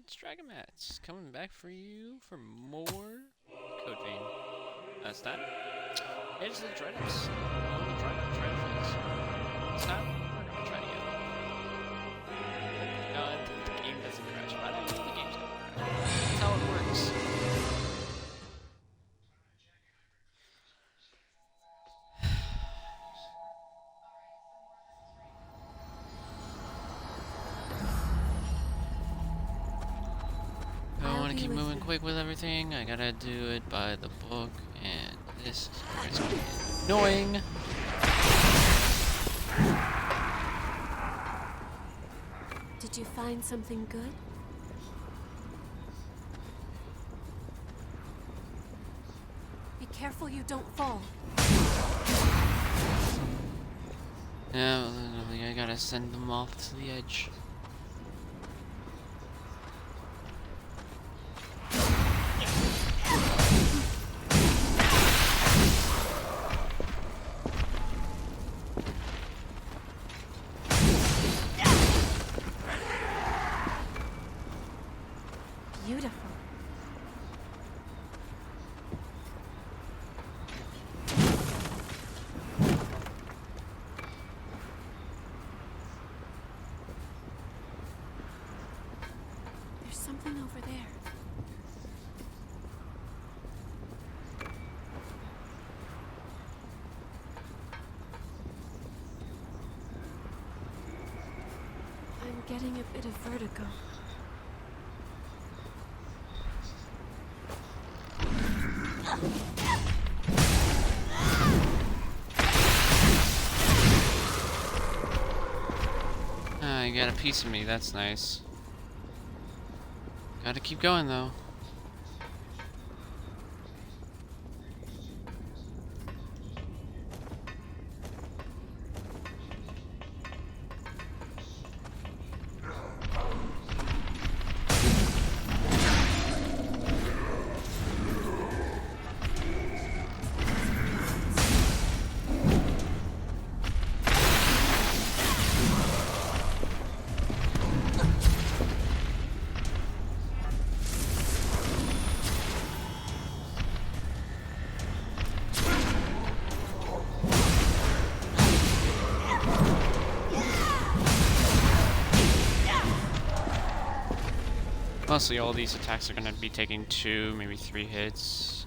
It's Dragon Mats coming back for you for more Code Vein. Last time, here's the Dreadnoughts. Oh, the Dreadnoughts. This time, we're gonna try to get a little further. No, the game doesn't crash, but I don't think the game's gonna crash. That's how it works. I want to keep moving quick with everything. I gotta do it by the book, and this is where it's gonna get annoying. Did you find something good? Be careful you don't fall. Yeah, I gotta send them off to the edge. Beautiful. There's something over there. I'm getting a bit of vertigo. You got a piece of me, that's nice. Gotta keep going though. Mostly all these attacks are gonna be taking 2, maybe 3 hits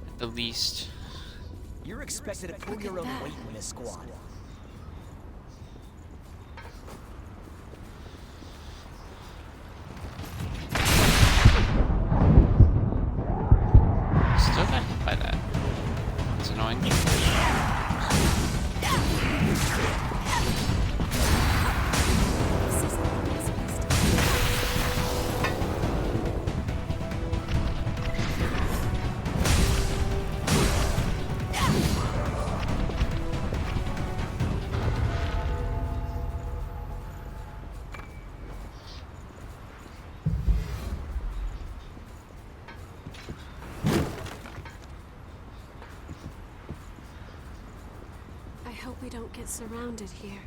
at the least. You're expected to pull your own weight in this squad. Still got hit by that. It's annoying. I hope we don't get surrounded here.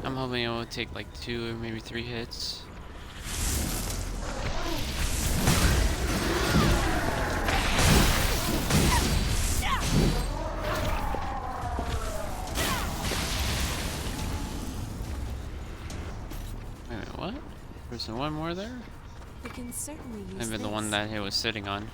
I'm hoping it will take like 2 or maybe 3 hits. Wait a minute, what? There's one more there? We can certainly use Maybe this. the one that he was sitting on.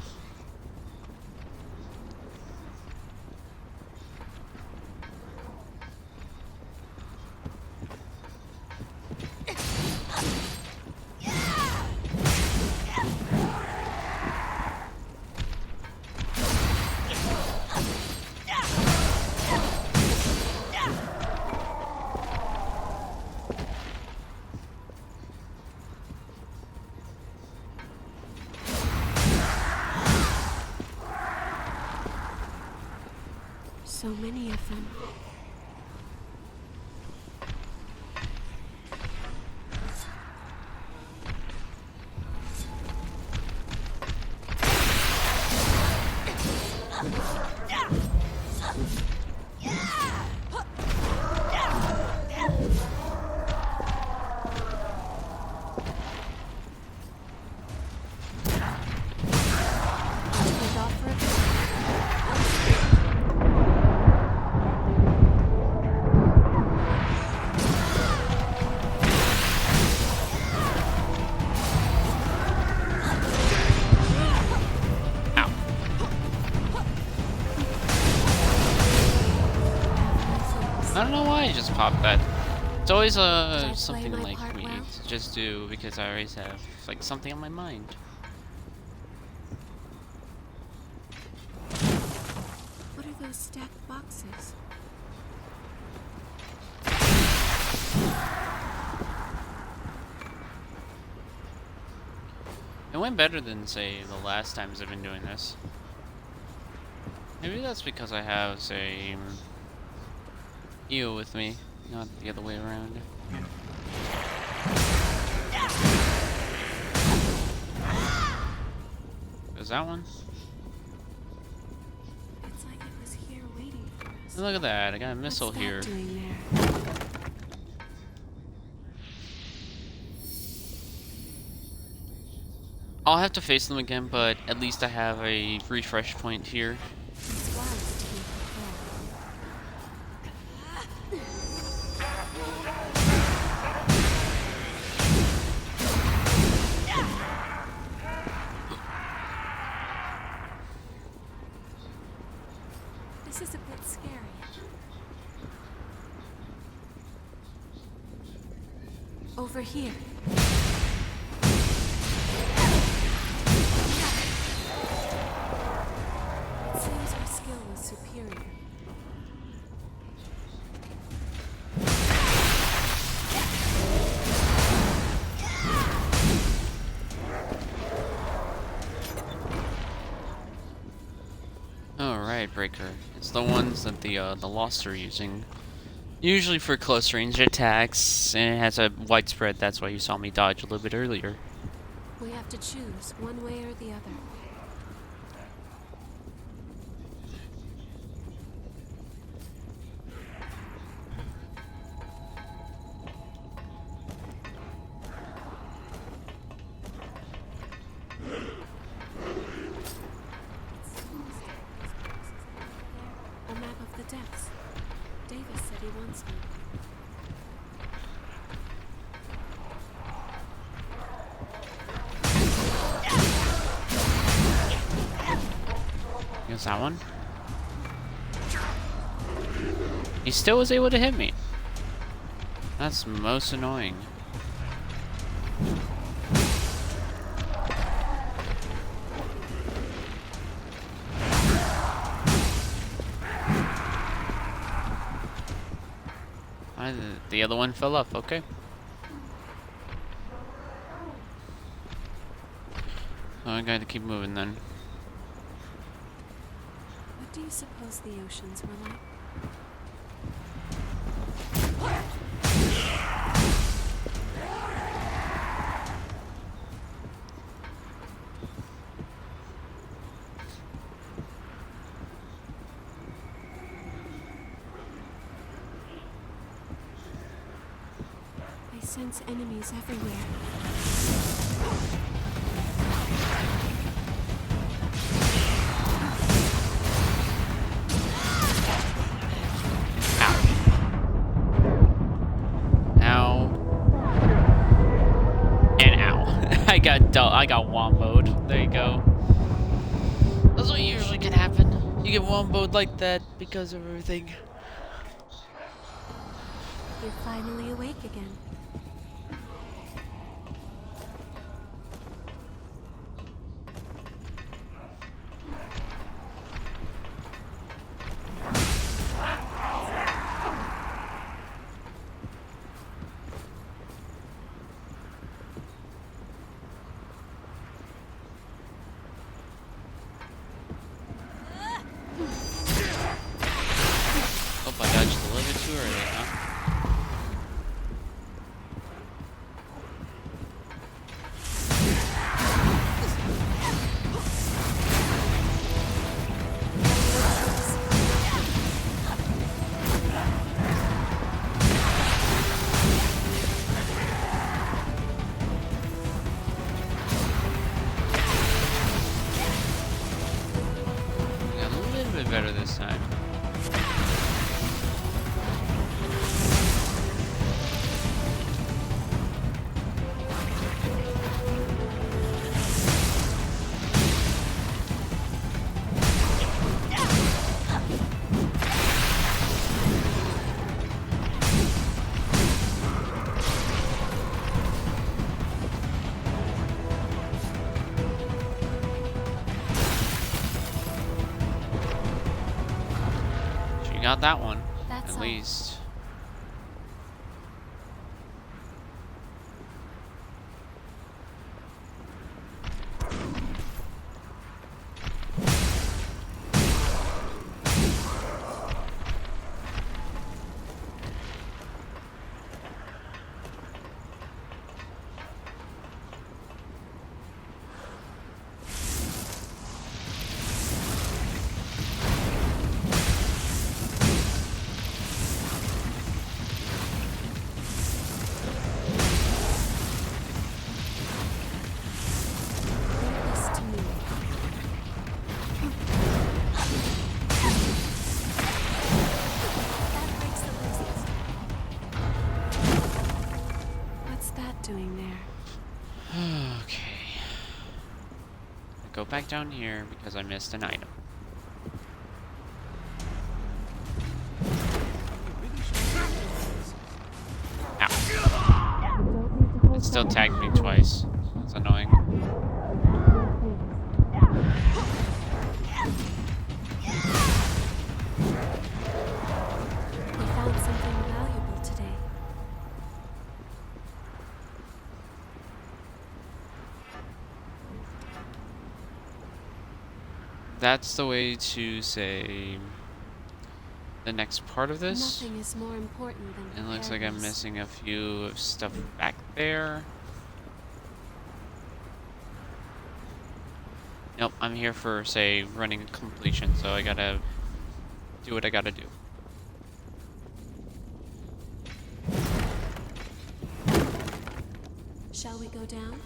So many of them. don't know why I just popped that. It's always Did I play something my like part me well? to just do because I always have like something on my mind. What are those stacked boxes? It went better than, say, the last times I've been doing this. Maybe that's because I have, say, Eo with me, not the other way around. Is that one? It's like it was here waiting for us. Look at that, I got a missile What's here. that doing there? I'll have to face them again, but at least I have a refresh point here. It's wise to be prepared. This is a bit scary. Over here. It seems our skill was superior. Alright, Breaker. It's the ones that the Lost are using. Usually for close range attacks, and it has a widespread, that's why you saw me dodge a little bit earlier. We have to choose one way or the other. A map of the depths. Davis said he wants one. Guess that one? He still was able to hit me. That's most annoying. The other one fell off, okay. Oh, I gotta keep moving then. What do you suppose the oceans were like? I sense enemies everywhere. Ow. And ow. I got womboed. There you go. That's what usually can happen. You get womboed like that because of everything. You're finally awake again. Oh, I dodged a little bit too early, huh? Got a little bit better this time. got that one, That's at all. least. Leave this to me. That breaks the resist. What's that doing there? Okay. Go back down here because I missed an item. Ow. It still tagged me twice. It's annoying. We found something valuable today. That's the way to say the next part of this. Nothing is more important than It looks like I'm preparedness. missing a few of stuff back there. Nope, I'm here for, say, running a completion, so I gotta do what I gotta do. Shall we go down?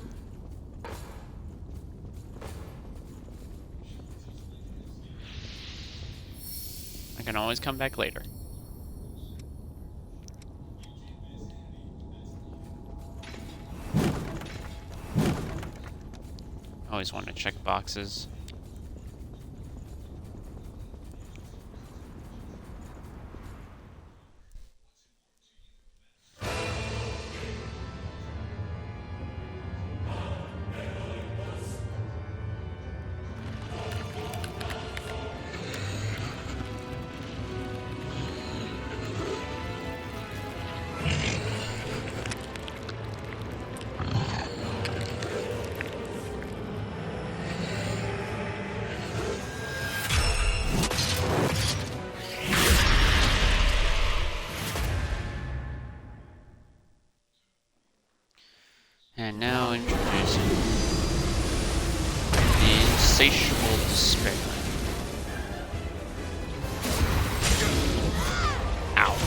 I can always come back later. Always want to check boxes. And now introducing the insatiable despair. Ow.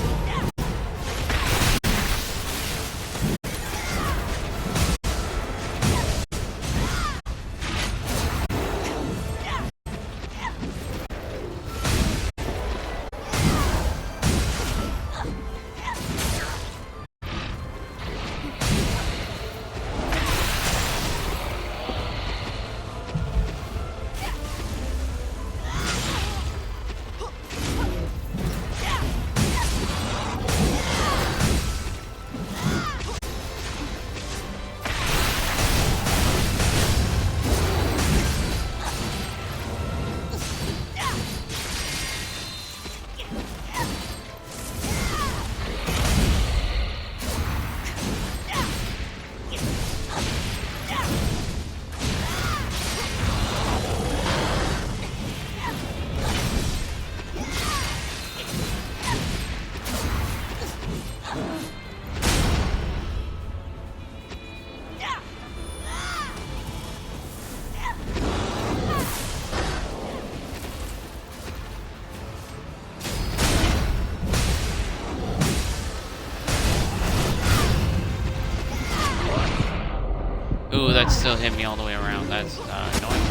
Ooh, that still hit me all the way around. That's annoying.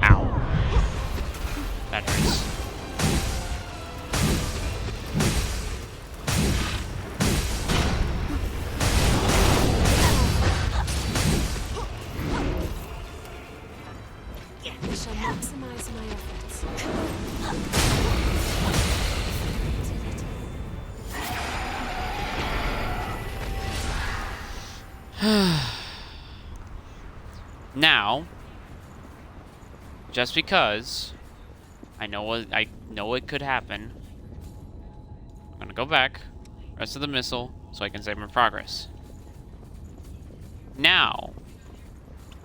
Ow. That hurts. I shall maximize my efforts. Now, just because I know it could happen, I'm gonna go back, rest of the missile, so I can save my progress. Now,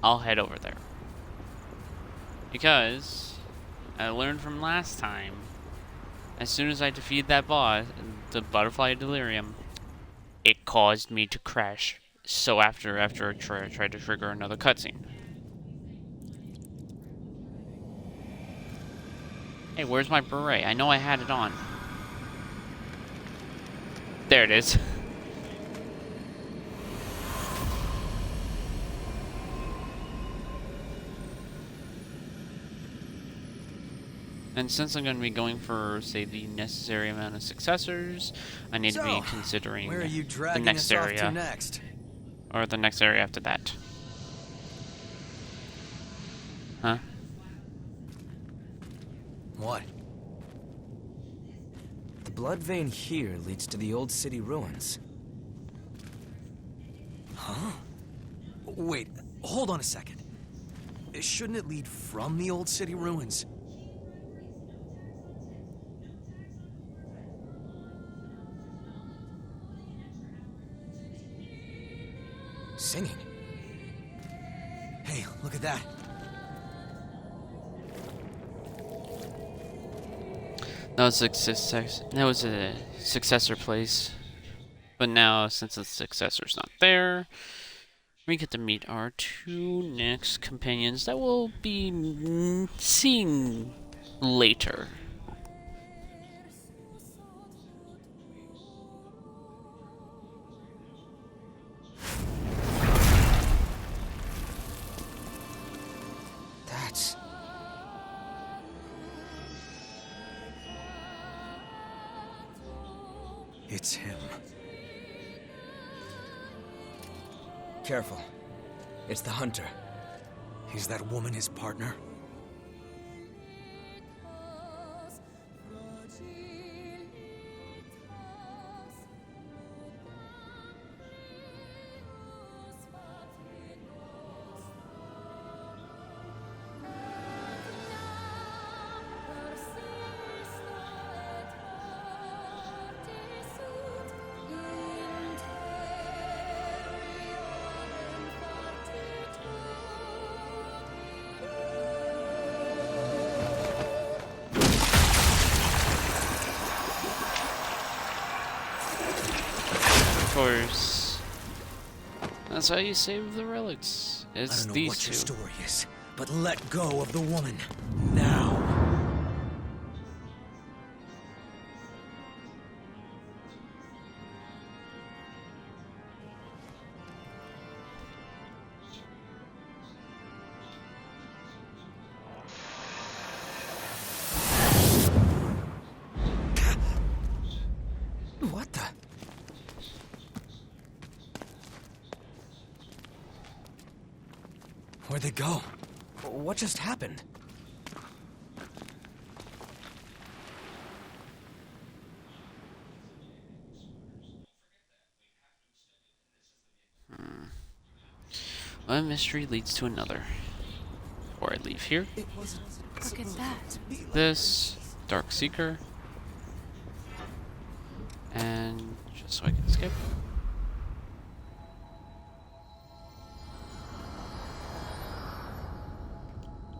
I'll head over there. Because I learned from last time, as soon as I defeated that boss, the Butterfly Delirium, it caused me to crash. So after I tried to trigger another cutscene. Hey, where's my beret? I know I had it on. There it is. And since I'm going to be going for, say, the necessary amount of successors, I need to be considering where are you the dragging next us off area. to next? Or the next area after that. Huh? What? The blood vein here leads to the old city ruins. Huh? Wait, hold on a second. Shouldn't it lead from the old city ruins? Singing. Hey, look at that. That was a successor place. But now, since the successor's not there, we get to meet our two next companions that we'll be seeing later. It's him. Careful. It's the hunter. Is that woman his partner? Of course. That's how you save the relics. It's I don't know these what two. your story is, but let go of the woman. Now. What the? Where'd they go? What just happened? One mystery leads to another. Before I leave here, Look at that. this Dark Seeker, and just so I can skip.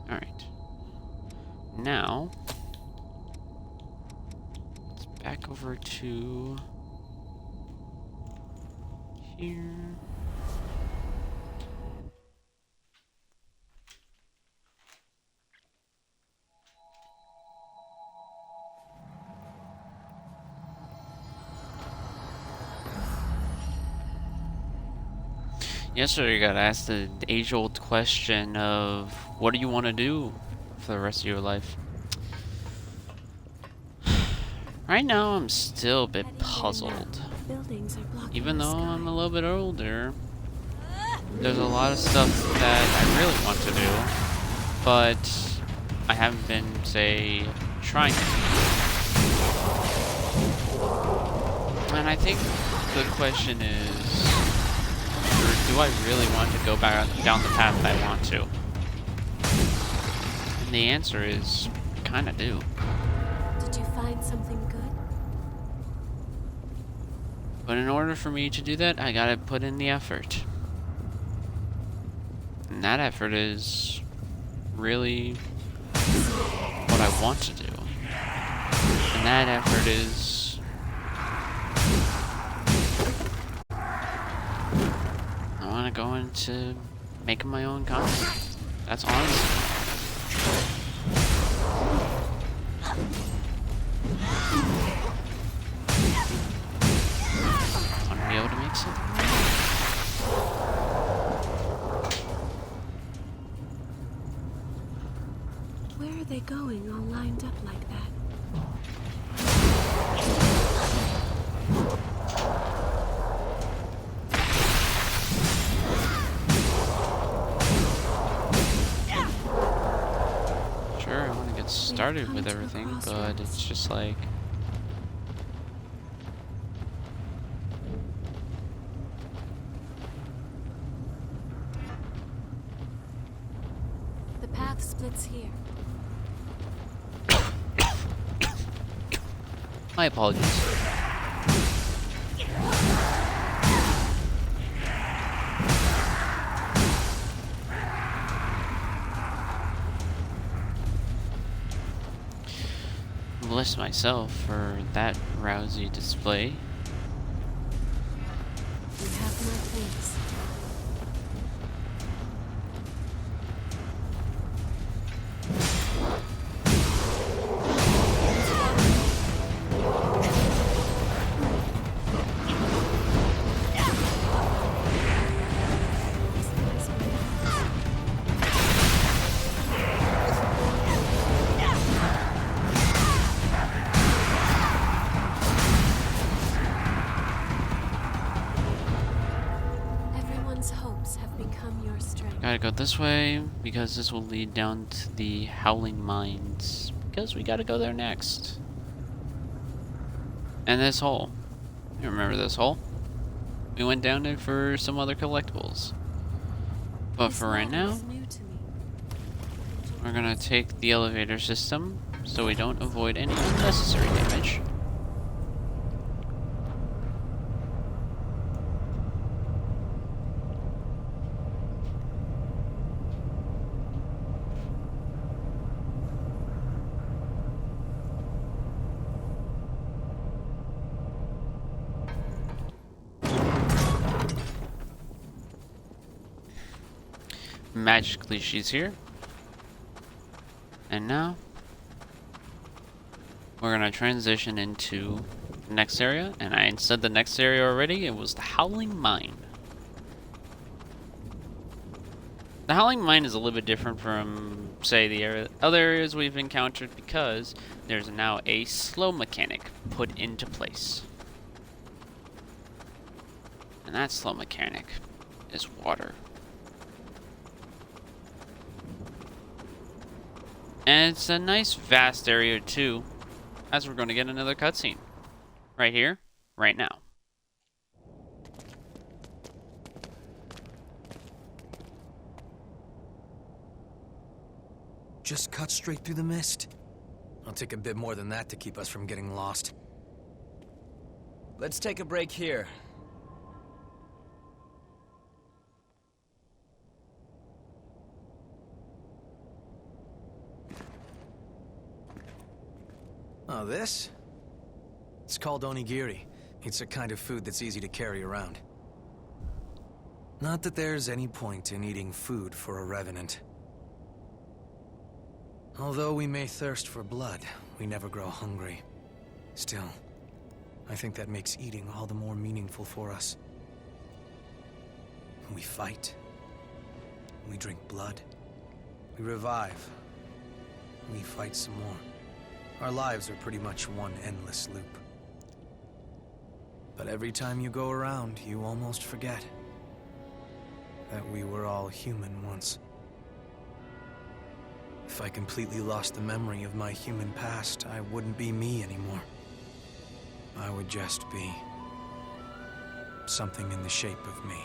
All right. Now, let's back over to here. Yesterday I got asked the age-old question of, what do you want to do for the rest of your life? Right now I'm still a bit puzzled. Buildings are blocking Even the though sky. I'm a little bit older, there's a lot of stuff that I really want to do. but I haven't been, say, trying to. And I think the question is, do I really want to go back down the path I want to? And the answer is, kinda do. Did you find something good? But in order for me to do that, I gotta put in the effort. And that effort is really what I want to do. And that effort is... I want to go into making my own content. That's honestly. I want to be able to make something. Where are they going all lined up like that? Sure, I want to get started with everything, but it's just like... The path splits here. My apologies. Bless myself for that rousy display. You have my thanks. Everyone's hopes have become your strength. Gotta go this way, because this will lead down to the Howling Mines. Because we gotta go there next. And this hole. You remember this hole? We went down there for some other collectibles. But This for right level now, is new to me. we're gonna take the elevator system so we don't avoid any unnecessary damage. Magically, she's here. And now, we're gonna transition into the next area. And I said the next area already, it was the Howling Mine. The Howling Mine is a little bit different from, say, the other areas we've encountered because there's now a slow mechanic put into place. And that slow mechanic is water. And it's a nice vast area too, as we're going to get another cutscene. Right here, right now. Just cut straight through the mist. It'll take a bit more than that to keep us from getting lost. Let's take a break here. Oh, this? It's called onigiri. It's a kind of food that's easy to carry around. Not that there's any point in eating food for a revenant. Although we may thirst for blood, we never grow hungry. Still, I think that makes eating all the more meaningful for us. We fight. We drink blood. We revive. We fight some more. Our lives are pretty much one endless loop. But every time you go around, you almost forget that we were all human once. if I completely lost the memory of my human past, I wouldn't be me anymore. I would just be something in the shape of me.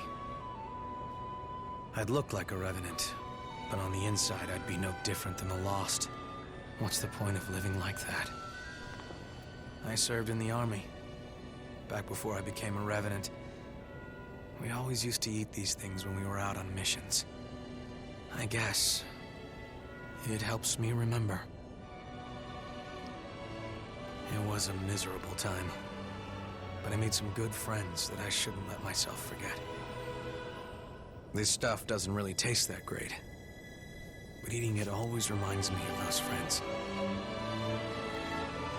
I'd look like a revenant, but on the inside I'd be no different than the lost. What's the point of living like that? I served in the army, back before I became a revenant. We always used to eat these things when we were out on missions. I guess it helps me remember. It was a miserable time, but I made some good friends that I shouldn't let myself forget. This stuff doesn't really taste that great, but eating it always reminds me of those friends.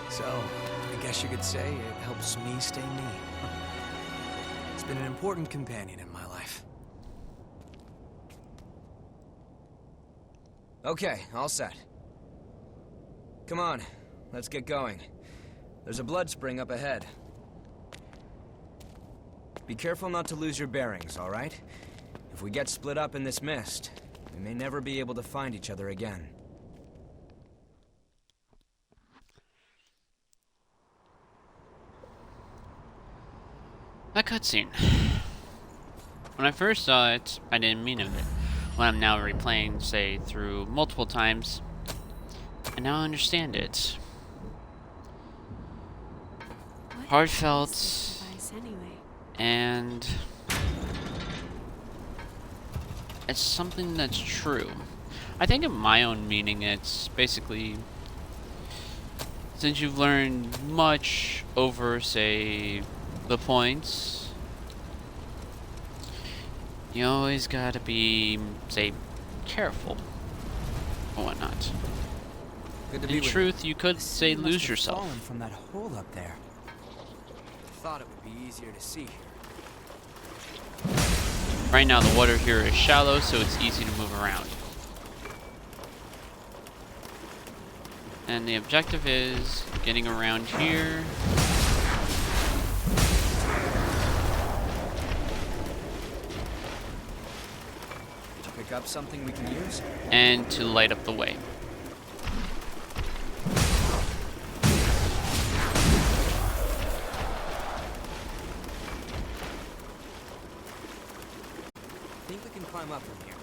So, I guess you could say it helps me stay me. It's been an important companion in my life. Okay, all set. Come on, let's get going. There's a blood spring up ahead. Be careful not to lose your bearings, all right? If we get split up in this mist, we may never be able to find each other again. That cutscene. When I first saw it, I didn't mean of it. When I'm now replaying, say, through multiple times, I now understand it. What Heartfelt, is this device anyway? and it's something that's true. I think in my own meaning, it's basically, since you've learned much over, say, the points, you always gotta be, say, careful or whatnot. Good to In be with truth, you could, The say, city must lose have yourself. fallen from that hole up there. I thought it would be easier to see here. Right now, the water here is shallow, so it's easy to move around. And the objective is getting around here. Did you pick up something we can use? And to light up the way. I think we can climb up from here.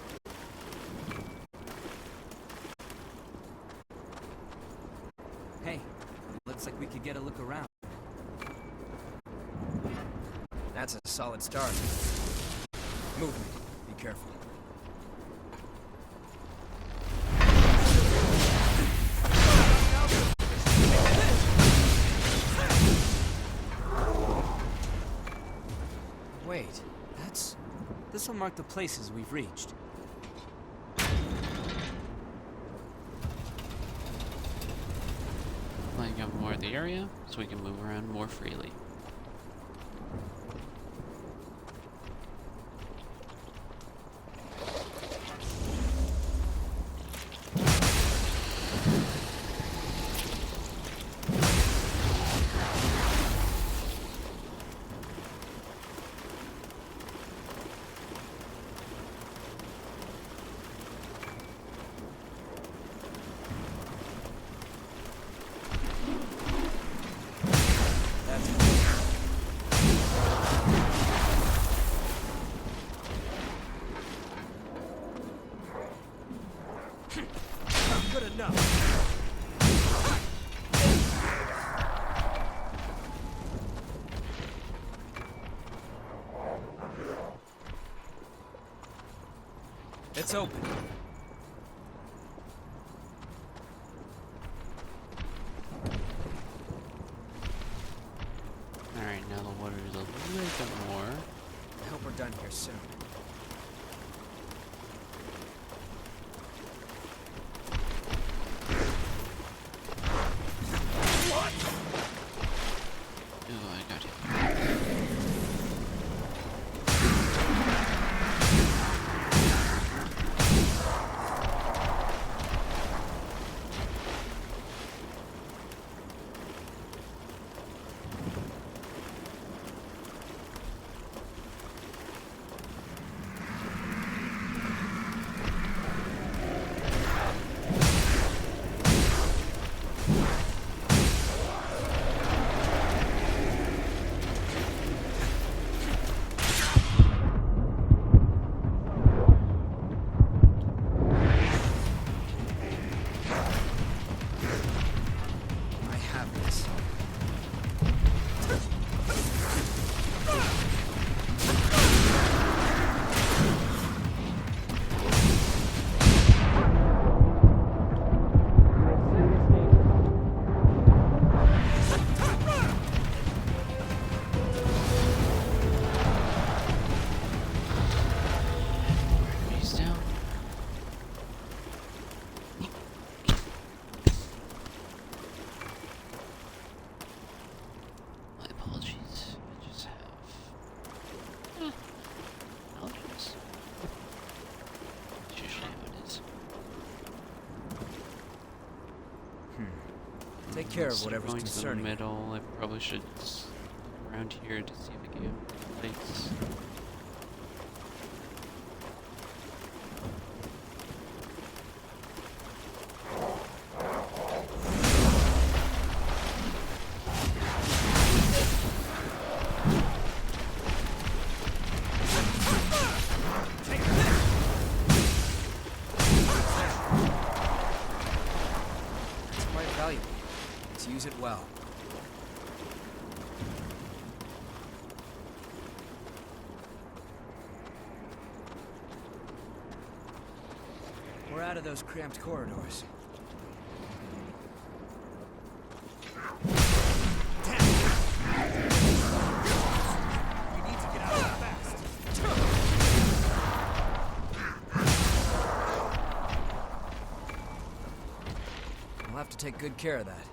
Hey, looks like we could get a look around. That's a solid start. Movement. Be careful. Wait, this'll mark the places we've reached. Lighting up more of the area so we can move around more freely. Good enough. It's open. Alright, now the water is a little bit more. I hope we're done here soon. Ooh, I got it. Take care of Instead whatever's going to the concerning you. middle, I probably should s- around here to see if I can get plates. It's quite valuable. Let's use it well. We're out of those cramped corridors. We need to get out of here fast. We'll have to take good care of that.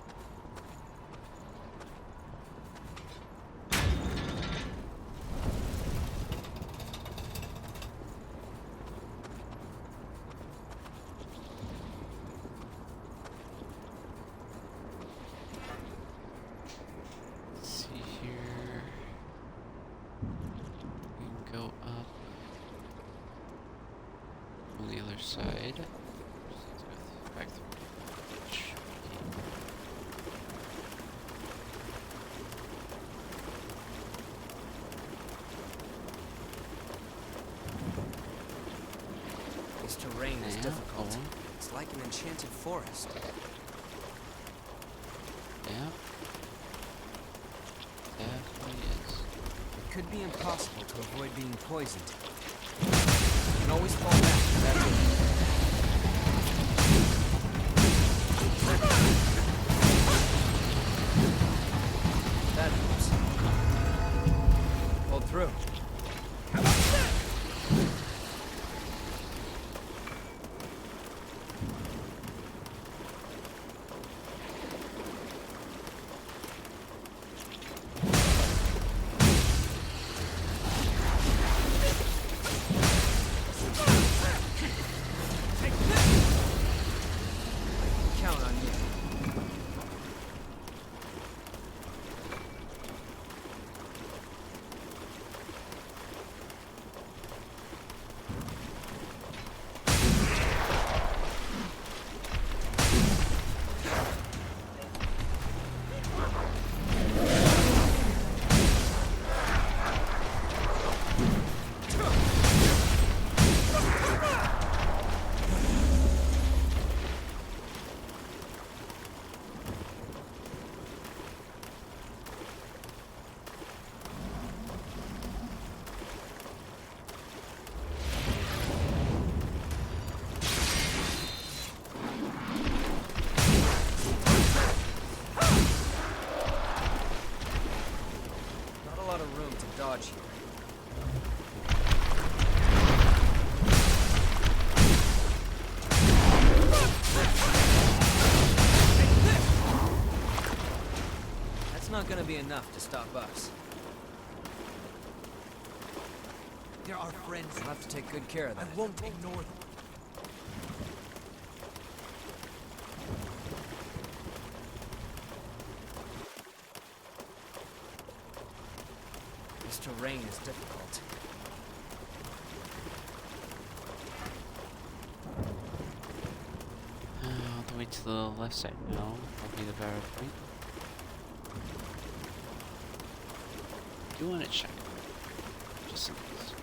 Let's see here. We can go up on the other side. Let's go back through the bridge. This terrain is Yeah, difficult. cool. It's like an enchanted forest. Yeah. Definitely is. It could be impossible to avoid being poisoned. You can always fall back. That's it. That helps. Hold through. Count on you. Not a lot of room to dodge here. That's not gonna be enough to stop us. They're our friends. We'll have to take good care of I that. won't ignore them. This terrain is difficult. All the way to the left side now. Will be the barrel point. Do want to check. Just in case.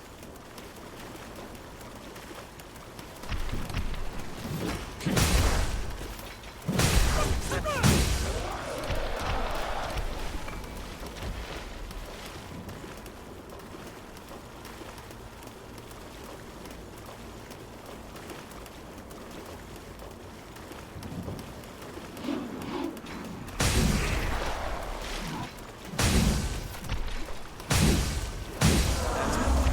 That's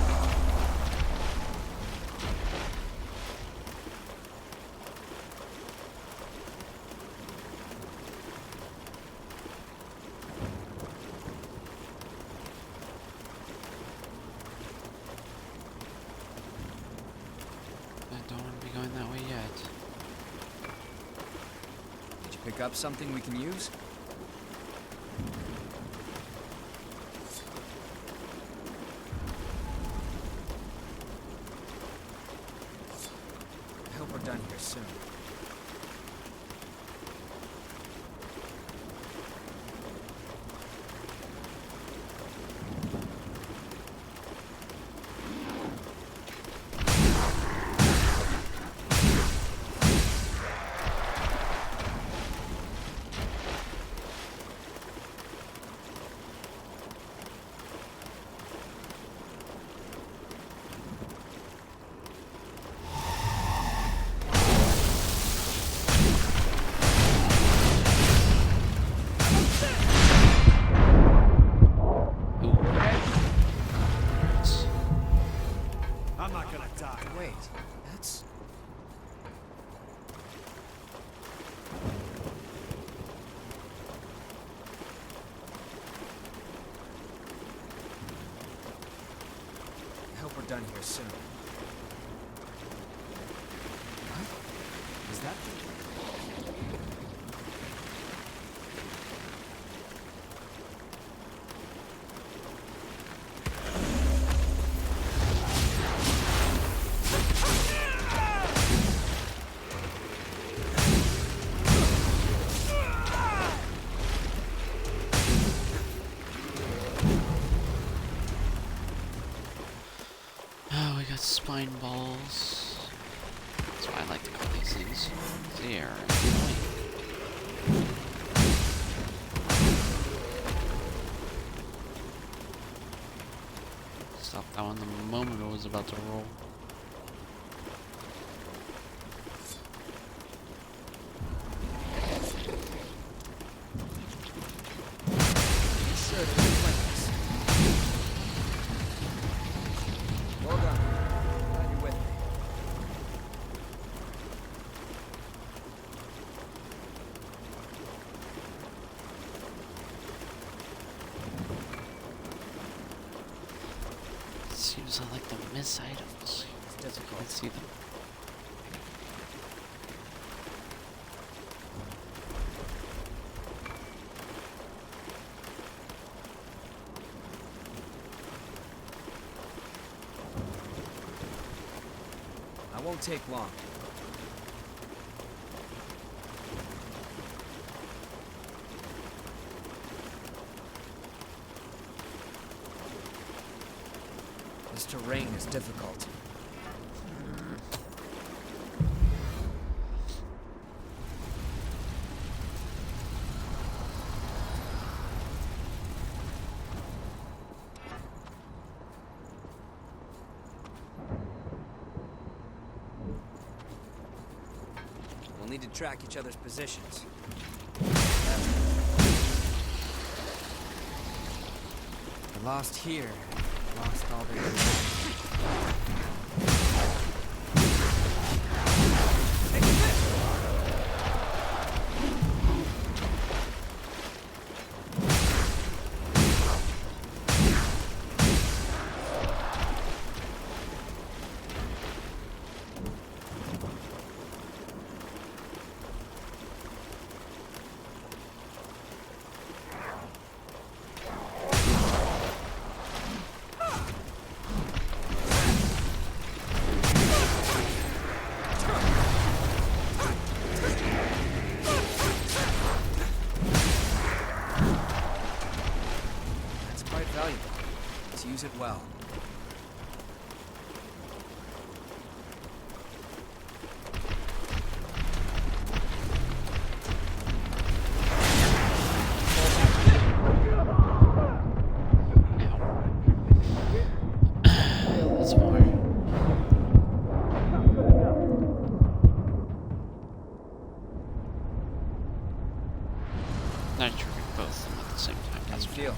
Pick up something we can use? I hope we're done here soon. I'm not gonna die. Wait, that's... I hope we're done here soon. What? Is that... Oh, we got spine balls. That's why I like to call these things. They are annoying. Stop that one the moment it was about to roll. Be sure to reflect this. Well done. Glad you're with me. Seems I like to miss items. It's difficult. Let's see them. I won't take long. This terrain is difficult. We'll need to track each other's positions. We're lost here. Lost all their valuable. Let's use it well. That's more. Not triggering both of them at the same time. How That's you feel?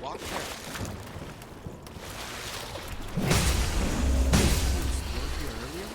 Walk careful. Here earlier?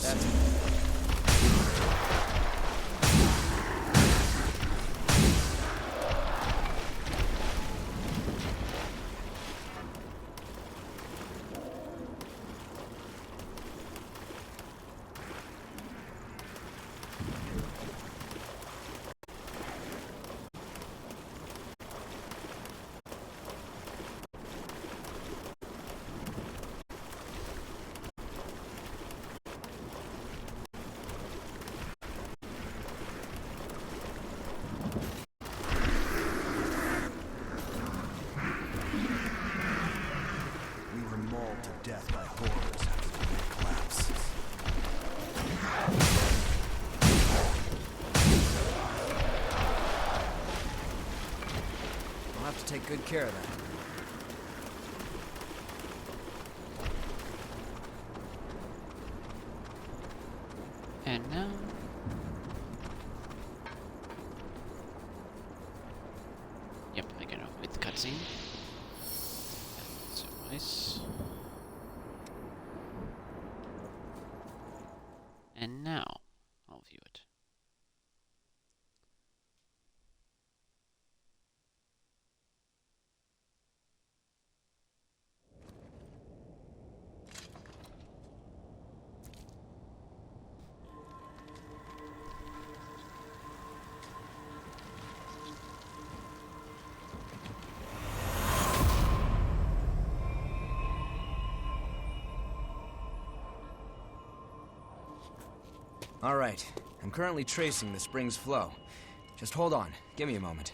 That's We were mauled to death by horrors after the collapse. I'll have to take good care of that. And now... Yep, I can open with the cutscene. So nice. And now, I'll view it. All right. I'm currently tracing the spring's flow. Just hold on. Give me a moment.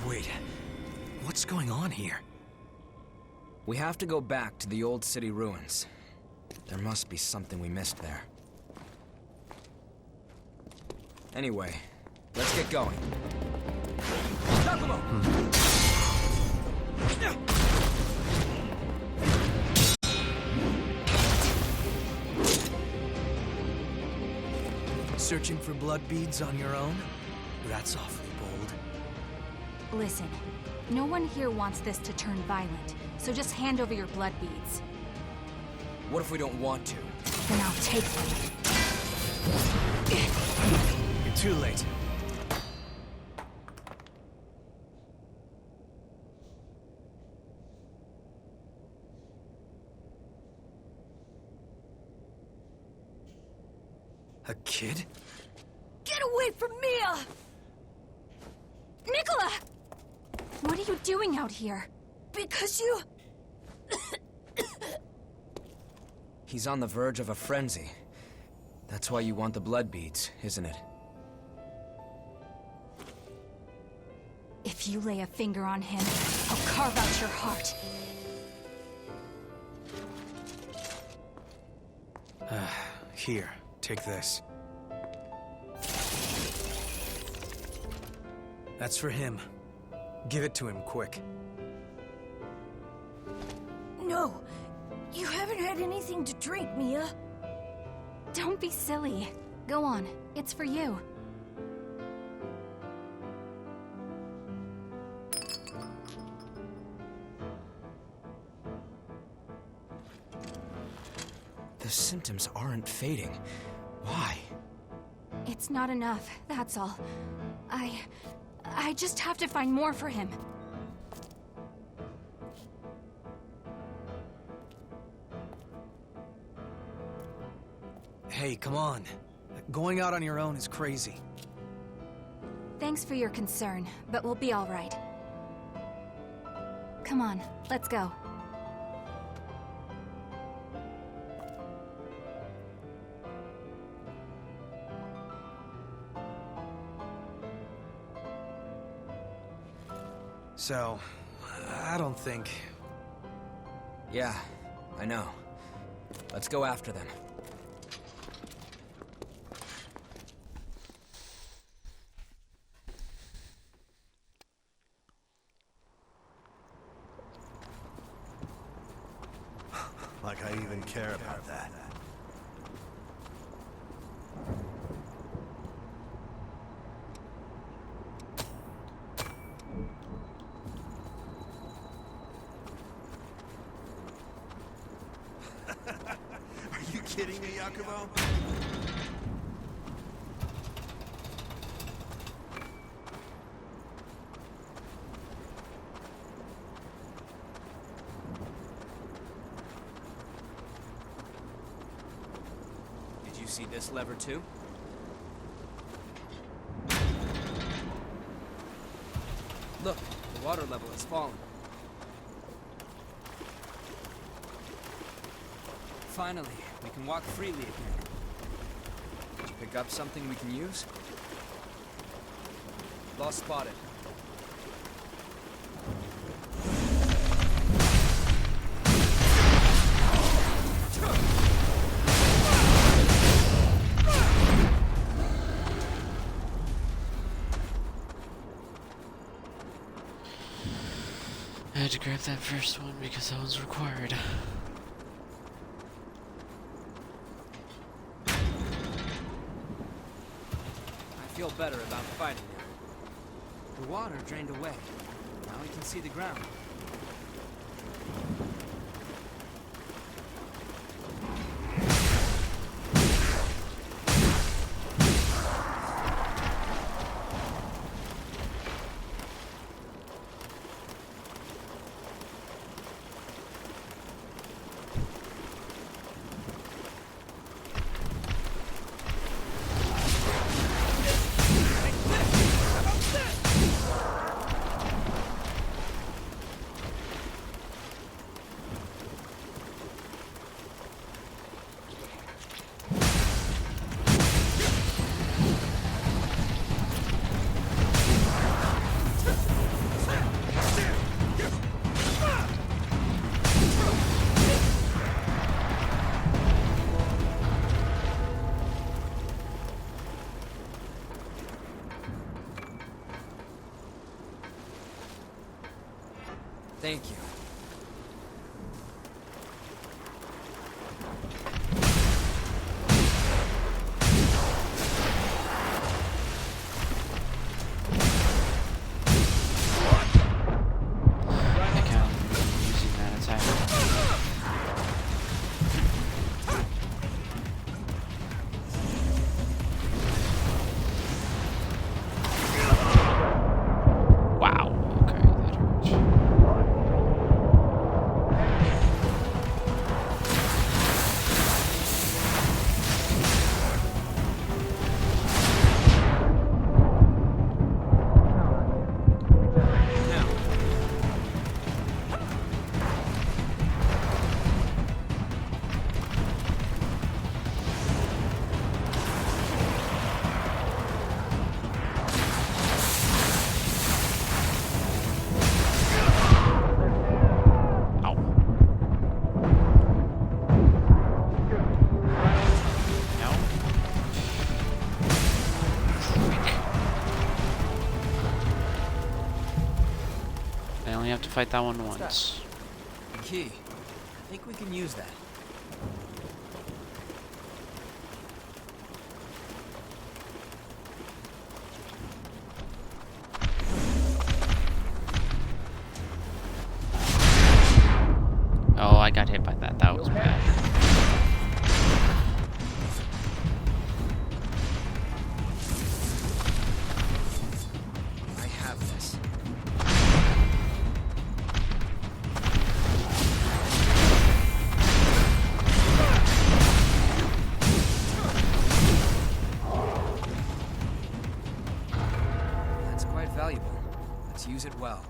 Wait, what's going on here? We have to go back to the old city ruins. There must be something we missed there. Anyway, let's get going. Giacomo! Searching for blood beads on your own? That's awfully bold. Listen, no one here wants this to turn violent, so just hand over your blood beads. What if we don't want to? Then I'll take them. You're too late. A kid? Get away from Mia! Nicola! What are you doing out here? Because you... He's on the verge of a frenzy. That's why you want the blood beads, isn't it? If you lay a finger on him, I'll carve out your heart. Here, take this. That's for him. Give it to him, quick. No! You haven't had anything to drink, Mia. Don't be silly. Go on. It's for you. The symptoms aren't fading. Why? It's not enough, that's all. I just have to find more for him. Hey, come on. Going out on your own is crazy. Thanks for your concern, but we'll be all right. Come on, let's go. So, I don't think... Yeah, I know. Let's go after them. Like I even care about that. kidding me, Yakubo? Did you see this lever too? Look, the water level has fallen. Finally, we can walk freely again. Did you pick up something we can use? Lost spotted. I had to grab that first one because that was required. I feel better about fighting now. The water drained away. Now we can see the ground. Thank you. I think I'm using that attack. Wow. Okay, that hurt. Now, Ow. No. I only have to fight that one once. the key. I think we can use that. Oh, I got hit by that. That was bad. I have this. That's quite valuable. Let's use it well.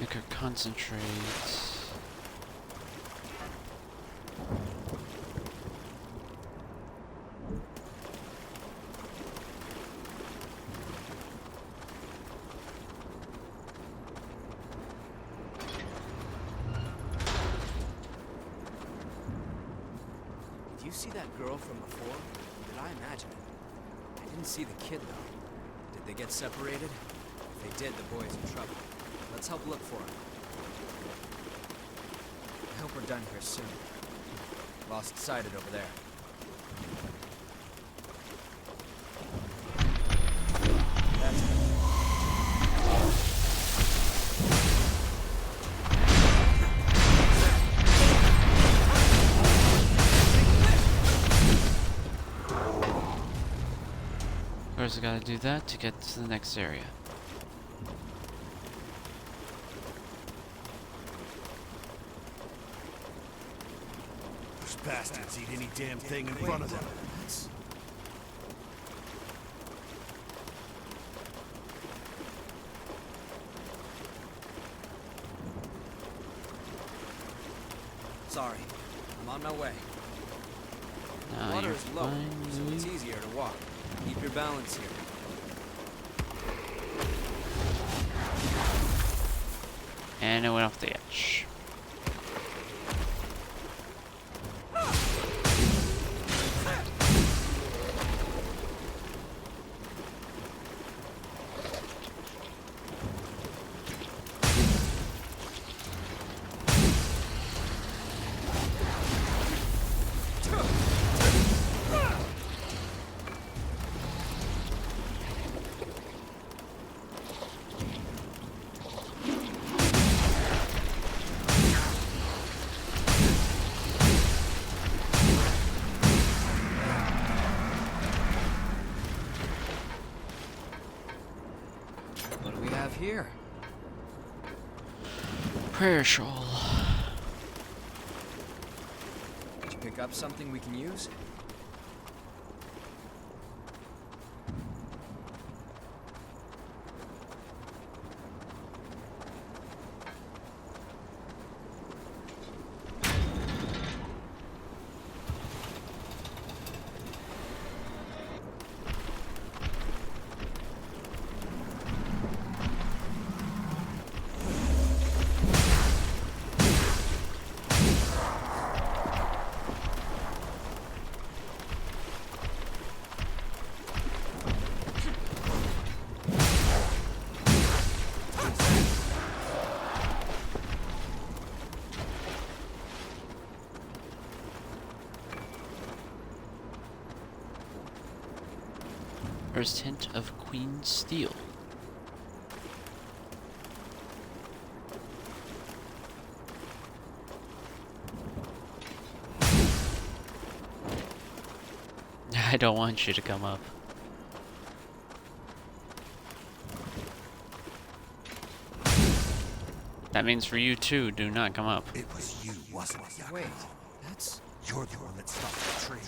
Liquor concentrates. Did you see that girl from before? Did I imagine it? I didn't see the kid, though. Did they get separated? If they did, the boy's in trouble. Let's help look for him. I hope we're done here soon. Lost sighted over there. That's it. First, I gotta do that to get to the next area. Those bastards eat any damn thing in front of them. Sorry. I'm on my way. Now Water you're is low, fine, so it's Louis. easier to walk. Keep your balance here. And it went off the edge. What do we have here? Prayer shawl. Did you pick up something we can use? First hint of Queen Steel. I don't want you to come up. That means for you too, do not come up. It was you, wasn't it, Yakuza? Wait, that's... You're the one that stopped the train.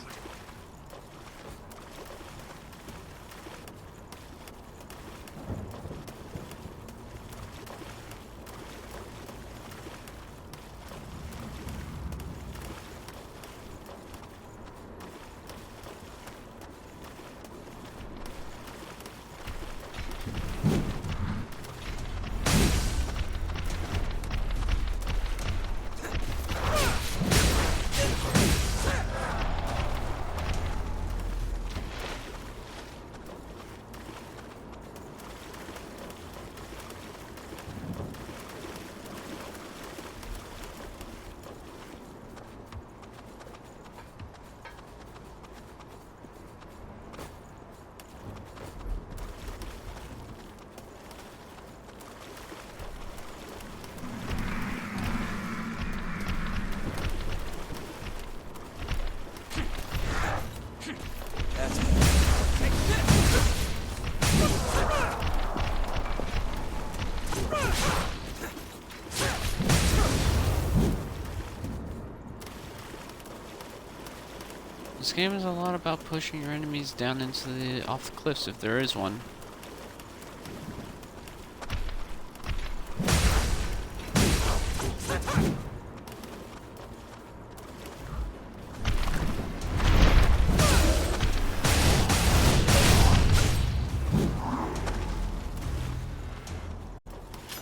This game is a lot about pushing your enemies down into the off the cliffs if there is one.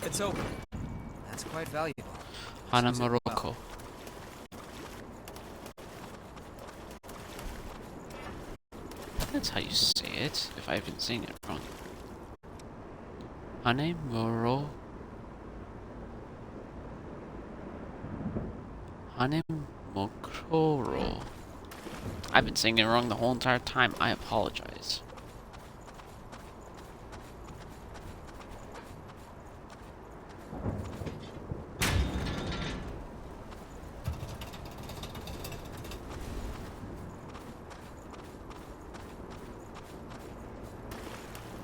It's open. That's quite valuable. Hana Use it well. Morocco. that's how you say it, if I've been saying it wrong. Hanemuro. Hanemokoro. I've been saying it wrong the whole entire time. I apologize.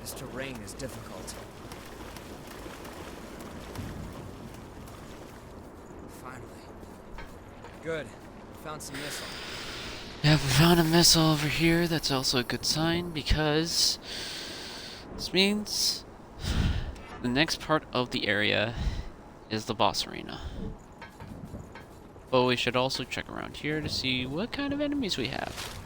This terrain is difficult. Finally. Good. Found some missile. Yeah, we found a missile over here. That's also a good sign because this means the next part of the area is the boss arena. But we should also check around here to see what kind of enemies we have.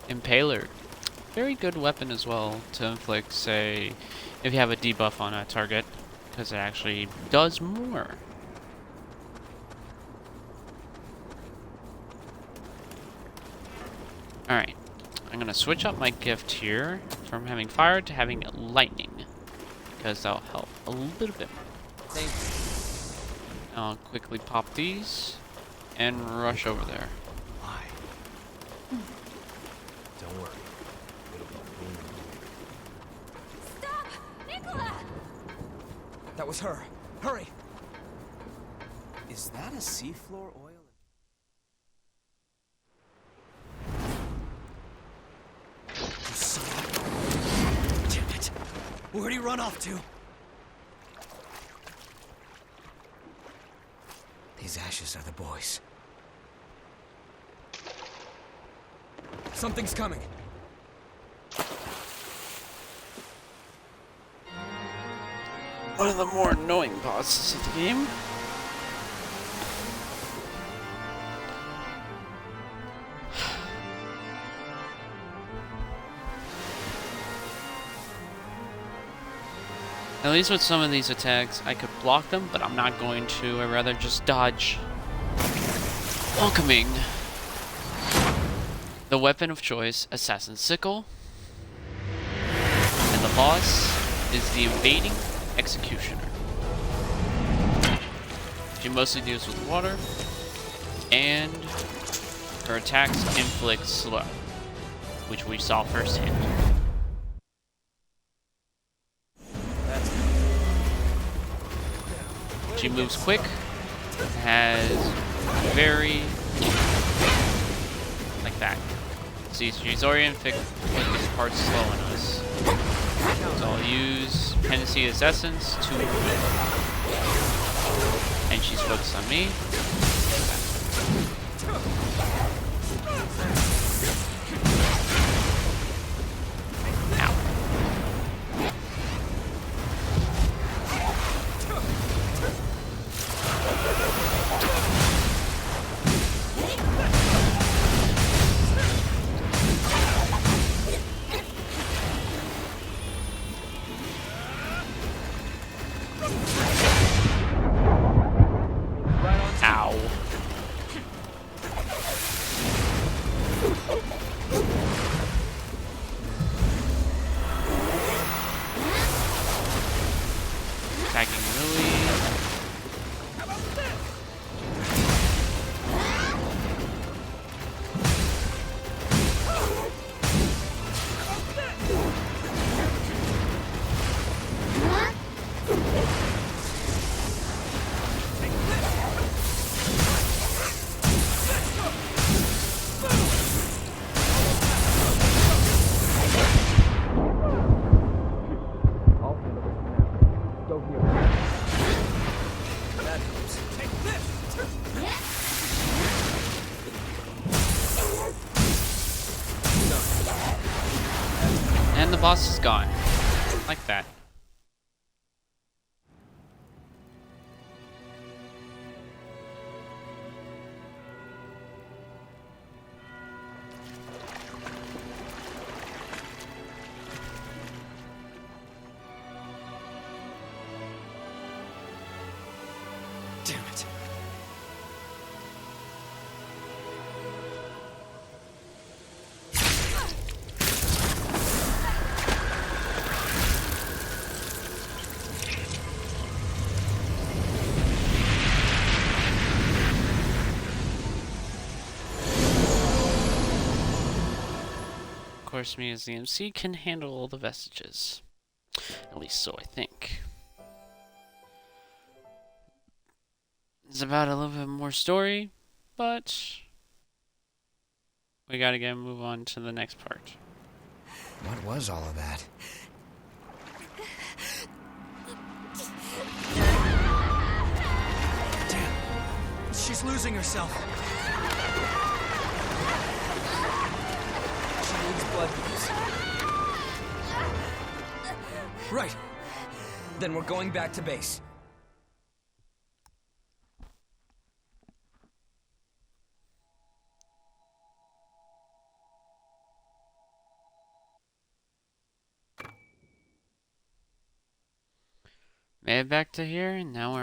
Impaler. Very good weapon as well to inflict, say, if you have a debuff on a target, because it actually does more. Alright, I'm gonna switch up my gift here from having fire to having lightning, because that'll help a little bit. Thank you. I'll quickly pop these and rush over there. Why? Don't worry. It'll be clean. Stop! Nicola! That was her. Hurry! Is that a seafloor oil? You saw it? Damn it. Where'd he run off to? These ashes are the boys. Something's coming. One of the more annoying bosses of the game. At least with some of these attacks, I could block them, but I'm not going to. I'd rather just dodge. Welcoming the weapon of choice, Assassin's Sickle. And the boss is the Invading Executioner. She mostly deals with water, and her attacks inflict slow, which we saw firsthand. She moves quick, has very, like that. See, she's already inflicted this part slow on us. So I'll use Panaceia's Essence to, and she's focused on me. Attacking Lily. And the boss is gone. Like that. Damn it. Of course, me as the MC can handle all the vestiges. At least so I think. It's about a little bit more story, but we gotta move on to the next part. What was all of that? Damn. She's losing herself. She needs blood beads. Right. Then we're going back to base. Made it back to here, and now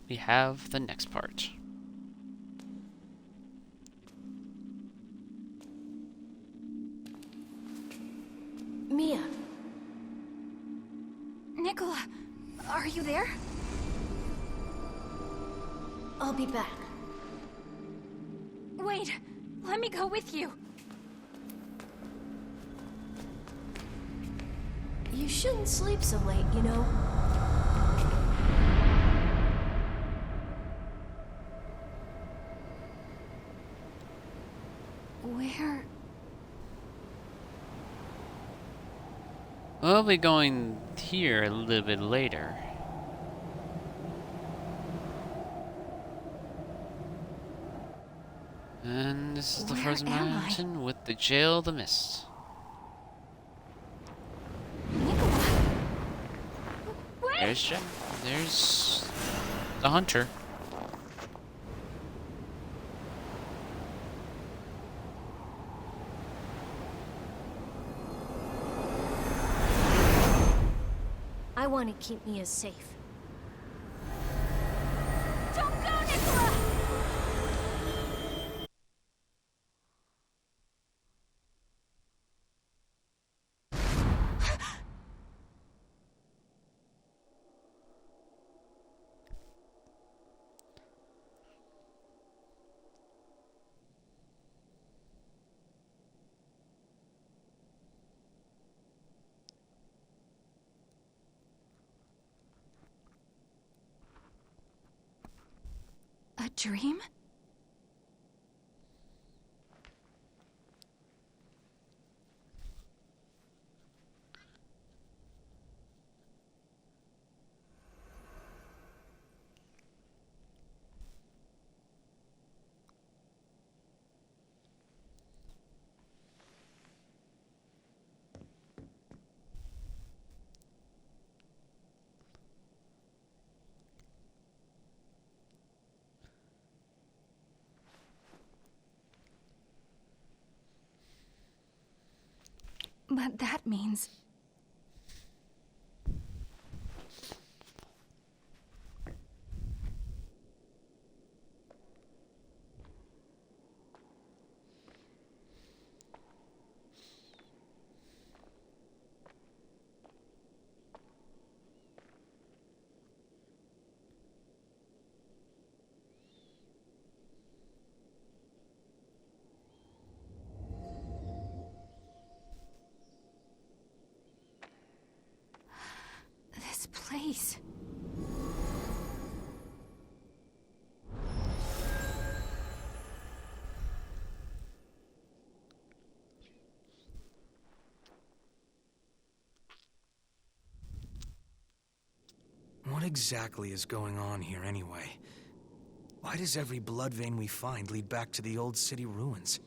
we have the next part. Mia. Nicola, are you there? I'll be back. Wait, let me go with you. You shouldn't sleep so late, you know. Where? We'll be going here a little bit later. And this is the Where frozen am I? mountain with the jail of the mist. Nicola? Where? There's Jen. There's the hunter. I want to keep Mia safe. Don't go, Nicola! A dream? But that means... this place... What exactly is going on here anyway? Why does every blood vein we find lead back to the old city ruins?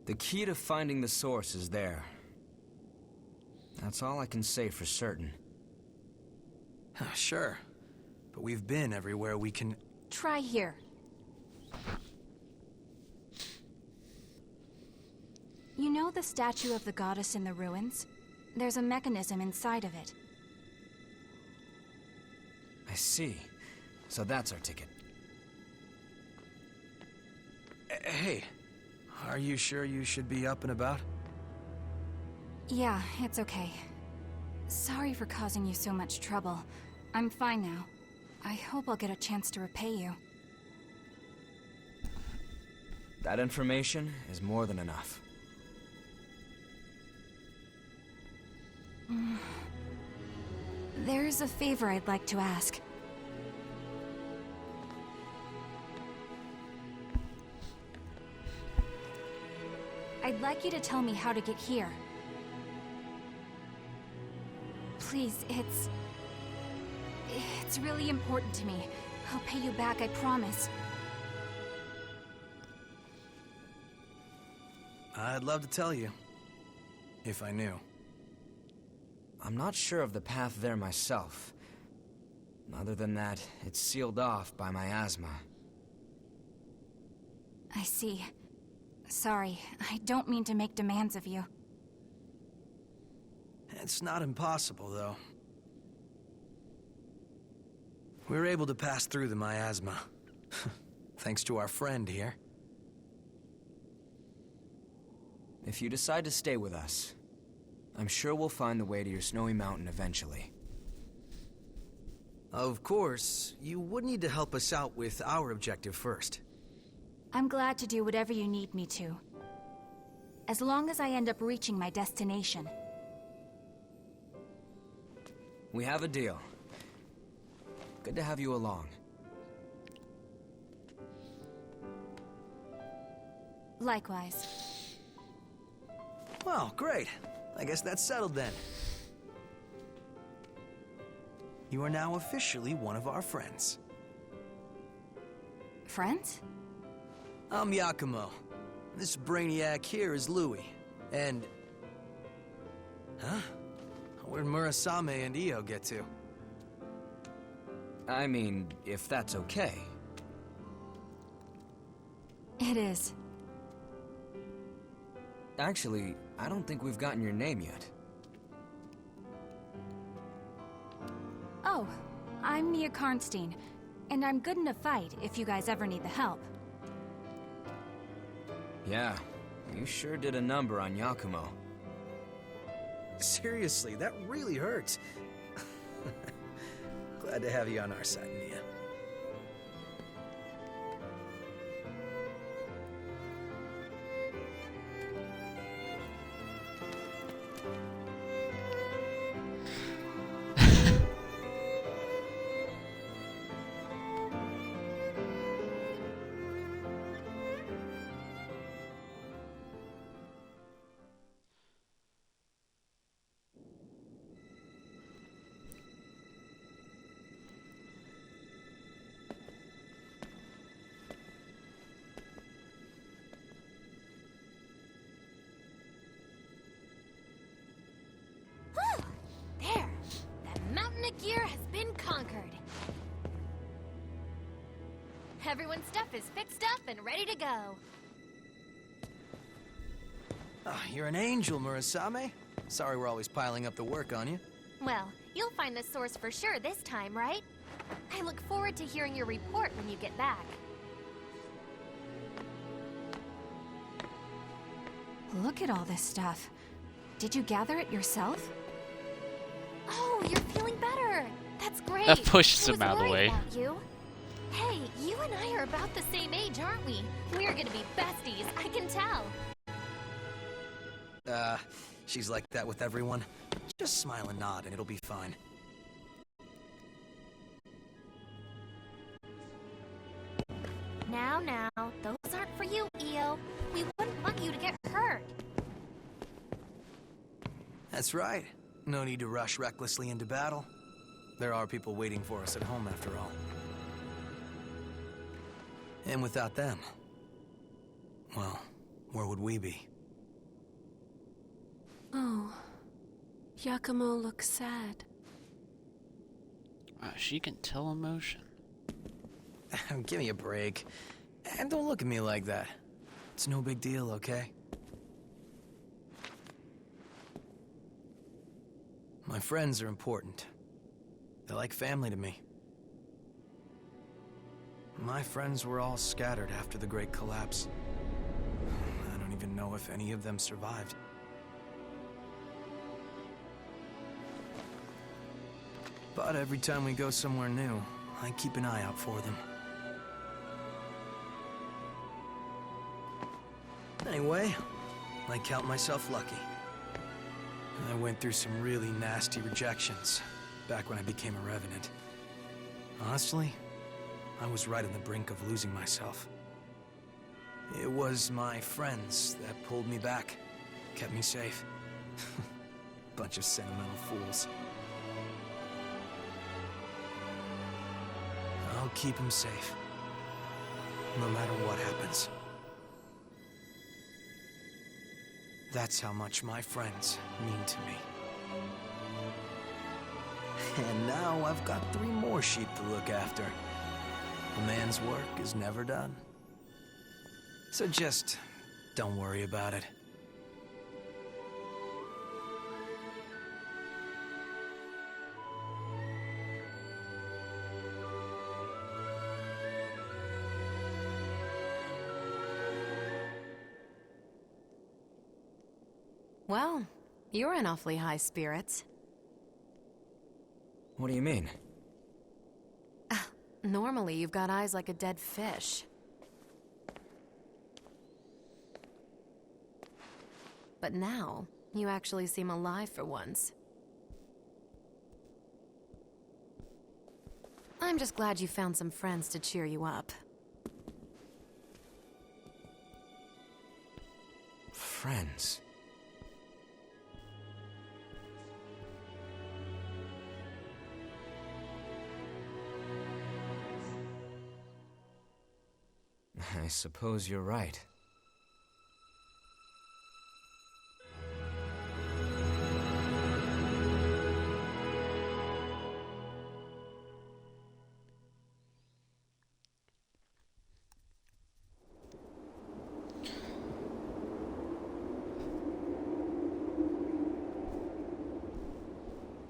The key to finding the source is there. That's all I can say for certain. Sure, but we've been everywhere we can... Try here. You know the statue of the goddess in the ruins? There's a mechanism inside of it. I see. So that's our ticket. Hey, are you sure you should be up and about? Yeah, it's okay. Sorry for causing you so much trouble. I'm fine now. I hope I'll get a chance to repay you. That information is more than enough. There's a favor I'd like to ask. I'd like you to tell me how to get here. Please, it's really important to me. I'll pay you back, I promise. I'd love to tell you, if I knew. I'm not sure of the path there myself. Other than that, it's sealed off by my asthma. I see. Sorry, I don't mean to make demands of you. It's not impossible, though. We were able to pass through the miasma. Thanks to our friend here. If you decide to stay with us, I'm sure we'll find the way to your snowy mountain eventually. Of course, you would need to help us out with our objective first. I'm glad to do whatever you need me to. As long as I end up reaching my destination. We have a deal. Good to have you along. Likewise. Well, great. I guess that's settled then. You are now officially one of our friends. Friends? I'm Yakumo. This brainiac here is Louis. And... Huh? Where'd Murasame and Io get to? I mean, if that's okay. It is. Actually, I don't think we've gotten your name yet. Oh, I'm Mia Karnstein, and I'm good in a fight if you guys ever need the help. Yeah, you sure did a number on Yakumo. Seriously, that really hurts. Glad to have you on our side, Mia. There! That mountain of gear has been conquered. Everyone's stuff is fixed up and ready to go. Oh, you're an angel, Murasame. Sorry we're always piling up the work on you. Well, you'll find the source for sure this time, right? I look forward to hearing your report when you get back. Look at all this stuff. Did you gather it yourself? Oh, you're feeling better! That's great! That pushes I was him out of the worried way. about you. Hey, you and I are about the same age, aren't we? We're gonna be besties, I can tell. She's like that with everyone. Just smile and nod and it'll be fine. Now, those aren't for you, Io. We wouldn't want you to get hurt. That's right. No need to rush recklessly into battle. There are people waiting for us at home after all. And without them, well, where would we be? Oh, Yakumo looks sad. She can tell emotion. Give me a break. And don't look at me like that. It's no big deal, okay? My friends are important. They're like family to me. My friends were all scattered after the Great Collapse. I don't even know if any of them survived. But every time we go somewhere new, I keep an eye out for them. Anyway, I count myself lucky. I went through some really nasty rejections back when I became a Revenant. Honestly, I was right on the brink of losing myself. It was my friends that pulled me back, kept me safe. Bunch of sentimental fools. I'll keep him safe, no matter what happens. That's how much my friends mean to me. And now I've got 3 more sheep to look after. A man's work is never done. So just don't worry about it. Well, you're in awfully high spirits. What do you mean? Normally, you've got eyes like a dead fish. But now, you actually seem alive for once. I'm just glad you found some friends to cheer you up. Friends? I suppose you're right.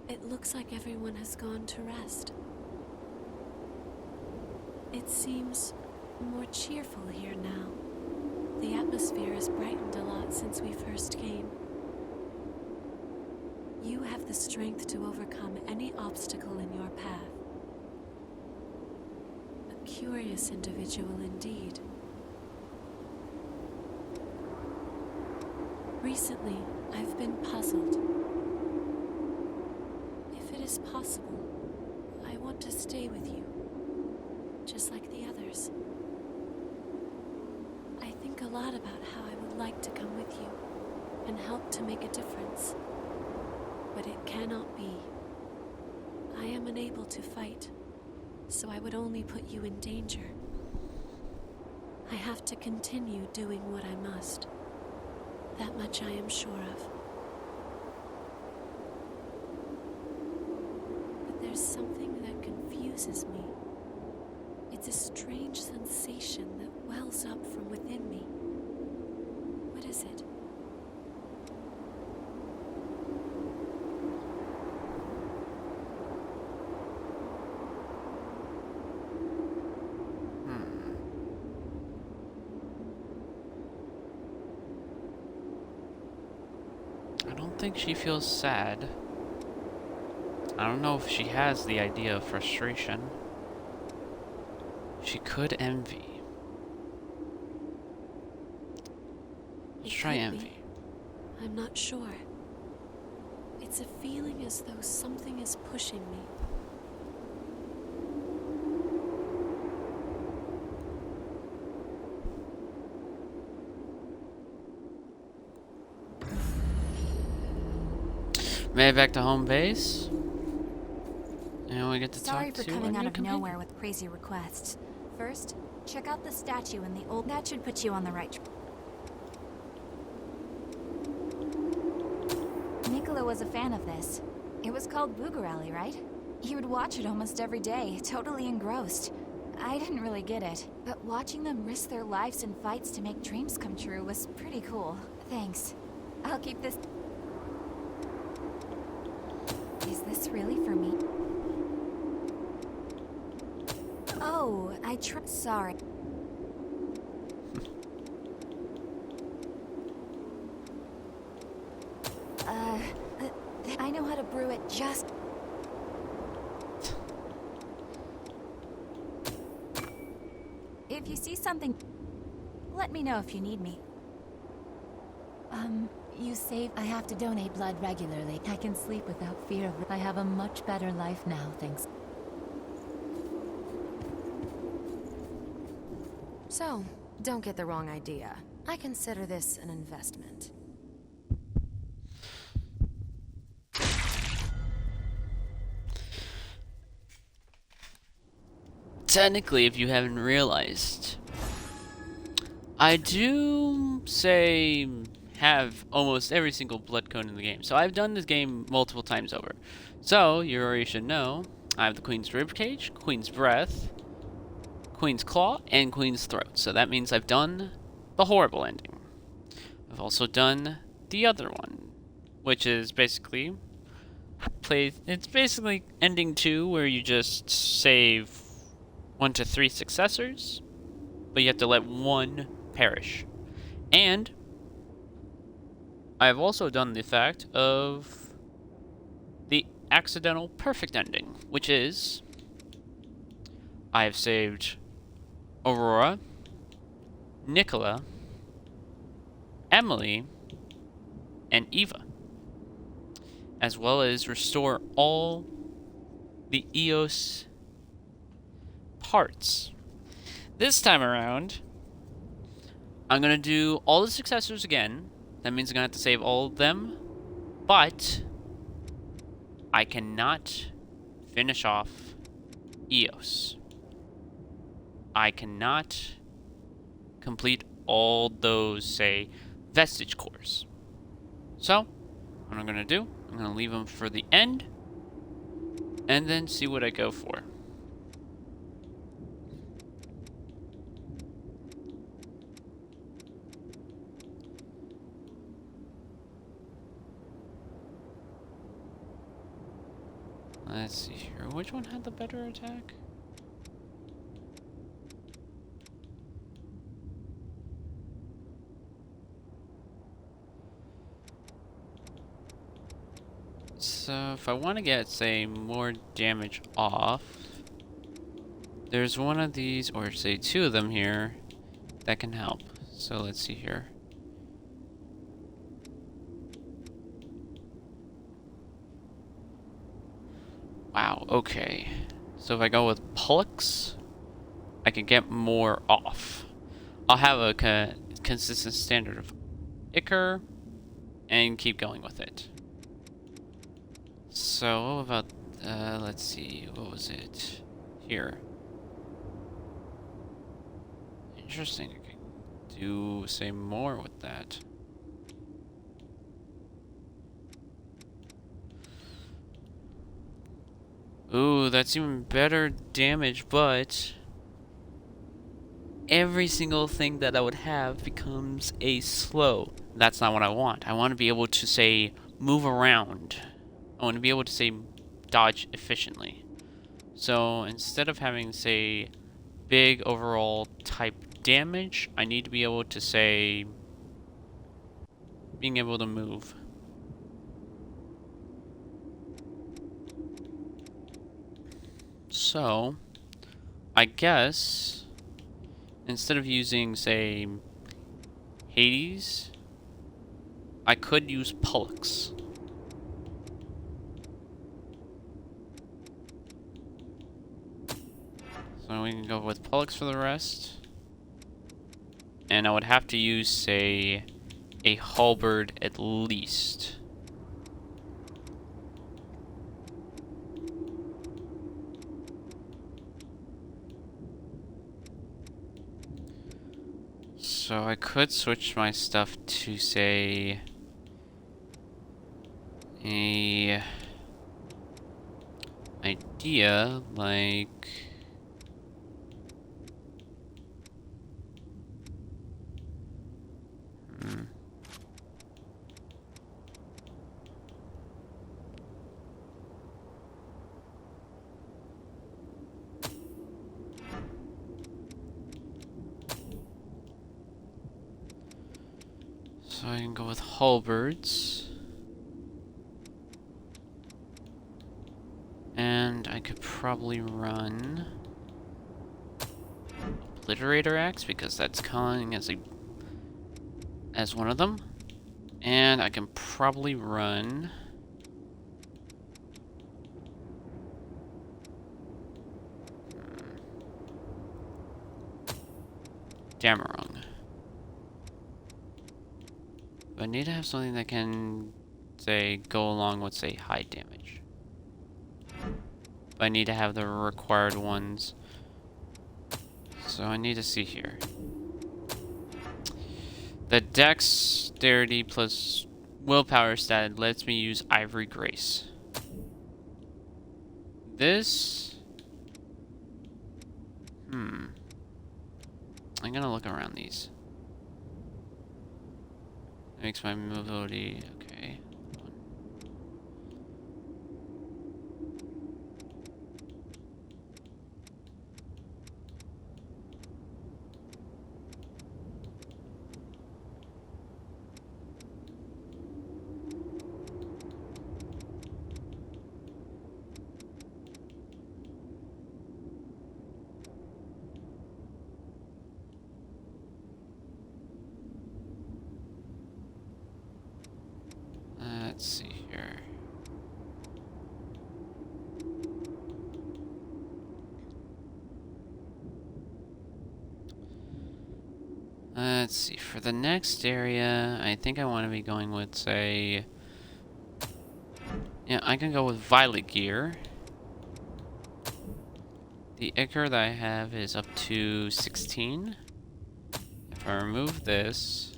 It looks like everyone has gone to rest. It seems more cheerful here now. The atmosphere has brightened a lot since we first came. You have the strength to overcome any obstacle in your path. A curious individual indeed. Recently, I've been puzzled. If it is possible, I want to stay with you, just like the others. I think a lot about how I would like to come with you and help to make a difference. But it cannot be. I am unable to fight, so I would only put you in danger. I have to continue doing what I must. That much I am sure of. But there's something that confuses me. It's a strange sensation that wells up from within me. What is it? I don't think she feels sad. I don't know if she has the idea of frustration. She could envy. Let's try envy. I'm not sure. It's a feeling as though something is pushing me. Made it back to home base. And we get to Sorry talk for to coming a out new of companion. nowhere with crazy requests. First, check out the statue in the old... That should put you on the right track. Nicola was a fan of this. It was called Boogarelli, right? He would watch it almost every day, totally engrossed. I didn't really get it, but watching them risk their lives in fights to make dreams come true was pretty cool. Thanks. I'll keep this... Is this really for me? Oh, Oh, sorry. uh, I know how to brew it just... If you see something, let me know if you need me. You say I have to donate blood regularly. I can sleep without fear of... I have a much better life now, thanks. So, don't get the wrong idea. I consider this an investment. Technically, if you haven't realized, I do say have almost every single blood cone in the game. So I've done this game multiple times over. So you already should know I have the Queen's Ribcage, Queen's Breath, Queen's Claw, and Queen's Throat. So that means I've done the horrible ending. I've also done the other one, which is basically it's basically ending 2, where you just save 1 to 3 successors, but you have to let 1 perish. And I've also done the fact of the accidental perfect ending, which is I have saved Aurora, Nicola, Emily, and Eva, as well as restore all the EOS parts. This time around, I'm going to do all the successors again. That means I'm going to have to save all of them, but I cannot finish off EOS. I cannot complete all those, say, vestige cores. So, what I'm going to do, I'm going to leave them for the end, and then see what I go for. Let's see here. Which one had the better attack? So if I want to get, say, more damage off, there's one of these, or say 2 of them here, that can help. So let's see here. Wow, okay. So if I go with Pollux, I can get more off. I'll have a consistent standard of Ichor, and keep going with it. So, what about, let's see, what was it? Here. Interesting, I can do, say, more with that. Ooh, that's even better damage, but every single thing that I would have becomes a slow. That's not what I want. I want to be able to, say, move around. I want to be able to, say, dodge efficiently. So instead of having, say, big overall type damage, I need to be able to, say, being able to move. So, I guess, instead of using, say, Hades, I could use Pollux. So we can go with Pollux for the rest. And I would have to use, say, a halberd at least. So I could switch my stuff to, say, a idea like I can go with halberds. And I could probably run Obliterator Axe because that's calling as one of them. And I can probably run Damarung. But I need to have something that can, say, go along with, say, high damage. But I need to have the required ones. So I need to see here. The dexterity plus willpower stat lets me use Ivory Grace. This... I'm gonna look around these. Makes my mobility... okay. Let's see here. Let's see. For the next area, I think I want to be going with, say... yeah, I can go with Violet Gear. The Ichor that I have is up to 16. If I remove this,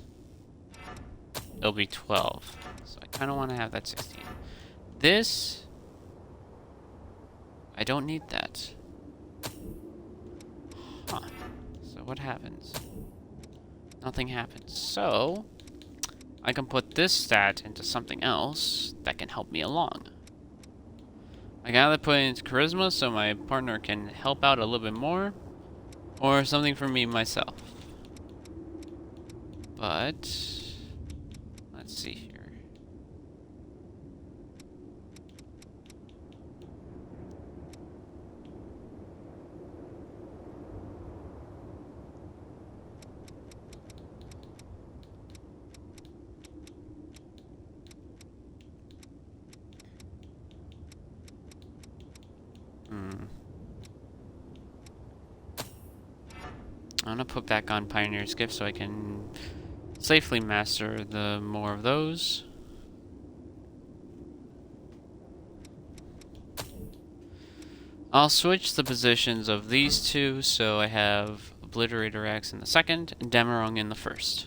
it'll be 12. So I kind of want to have that 16. This, I don't need that. Huh. So what happens? Nothing happens. So, I can put this stat into something else that can help me along. I can either put it into Charisma so my partner can help out a little bit more, or something for me myself. But, let's see here. I'm gonna put back on Pioneer's Gift so I can safely master the more of those. I'll switch the positions of these two so I have Obliterator Axe in the second and Damarung in the first.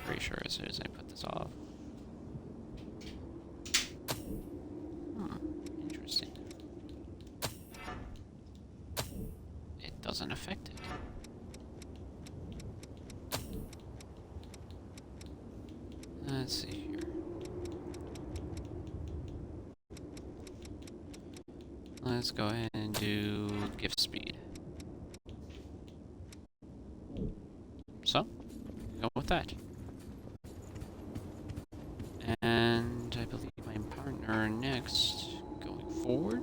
Pretty sure as soon as I put this off. Interesting. It doesn't affect it. Let's see here. Let's go ahead and do gift speed. So, go with that. And I believe my partner next, going forward,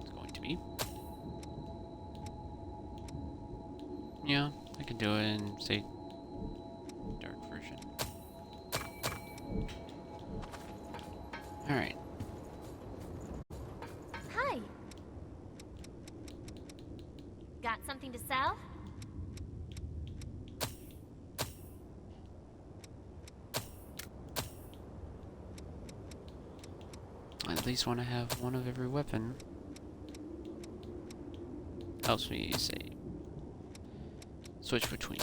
is going to be. Yeah, I can do it in, say, dark version. Alright. Hi. Got something to sell? I at least want to have one of every weapon. Helps me, say, switch between.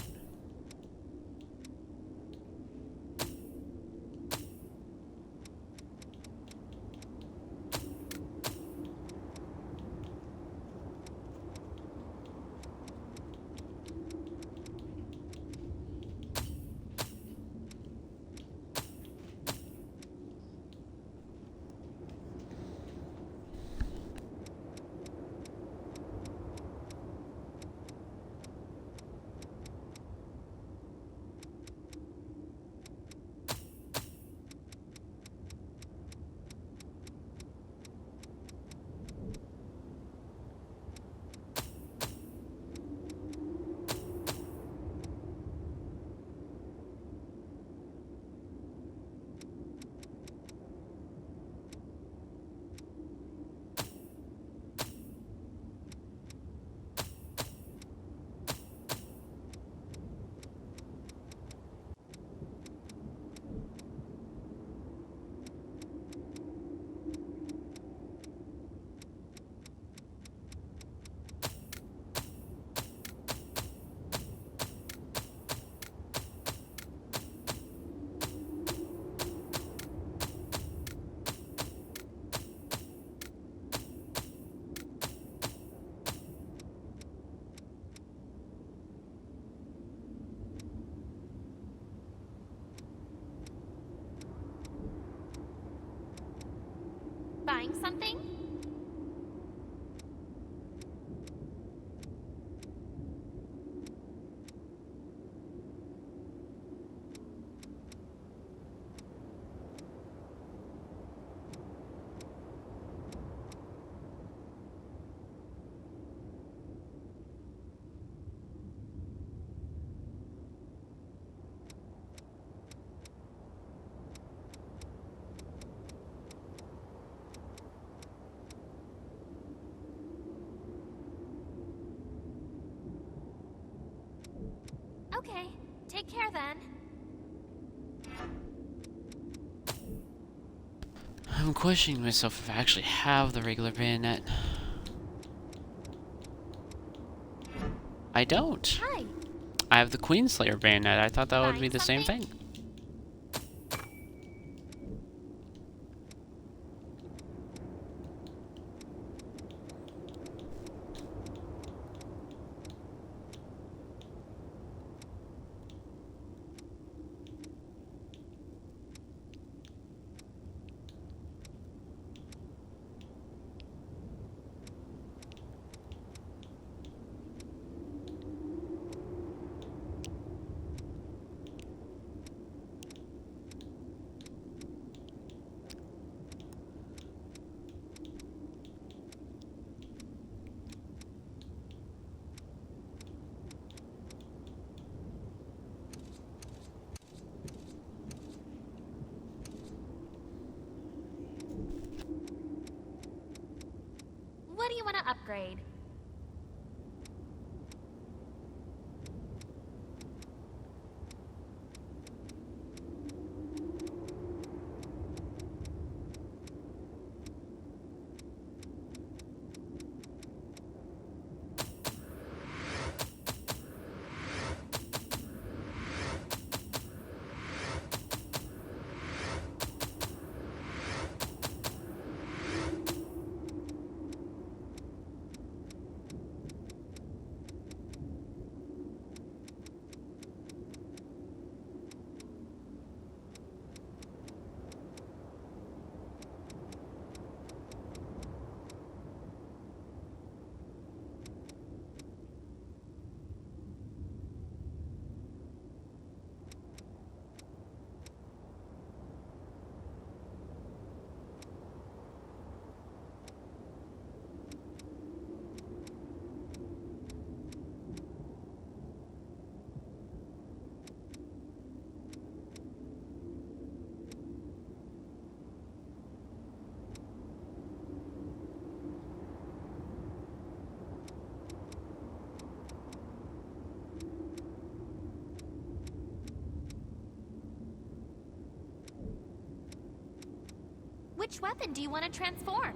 buying something? Okay, take care then. I'm questioning myself if I actually have the regular bayonet. I don't. Hi. I have the Queenslayer bayonet. I thought that would be Buying the same something? thing. What do you want to upgrade? Which weapon do you want to transform?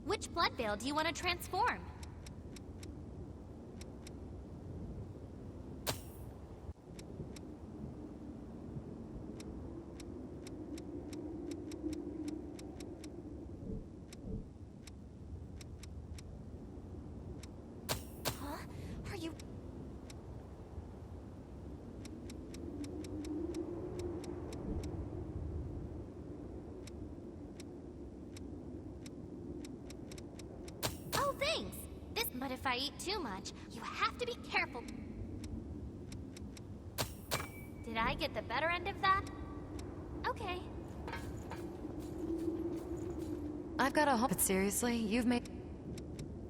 Which blood veil do you want to transform? Huh? Are you... Oh, thanks! But if I eat too much, you have to be careful. Did I get the better end of that? Okay. I've got a whole... But seriously, you've made...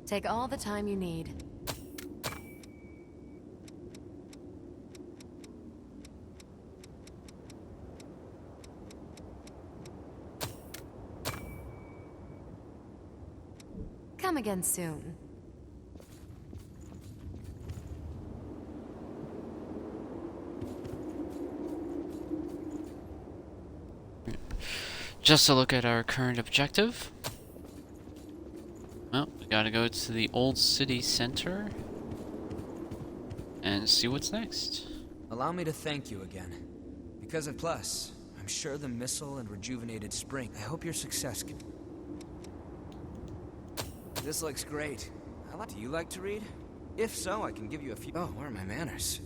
Take all the time you need. Come again soon. Just to look at our current objective. Well, we gotta go to the old city center and see what's next. Allow me to thank you again. Because of Plus, I'm sure the missile and rejuvenated spring. I hope your success can... This looks great. Do you like to read? If so, I can give you a few... Oh, where are my manners?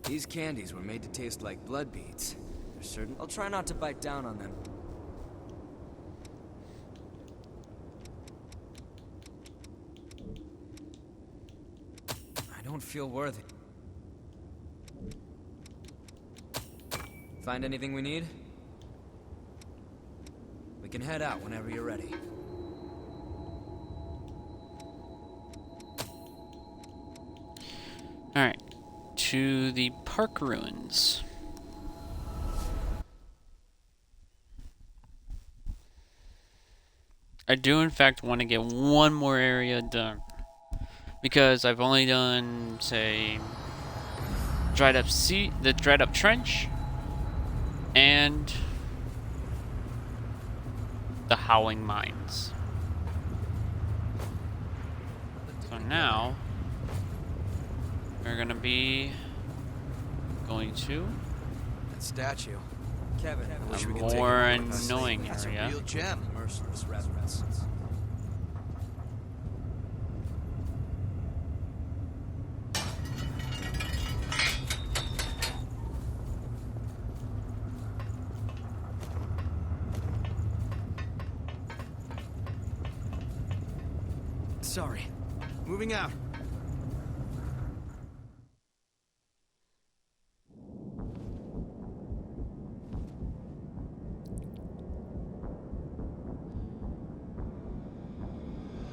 These candies were made to taste like blood beads. They're certain... I'll try not to bite down on them. I don't feel worthy. Find anything we need? We can head out whenever you're ready. Alright, to the park ruins. I do in fact want to get one more area done. Because I've only done, say, the dried up trench, and the howling mines. So now we're gonna be going to That statue. Kevin, I wish a we could take more it with us. annoying That's area. a real gem. Merciless reverence. Sorry. Moving out.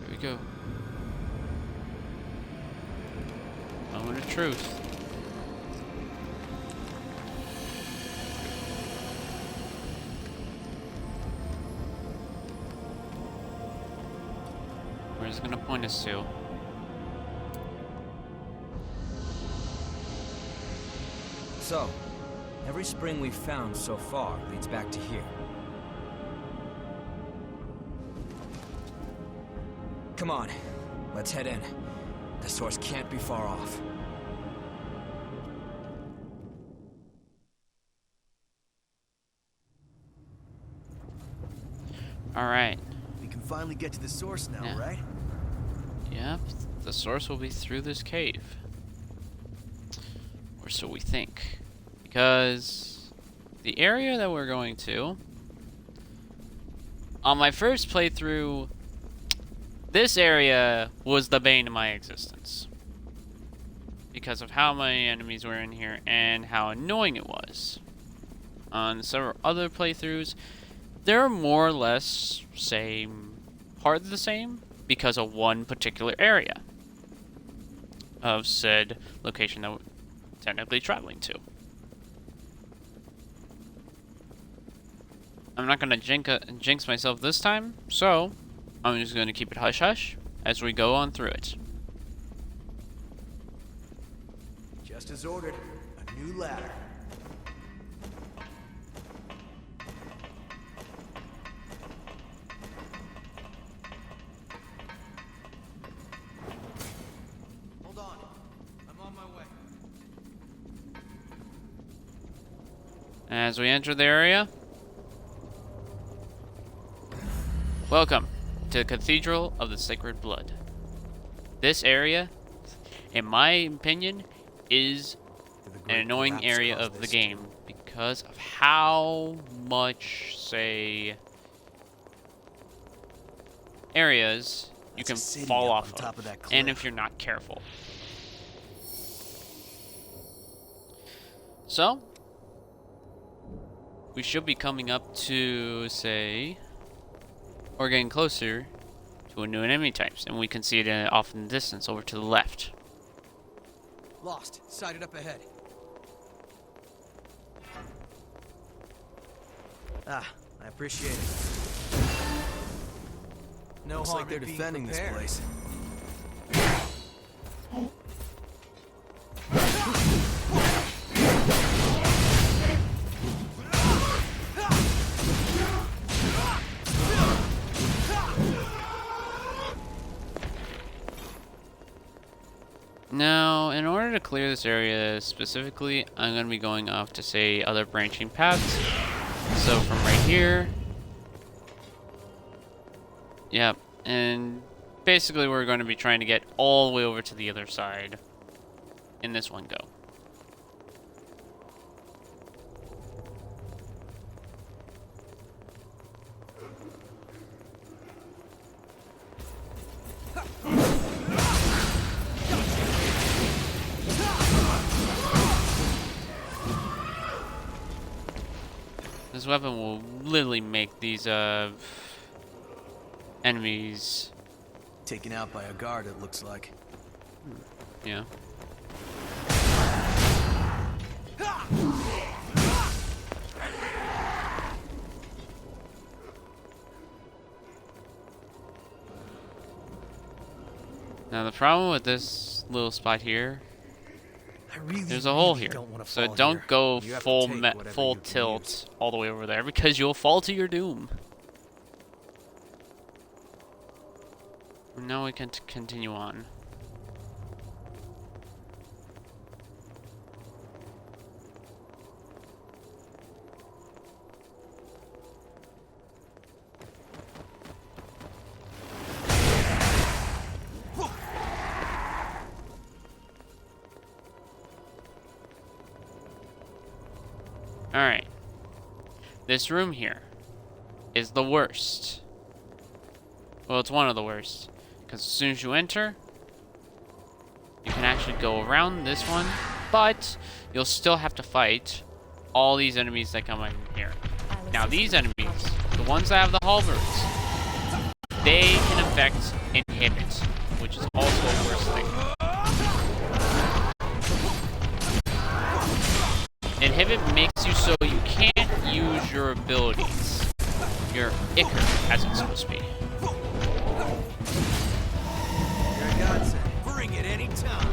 Here we go. Moment of truth. Where's it gonna point us to? So, every spring we've found so far leads back to here. Come on, let's head in. The source can't be far off. Alright. We can finally get to the source now, Yeah. right? Yep, the source will be through this cave. Or so we think. Because the area that we're going to... On my first playthrough, this area was the bane of my existence. Because of how many enemies were in here and how annoying it was. On several other playthroughs, they're more or less part of the same because of one particular area of said location that we're technically traveling to. I'm not going to jinx myself this time, so I'm just going to keep it hush-hush as we go on through it. Just as ordered. A new ladder. Hold on. I'm on my way. As we enter the area, welcome to the Cathedral of the Sacred Blood. This area, in my opinion, is an annoying area of the game because of how much, areas you can That's a city fall up off on top of that and cliff. if you're not careful. So, we should be coming up to, or getting closer to a new enemy types, and we can see it off in the distance over to the left. Lost. Sighted up ahead. Ah, I appreciate it. No Looks like they're defending this place. order to clear this area specifically, I'm going to be going off to, say, other branching paths. So from right here. Yep. And basically we're going to be trying to get all the way over to the other side in this one go. This weapon will literally make these enemies. Taken out by a guard, it looks like. Yeah. Now the problem with this little spot here, there's a hole here, so don't go full tilt all the way over there because you'll fall to your doom. Now we can continue on. Alright. This room here is the worst. Well, it's one of the worst. Because as soon as you enter, you can actually go around this one, but you'll still have to fight all these enemies that come in here. Now, these enemies, the ones that have the halberds, they can affect inhibit, which is also a worse thing. Inhibit makes you so you can't use your abilities. Your Ichor, as it's supposed to be. Bring it anytime.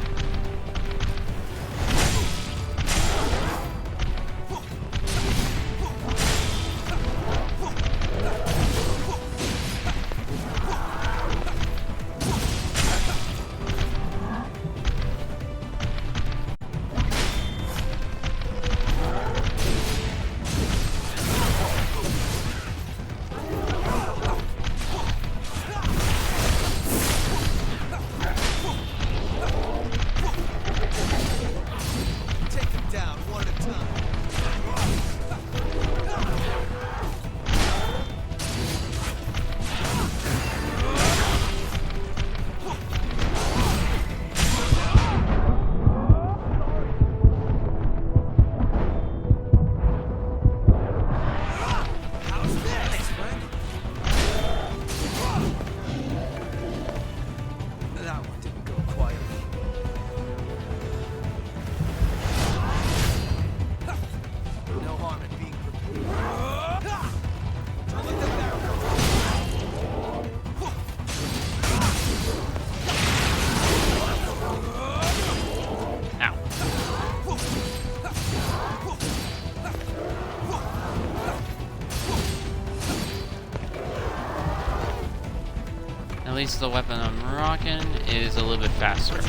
At least the weapon I'm rocking is a little bit faster.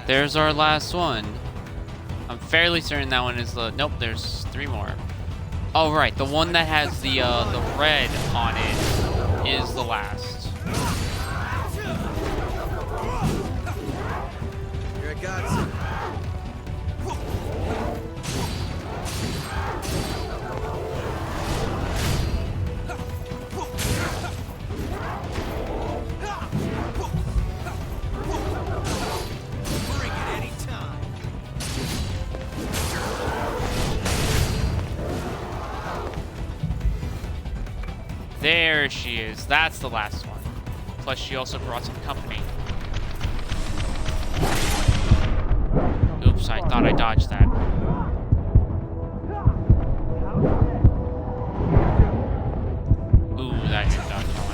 There's our last one. I'm fairly certain that one is the... Nope, there's 3 more. Oh, right. The one that has the red on it is the last. You're a godsend. Bring it anytime. There she is. That's the last one. Plus, she also brought some company. Oops, I thought I dodged that. Ooh, that did not go on.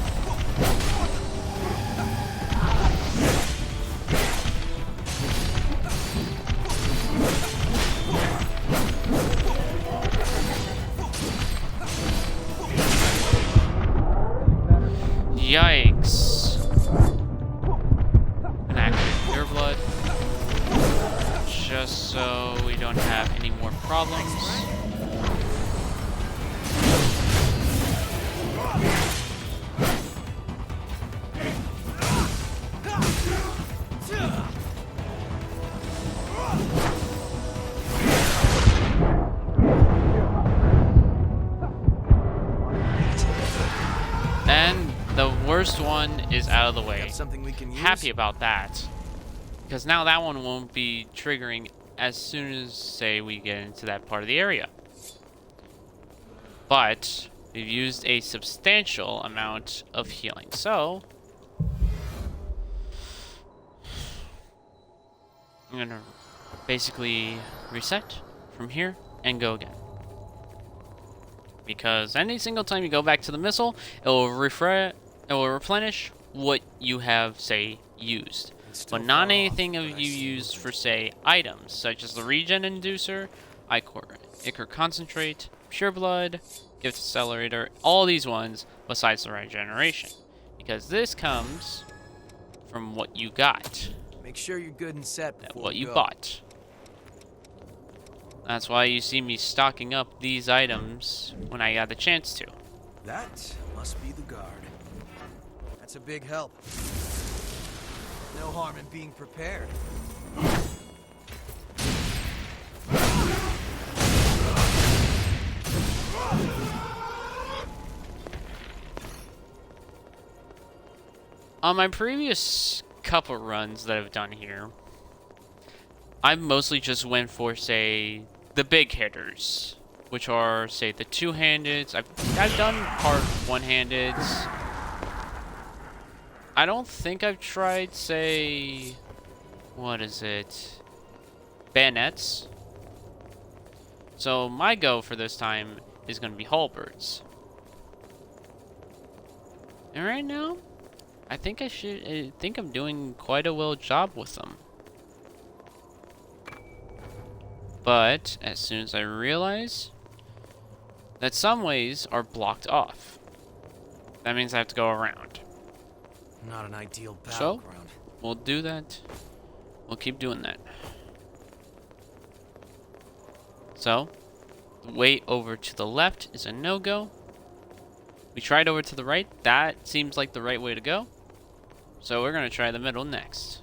just so we don't have any more problems. And the worst one is out of the way. Got something we can use? Happy about that. Because now that one won't be triggering as soon as, say, we get into that part of the area. But we've used a substantial amount of healing. So I'm gonna basically reset from here and go again. Because any single time you go back to the missile, it will replenish what you have, say, used. But not anything of you used for, say, items, such as the regen inducer, ichor concentrate, pure blood, gift accelerator, all these ones besides the regeneration. Because this comes from what you got, Make sure you're good and set before what we you go. bought. That's why you see me stocking up these items when I got the chance to. That must be the guard. That's a big help. No harm in being prepared. On my previous couple runs that I've done here, I've mostly just went for, say, the big hitters, which are, say, the two-handeds. I've done part one-handeds. I don't think I've tried, say, what is it? Bayonets. So my go for this time is going to be halberds. And right now, I think I'm doing quite a well job with them. But as soon as I realize that some ways are blocked off, that means I have to go around. Not an ideal So, battleground. we'll do that. We'll keep doing that. So, the way over to the left is a no-go. We tried over to the right. That seems like the right way to go. So we're going to try the middle next.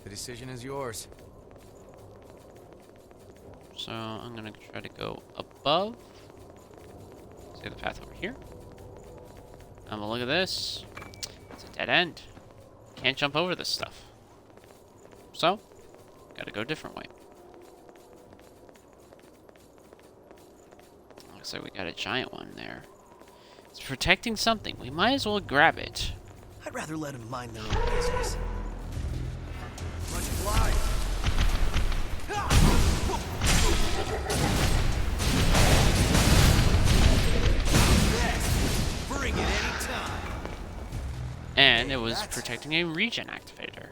The decision is yours. So I'm going to try to go above. See the path over here. I'm going to look at this. It's a dead end. Can't jump over this stuff. So, got to go a different way. Looks like we got a giant one there. It's protecting something. We might as well grab it. I'd rather let them mind their own business. Much obliged. Bring it anytime. And it was protecting a regen activator.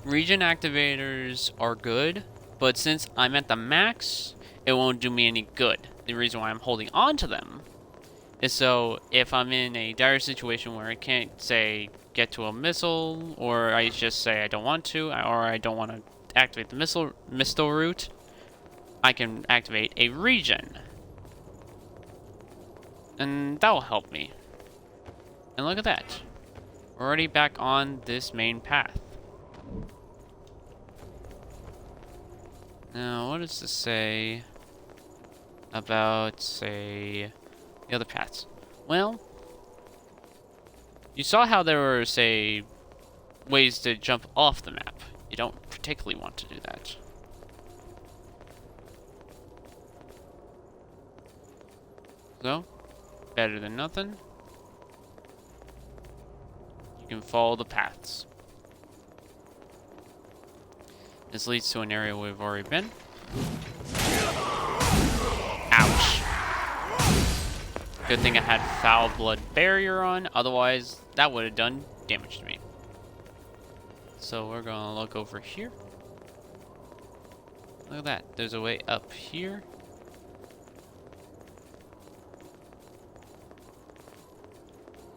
Regen activators are good, but since I'm at the max, it won't do me any good. The reason why I'm holding on to them is so if I'm in a dire situation where I can't, say, get to a missile, or I just say I don't want to, or I don't want to activate the missile route, I can activate a regen. And that will help me. And look at that. We're already back on this main path. Now, what does this say about, say, the other paths? Well, you saw how there were, say, ways to jump off the map. You don't particularly want to do that. So, better than nothing. You can follow the paths. This leads to an area we've already been. Ouch. Good thing I had foul blood barrier on, otherwise that would have done damage to me. So we're gonna look over here. Look at that, there's a way up here.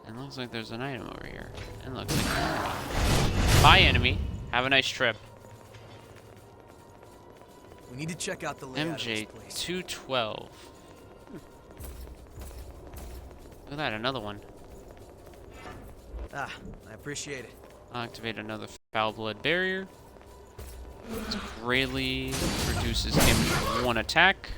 And looks like there's an item over here. And looks like an enemy. Bye, enemy. Have a nice trip. We need to check out the layout of this place. MJ212. Look at that, another one. Ah, I appreciate it. I'll activate another foul blood barrier. This greatly reduces damage for one attack.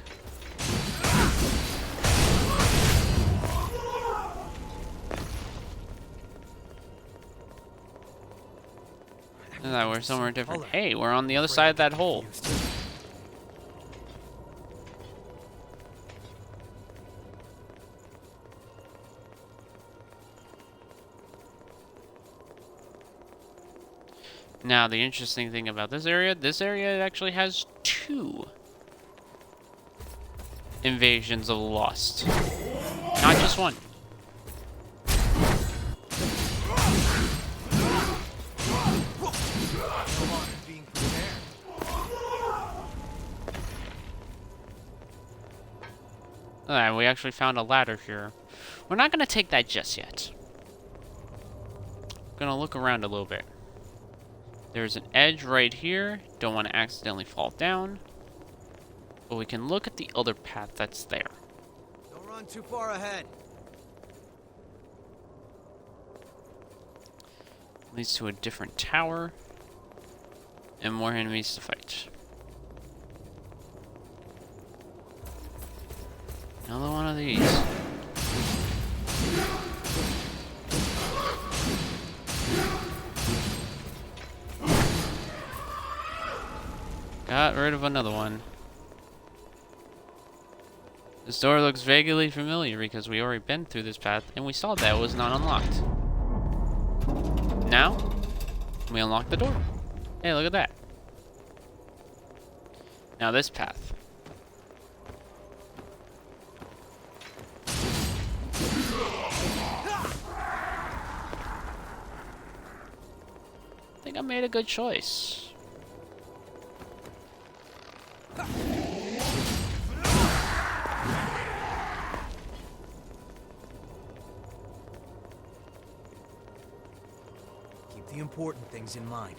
Look at that, we're somewhere different. Hey, we're on the other side of that hole. Now, the interesting thing about this area actually has 2 invasions of the Lost. Not just one. Alright, we actually found a ladder here. We're not going to take that just yet. We're going to look around a little bit. There's an edge right here. Don't want to accidentally fall down. But we can look at the other path that's there. Don't run too far ahead. Leads to a different tower. And more enemies to fight. Another one of these. Got rid of another one. This door looks vaguely familiar because we already been through this path and we saw that it was not unlocked. Now, we unlock the door. Hey, look at that. Now this path. I think I made a good choice. Keep the important things in mind.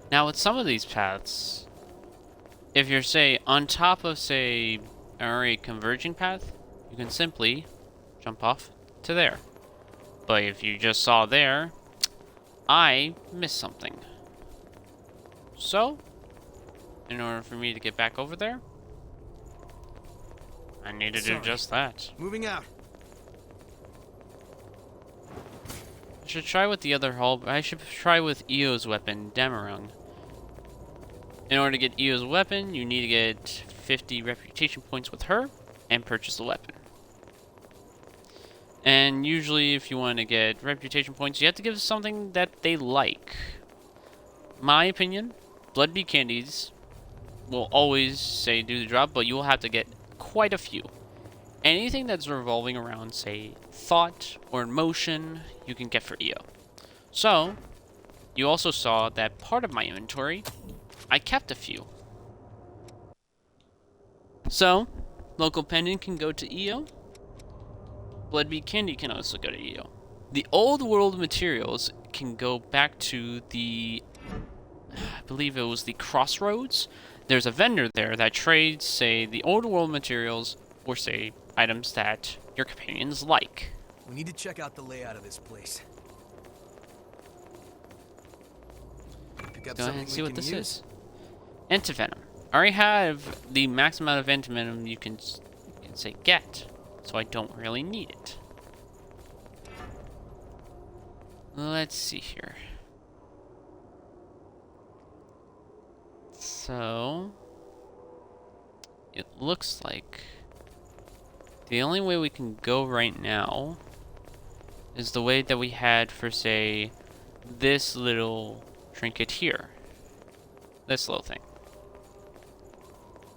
Now with some of these paths, if you're, say, on top of, say, an already converging path, you can simply jump off to there. But if you just saw there, I missed something. So, in order for me to get back over there, I need to do just that. Moving out. I should try with the other hull. I should try with Eo's weapon, Damarung. In order to get Eo's weapon, you need to get 50 reputation points with her and purchase the weapon. And usually, if you want to get reputation points, you have to give something that they like. My opinion, Blood Bee candies will always say do the job, but you will have to get quite a few. Anything that's revolving around, say, thought or emotion, you can get for Eo. So, you also saw that part of my inventory, I kept a few. So, local pendant can go to Eo. Blood Bee candy can also go to Eo. The old world materials can go back to the, I believe it was the Crossroads. There's a vendor there that trades, say, the old world materials or, say, items that your companions like. We need to check out the layout of this place. Pick up Go ahead and something see we what can this use. is. Antivenom. I already have the max amount of antivenom you can say get, so I don't really need it. Let's see here. So, it looks like the only way we can go right now is the way that we had for, say, this little trinket here. This little thing.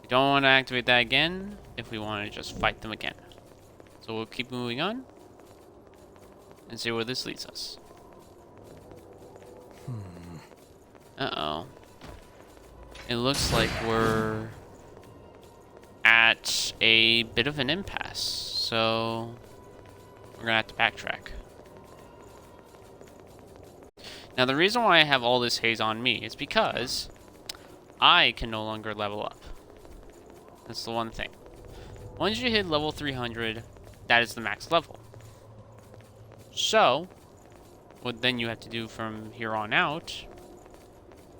We don't want to activate that again if we want to just fight them again. So we'll keep moving on and see where this leads us. Uh-oh. It looks like we're at a bit of an impasse, so we're gonna have to backtrack. Now, the reason why I have all this haze on me is because I can no longer level up. That's the one thing. Once you hit level 300, that is the max level. So, what then you have to do from here on out,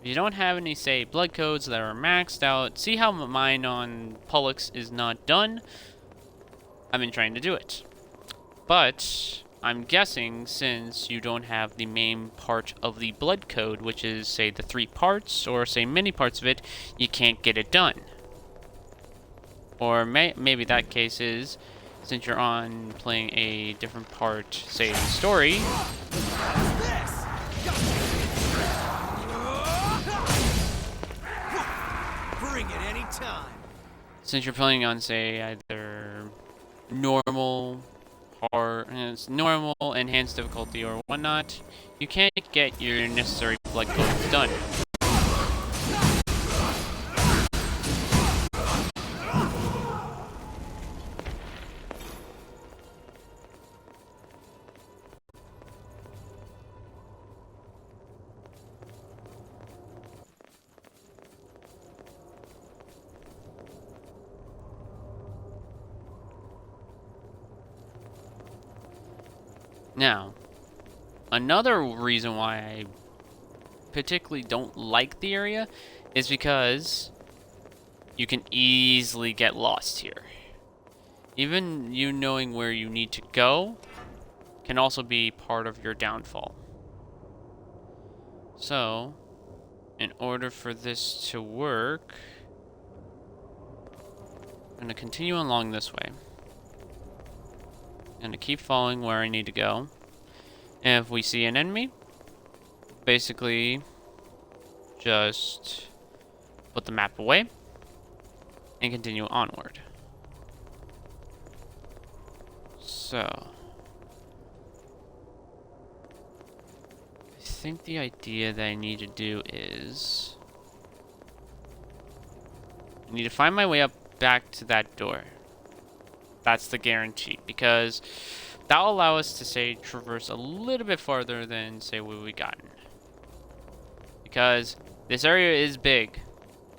if you don't have any, say, blood codes that are maxed out, see how mine on Pollux is not done? I've been trying to do it. But I'm guessing since you don't have the main part of the blood code, which is, say, the 3 parts, or, say, many parts of it, you can't get it done. Or maybe that case is, since you're on playing a different part, say, the story. Bring it any time. Since you're playing on, say, either normal, hard, normal, enhanced difficulty, or whatnot, you can't get your necessary blood codes done. Now, another reason why I particularly don't like the area is because you can easily get lost here. Even you knowing where you need to go can also be part of your downfall. So, in order for this to work, I'm going to continue along this way. I'm going to keep following where I need to go. And if we see an enemy, basically just put the map away and continue onward. So, I think the idea that I need to do is I need to find my way up back to that door. That's the guarantee, because that'll allow us to, say, traverse a little bit farther than, say, where we gotten. Because this area is big.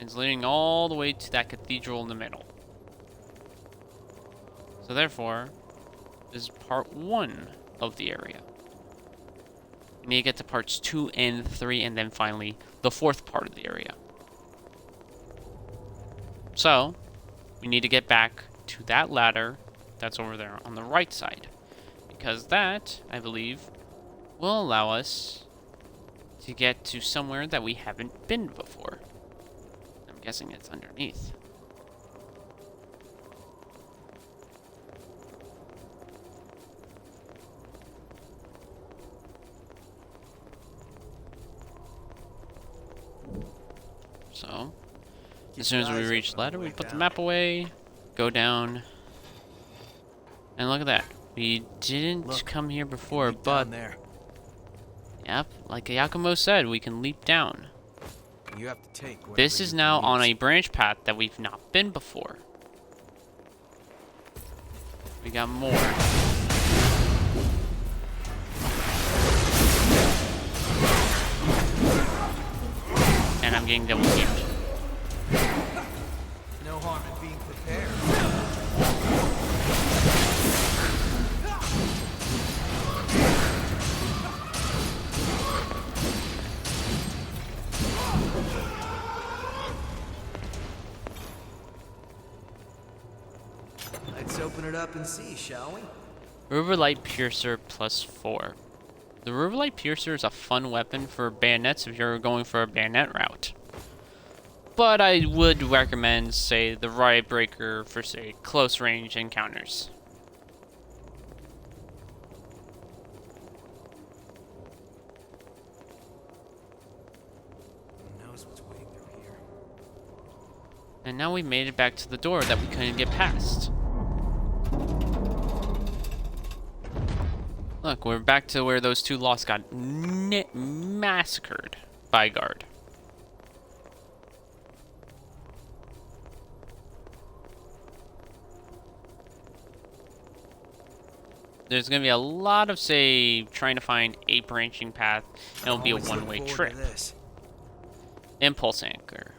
It's leading all the way to that cathedral in the middle. So therefore, this is part 1 of the area. We need to get to parts 2 and 3, and then finally the 4th part of the area. So, we need to get back to that ladder that's over there on the right side. Because that, I believe, will allow us to get to somewhere that we haven't been before. I'm guessing it's underneath. So, as soon as we reach the ladder, we put the map away, go down, and look at that. We didn't come here before, but yep, like Yakumo said, we can leap down. You have to take This is now on a branch path that we've not been before. We got more. And I'm getting double teamed. No harm in being prepared. Let's open it up and see, shall we? Riverlight Piercer +4. The Riverlight Piercer is a fun weapon for bayonets if you're going for a bayonet route. But I would recommend, say, the Riot Breaker for, say, close range encounters. Who knows what's waiting through here? And now we made it back to the door that we couldn't get past. Look, we're back to where those two lost got massacred by a guard. there's going to be a lot of, say, trying to find a branching path, and it'll be a one-way trip. Impulse anchor.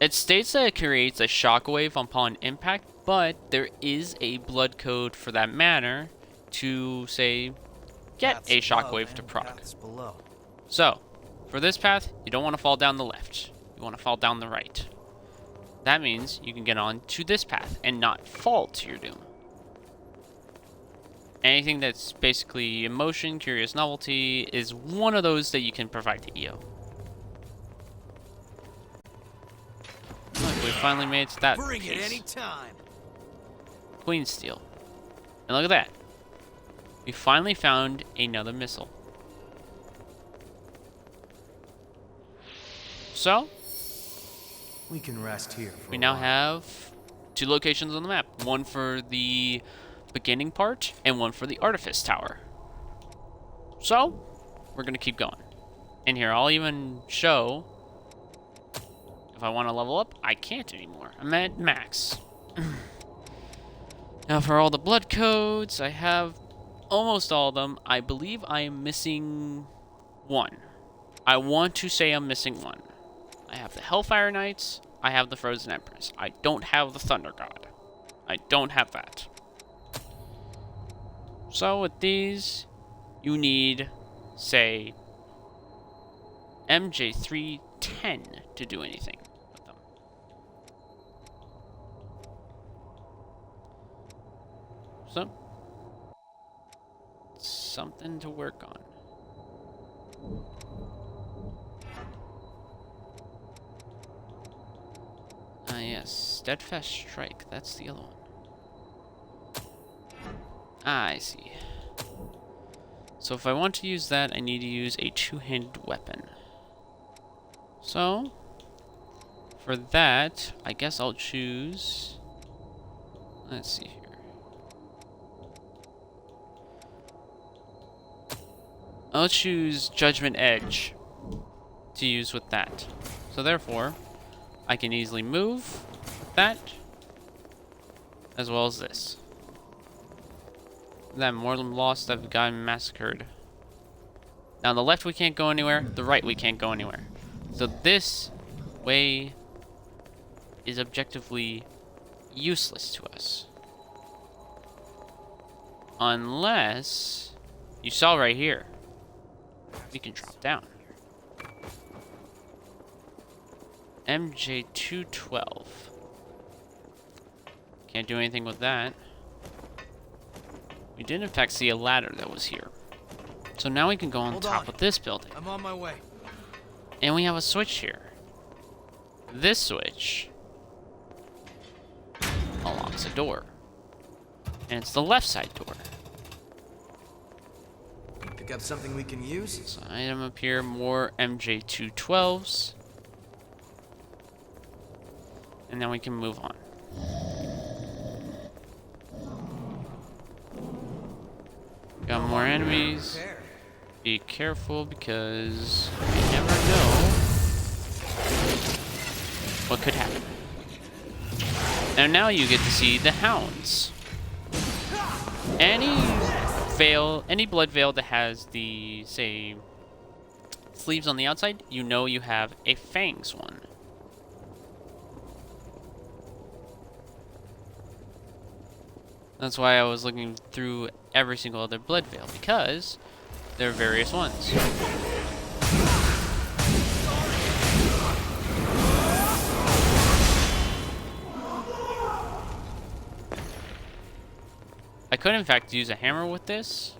It states that it creates a shockwave upon impact, but there is a blood code for that matter to, say, get a shockwave to proc. So, for this path, you don't want to fall down the left. You want to fall down the right. That means you can get on to this path and not fall to your doom. Anything that's basically emotion, curious novelty, is one of those that you can provide to EO. Look, we finally made it to that Bring it piece. anytime. Queen Steel. And look at that. We finally found another missile. So, We can rest here. we now have 2 locations on the map. One for the beginning part, and one for the Artifice Tower. So, we're going to keep going. And here, I'll even show, if I want to level up, I can't anymore. I'm at max. Now, for all the blood codes, I have almost all of them. I believe I am missing 1. I want to say I'm missing 1. I have the Hellfire Knights. I have the Frozen Empress. I don't have the Thunder God. I don't have that. So with these, you need, say, MJ310 to do anything with them. So, something to work on. Yes, Steadfast Strike, that's the other one. I see. So if I want to use that, I need to use a 2-handed weapon. So, for that, I guess I'll choose... Let's see here. I'll choose Judgment Edge to use with that. So therefore, I can easily move with that, as well as this. That Mortem Lost, I've gotten massacred. Now, on the left we can't go anywhere, the right we can't go anywhere. So this way is objectively useless to us. Unless, you saw right here, we can drop down. MJ212. Can't do anything with that. We did in fact see a ladder that was here. So now we can go on top of this building. I'm on my way. And we have a switch here. This switch unlocks a door. And it's the left side door. Pick up something we can use. So item up here, more MJ212s. And then we can move on. Got more enemies. Be careful because you never know what could happen. And now you get to see the hounds. Any blood veil that has the, say, sleeves on the outside, you know you have a fangs one. That's why I was looking through every single other blood veil, because there are various ones. I could in fact use a hammer with this,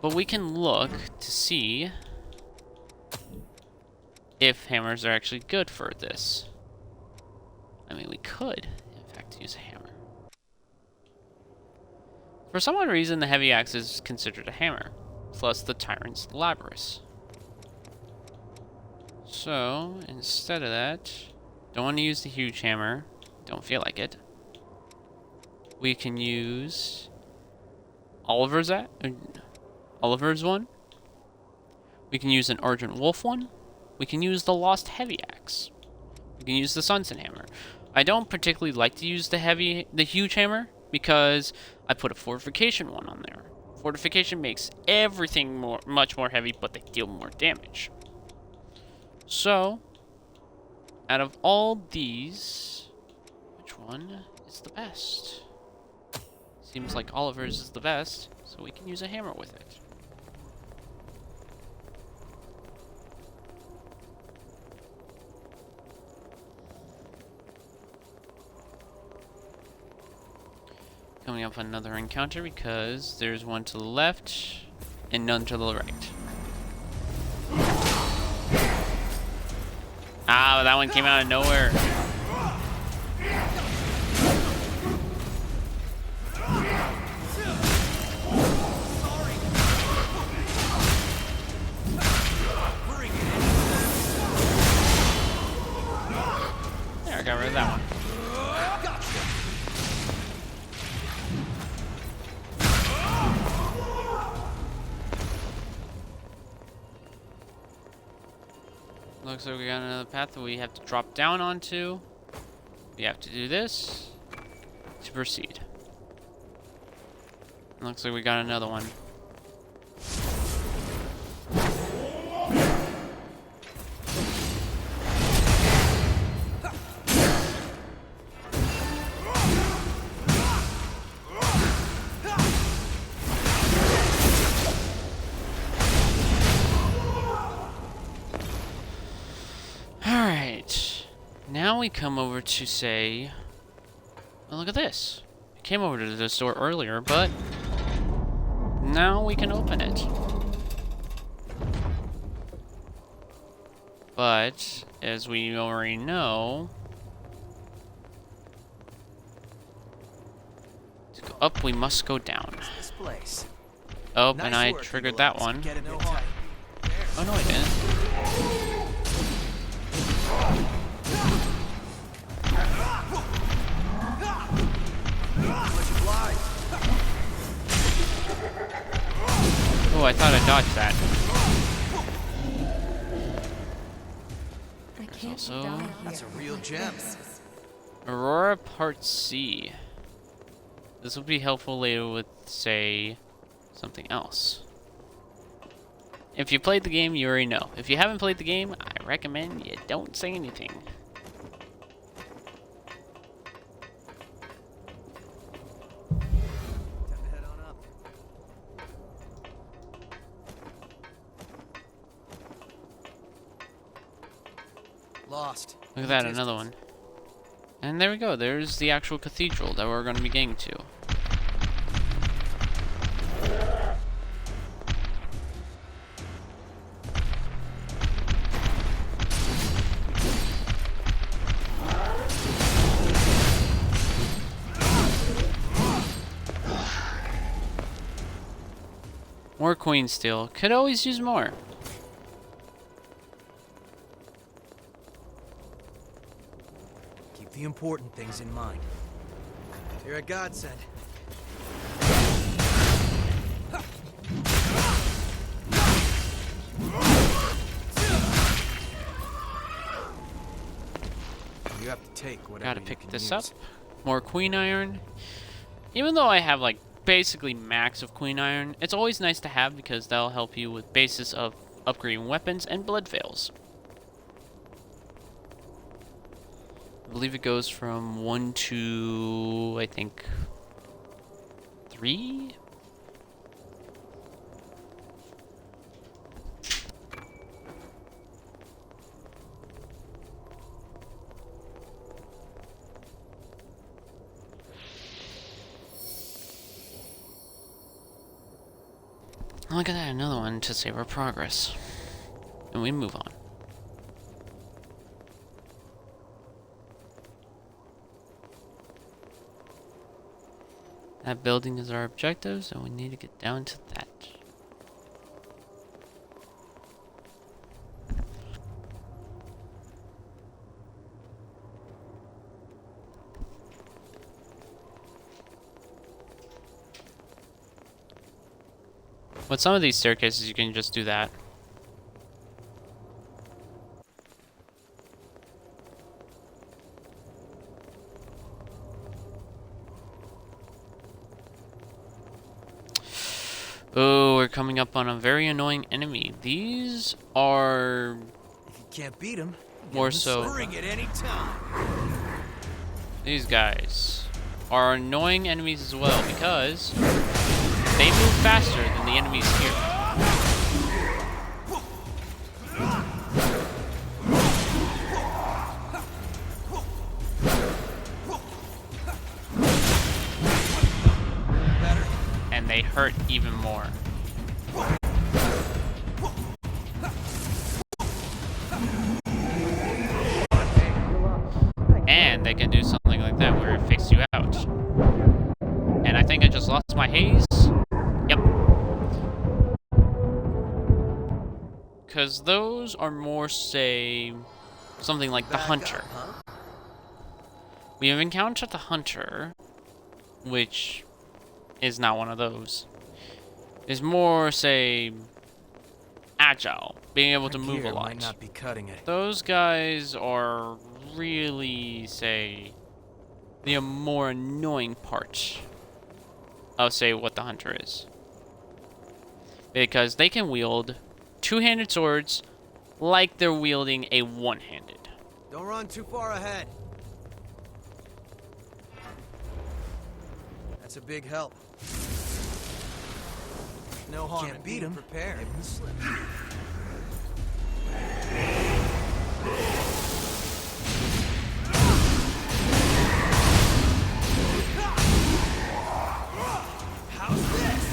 but we can look to see if hammers are actually good for this. I mean, we could in fact use a hammer. For some odd reason, the heavy axe is considered a hammer, plus the Tyrant's Labrys. So, instead of that, don't want to use the huge hammer, don't feel like it. We can use Oliver's one. We can use an Argent Wolf one. We can use the Lost Heavy Axe. We can use the Sunset Hammer. I don't particularly like to use the huge hammer, because I put a fortification one on there. Fortification makes everything much more heavy, but they deal more damage. So, out of all these, which one is the best? Seems like Oliver's is the best, so we can use a hammer with it. Coming up on another encounter because there's one to the left and none to the right. Ah, that one came out of nowhere. There, I got rid of that one. Looks like we got another path that we have to drop down onto. We have to do this to proceed. Looks like we got another one. Alright. Now we come over to say, oh, look at this. I came over to this door earlier, but now we can open it. But, as we already know, to go up, we must go down. This place. Oh, Nice and I work, triggered Eagle that Eyes. one. Get it tight. Oh, no, I didn't. Oh, I thought I dodged that. I can't also- die here. That's a real gem. Aurora Part C. This will be helpful later with, say, something else. If you played the game, you already know. If you haven't played the game, I recommend you don't say anything. Time to head on up. Lost. Look at that, another one. And there we go. There's the actual cathedral that we're going to be getting to. More queen steel. Could always use more. Keep the important things in mind. You're a godsend. You have to take whatever Gotta you pick can this use. up. More queen iron. Even though I have like basically max of queen iron, it's always nice to have because that'll help you with basis of upgrading weapons and blood veils. I believe it goes from 1 to, I think, 3? Look at that, another one to save our progress. And we move on. That building is our objective, so we need to get down to that. With some of these staircases, you can just do that. coming up on a very annoying enemy. These are If you can't beat him, more so. bring it anytime. These guys are annoying enemies as well because they move faster than the enemies here. And they hurt even more. And they can do something like that where it fakes you out. And I think I just lost my haze. Yep. Because those are more, say, something like the Hunter. We have encountered the Hunter, which is not one of those. Is more, say, agile, being able to move a lot. Might not be cutting it. Those guys are really, say, the more annoying part of, say, what the Hunter is. Because they can wield two-handed swords like they're wielding a one-handed. Don't run too far ahead. That's a big help. No harm. Can't beat him. Prepared. Give him the slip. How's this?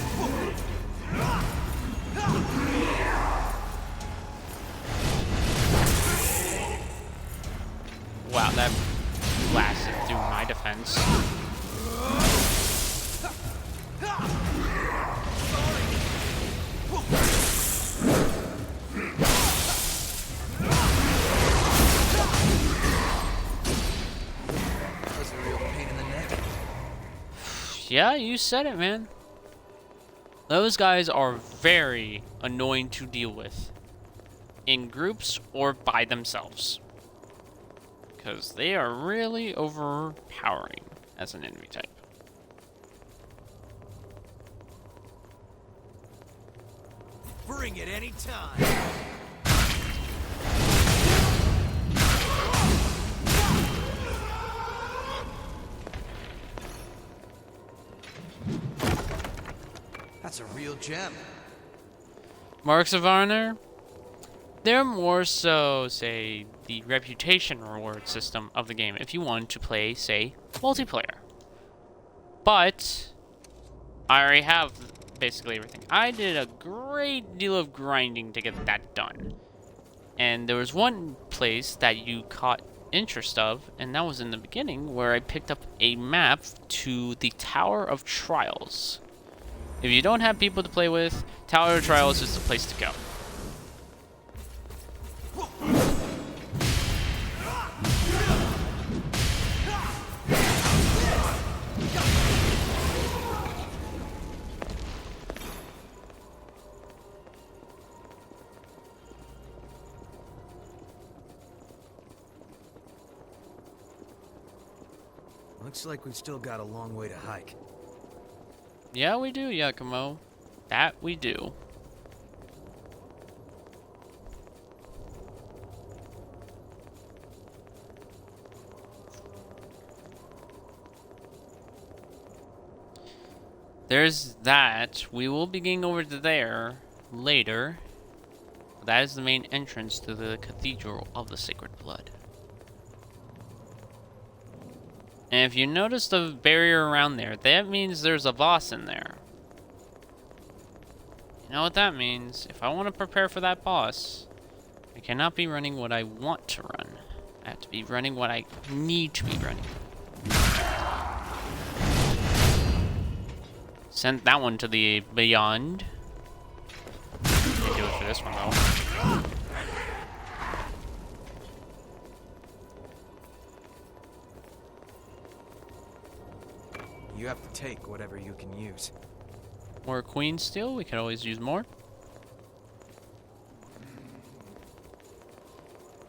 Wow, that blasted through my defense. Yeah, you said it, man. Those guys are very annoying to deal with. In groups or by themselves. Because they are really overpowering as an enemy type. Bring it anytime. That's a real gem. Marks of honor? They're more so, say, the reputation reward system of the game if you want to play, say, multiplayer. But I already have basically everything. I did a great deal of grinding to get that done. And there was one place that you caught interest of, and that was in the beginning, where I picked up a map to the Tower of Trials. If you don't have people to play with, Tower of Trials is the place to go. Looks like we've still got a long way to hike. Yeah, we do, Yakumo. That we do. There's that. We will be getting over to there later. That is the main entrance to the Cathedral of the Sacred Blood. And if you notice the barrier around there, that means there's a boss in there. You know what that means? If I want to prepare for that boss, I cannot be running what I want to run. I have to be running what I need to be running. Sent that one to the beyond. Can't do it for this one though. You have to take whatever you can use. More queen steel, we could always use more.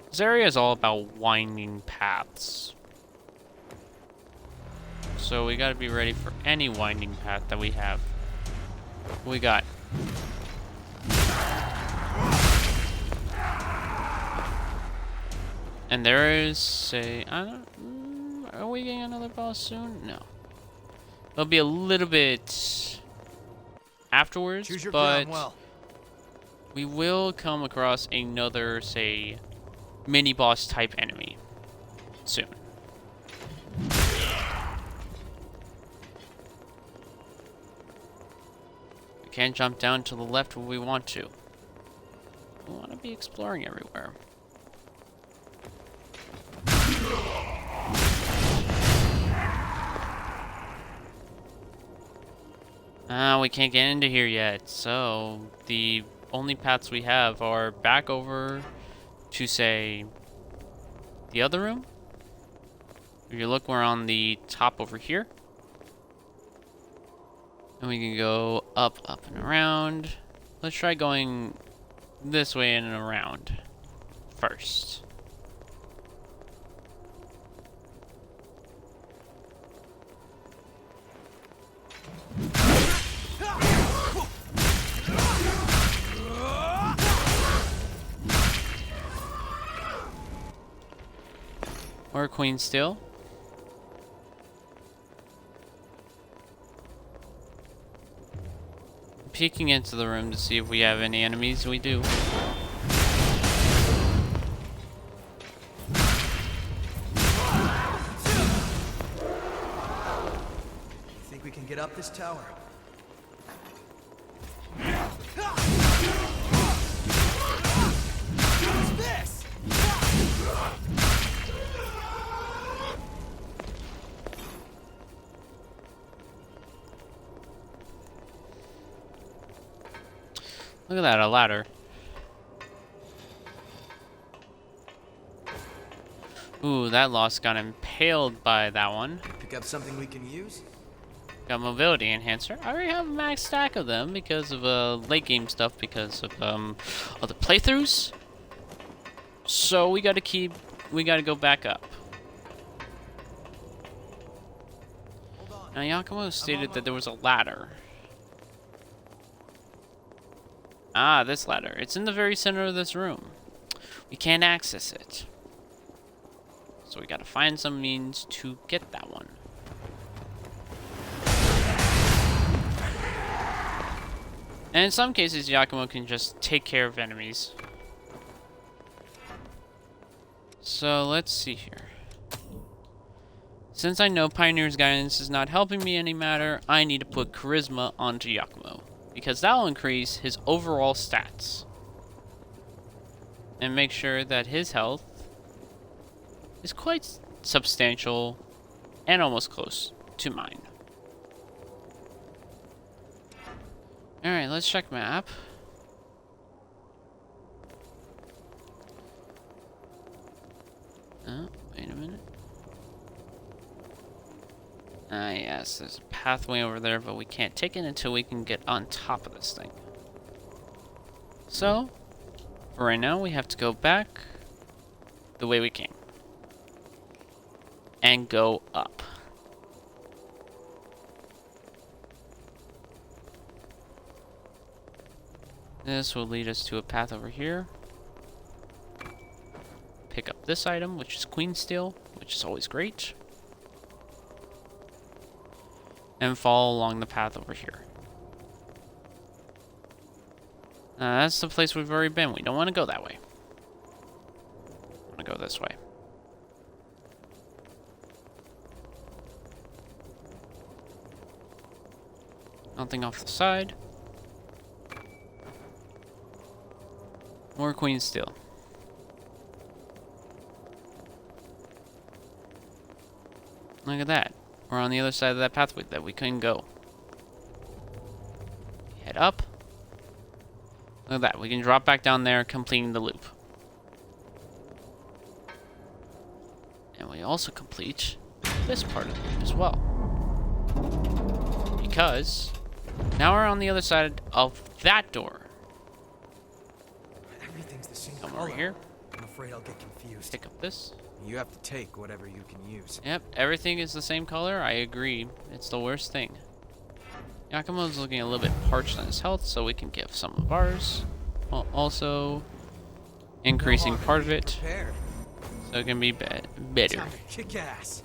This area is all about winding paths. So we gotta be ready for any winding path that we have. We got And there is a... I don't... Are we getting another boss soon? No. It'll be a little bit afterwards, Choose your but ground well. we will come across another, say, mini-boss type enemy soon. We can't jump down to the left when we want to. We want to be exploring everywhere. We can't get into here yet, so the only paths we have are back over to, say, the other room. If you look, we're on the top over here. And we can go up, up, and around. Let's try going this way and around first. Or Queen still. Peeking into the room to see if we have any enemies. We do. Think we can get up this tower? What's this? Look at that, a ladder. Ooh, that lost got impaled by that one. Pick up something we can use? Got mobility enhancer. I already have a max stack of them because of late game stuff, because of other playthroughs. So we gotta go back up. Now Yakumo stated that there was a ladder. Ah, this ladder. It's in the very center of this room. We can't access it. So we gotta find some means to get that one. And in some cases, Yakumo can just take care of enemies. So let's see here. Since I know Pioneer's Guidance is not helping me any matter, I need to put Charisma onto Yakumo, because that will increase his overall stats. And make sure that his health is quite substantial and almost close to mine. Alright, let's check map. Oh, wait a minute. Ah, yes, there's a pathway over there, but we can't take it until we can get on top of this thing. So, for right now, we have to go back the way we came. And go up. This will lead us to a path over here. Pick up this item, which is Queen Steel, which is always great. And follow along the path over here. That's the place we've already been. We don't want to go that way. We want to go this way. Nothing off the side. More Queen Steel. Look at that. We're on the other side of that pathway that we couldn't go. Head up. Look at that. We can drop back down there, completing the loop. And we also complete this part of the loop as well. Because now we're on the other side of that door. Everything's the same Come color. over here. I'm afraid I'll get confused. Pick up this. You have to take whatever you can use. Yep, everything is the same color. I agree. It's the worst thing. Yakumo's looking a little bit parched on his health, so we can give some of ours. While also increasing part of it. Prepared. So it can be better. Time to kick ass.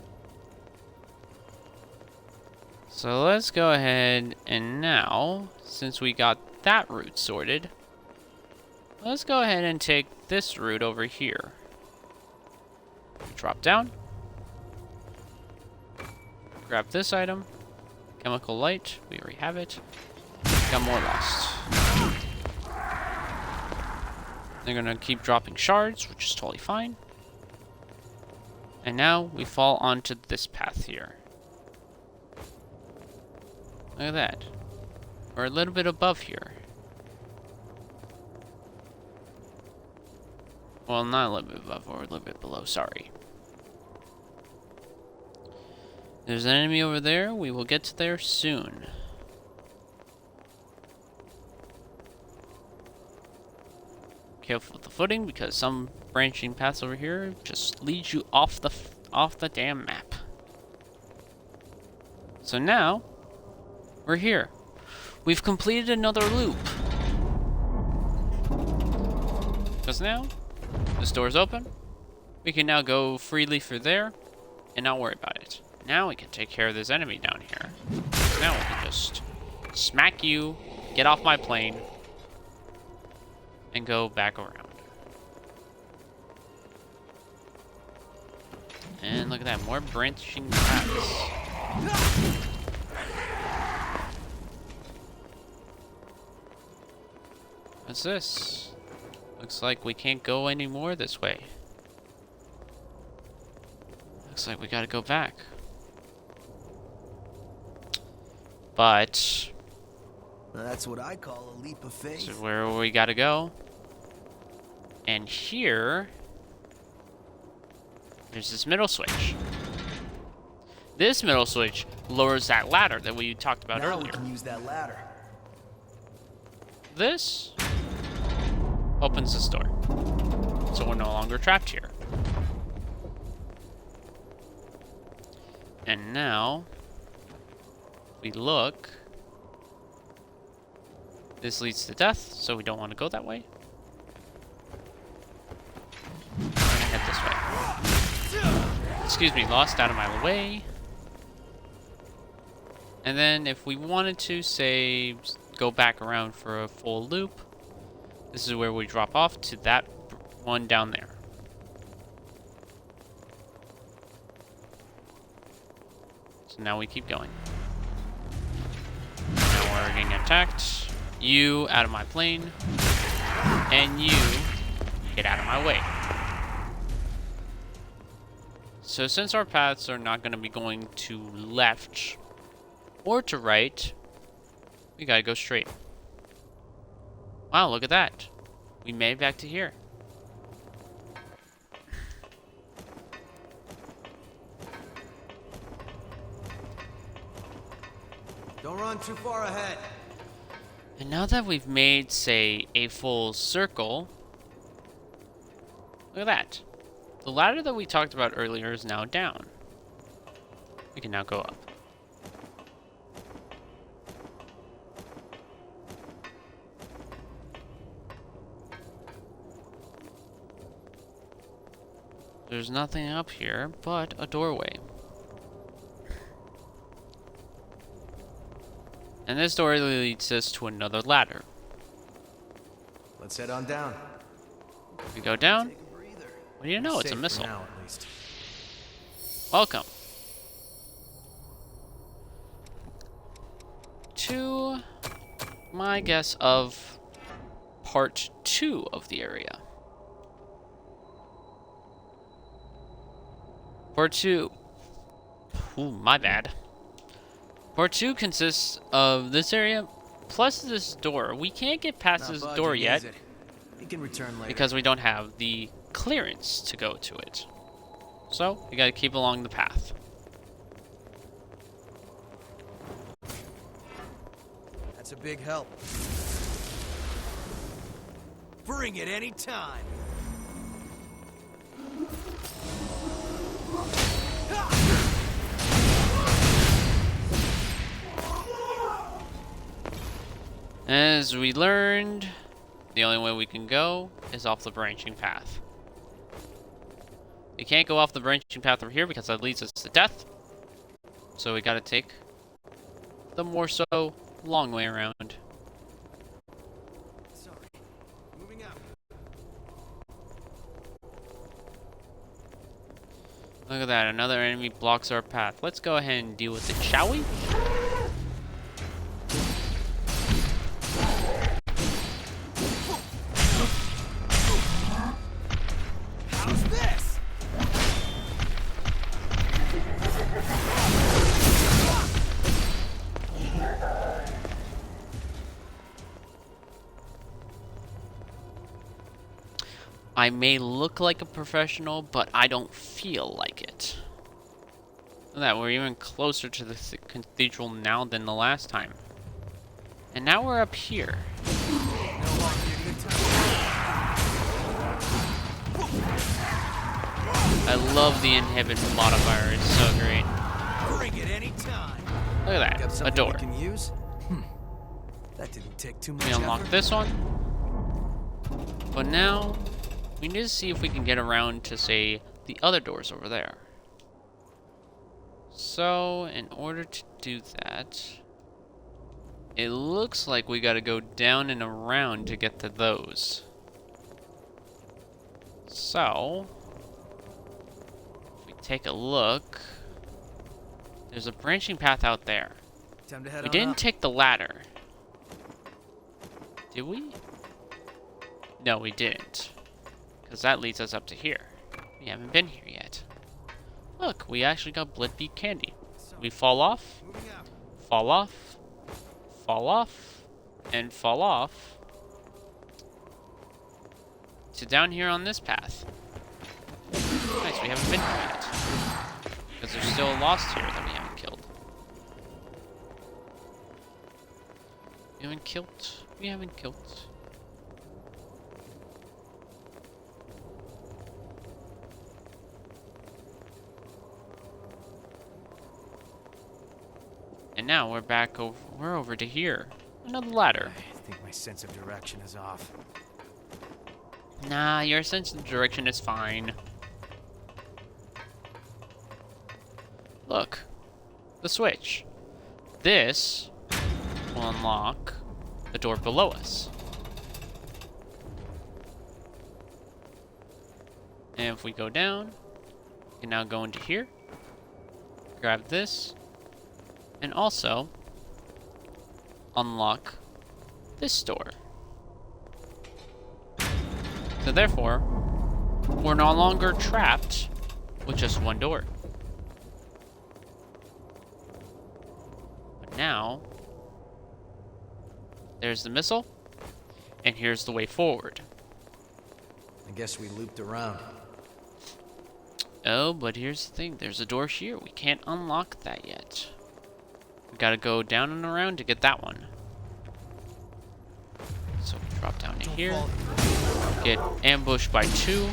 So let's go ahead and now, since we got that route sorted, let's go ahead and take this route over here. Drop down. Grab this item. Chemical light. We already have it. Got more lost. They're gonna keep dropping shards, which is totally fine. And now we fall onto this path here. Look at that. We're a little bit above here. Well, not a little bit above, or a little bit below, sorry. There's an enemy over there. We will get to there soon. Careful with the footing, because some branching paths over here just lead you off the damn map. So now, we're here. We've completed another loop. Because now, this door's open. We can now go freely through there and not worry about it. Now we can take care of this enemy down here. Now we can just smack you, get off my plane, and go back around. And look at that, more branching paths. What's this? Looks like we can't go any more this way. Looks like we gotta go back. But That's what I call a leap of faith. this is where we gotta go. And here, there's this middle switch. This middle switch lowers that ladder that we talked about Now we earlier. can use that ladder. This opens this door. So we're no longer trapped here. And now, we look. This leads to death, so we don't want to go that way. We're gonna head this way. Excuse me, lost out of my way. And then if we wanted to, say, go back around for a full loop, this is where we drop off to that one down there. So now we keep going. Now we're getting attacked. You out of my plane. And you get out of my way. So since our paths are not going to be going to left or to right, we gotta go straight. Wow, look at that. We made it back to here. Don't run too far ahead. And now that we've made, say, a full circle, look at that. The ladder that we talked about earlier is now down. We can now go up. There's nothing up here but a doorway. And this door leads us to another ladder. Let's head on down. If we go down, Take a breather. what do you know? It's a Safe for missile. now, at least. Welcome to my guess of part 2 of the area. Part 2. Ooh, my bad. Part 2 consists of this area plus this door. We can't get past Not this budging, door yet is it? You can return later. because we don't have the clearance to go to it. So, we gotta keep along the path. That's a big help. Bring it any time. As we learned, the only way we can go is off the branching path. We can't go off the branching path over here because that leads us to death. So we gotta take the more so long way around. Sorry. Moving out. Look at that, another enemy blocks our path. Let's go ahead and deal with it, shall we? How's this? I may look like a professional, but I don't feel like it. Look at that, we're even closer to the cathedral now than the last time. And now we're up here. I love the inhibit modifier, it's so great. Bring it anytime. Look at Got that, a something door. we can use? That didn't take too much We unlock effort. this one. But now, we need to see if we can get around to, say, the other doors over there. So, in order to do that, it looks like we gotta go down and around to get to those. So, if we take a look, there's a branching path out there. Time to head We on didn't up. take the ladder. Did we? No, we didn't. Because that leads us up to here. We haven't been here yet. Look, we actually got Bloodbeat candy. We fall off, Moving out. fall off, fall off, and fall off. To down here on this path. Nice, we haven't been here yet. Because there's still a lost here that we haven't killed. We haven't killed. We haven't killed. And now we're back over. We're over to here. Another ladder. I think my sense of direction is off. Nah, your sense of direction is fine. Look, the switch. This will unlock the door below us. And if we go down, we can now go into here, grab this, and also unlock this door. So therefore, we're no longer trapped with just one door. But now, there's the missile, and here's the way forward. I guess we looped around. Oh, but here's the thing. There's a door here. We can't unlock that yet. We gotta go down and around to get that one. So we drop down to here. Get ambushed by two.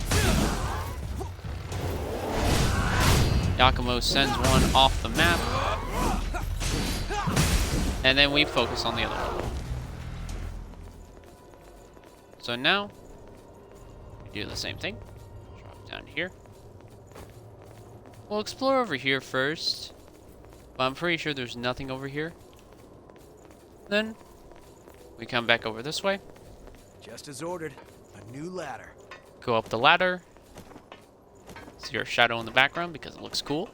Yakumo sends one off the map. And then we focus on the other one. So now, we do the same thing. Drop down here. We'll explore over here first. But I'm pretty sure there's nothing over here. Then, we come back over this way. Just as ordered. A new ladder. Go up the ladder. See our shadow in the background because it looks cool.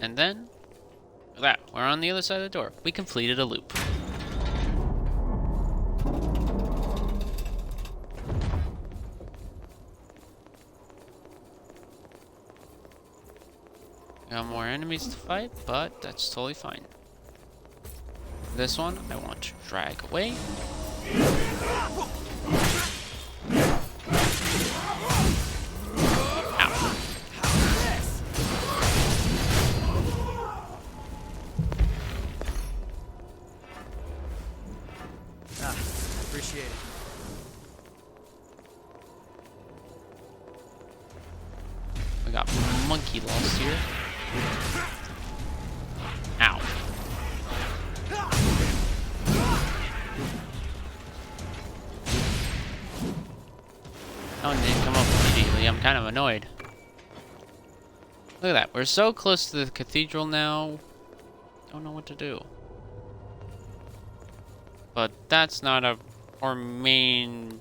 And then, look at that. We're on the other side of the door. We completed a loop. Got more enemies to fight, but that's totally fine. This one I want to drag away. Ow. Appreciate it. We got monkey lost here. Ow. That one didn't come up immediately. I'm kind of annoyed. Look at that. We're so close to the cathedral now. Don't know what to do. But that's not our main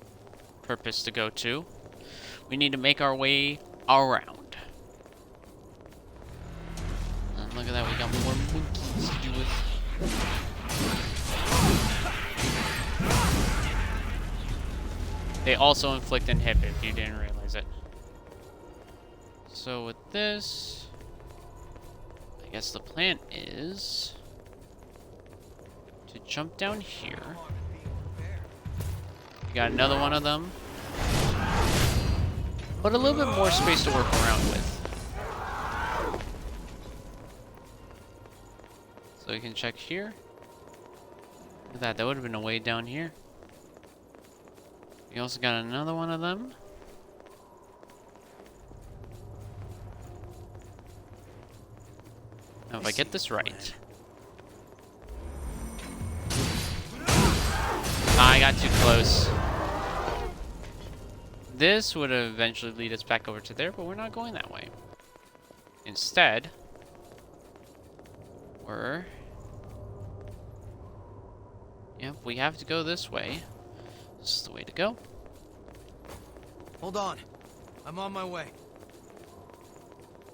purpose to go to. We need to make our way around. And look at that. We got more monkeys to do with. They also inflict inhib if you didn't realize it. So with this, I guess the plan is to jump down here. We got another one of them, but a little bit more space to work around with. So we can check here. Look at that, that would have been a way down here. We also got another one of them. Now if I get this right. I got too close. This would eventually lead us back over to there, but we're not going that way. Instead, yep, we have to go this way. This is the way to go. Hold on. I'm on my way.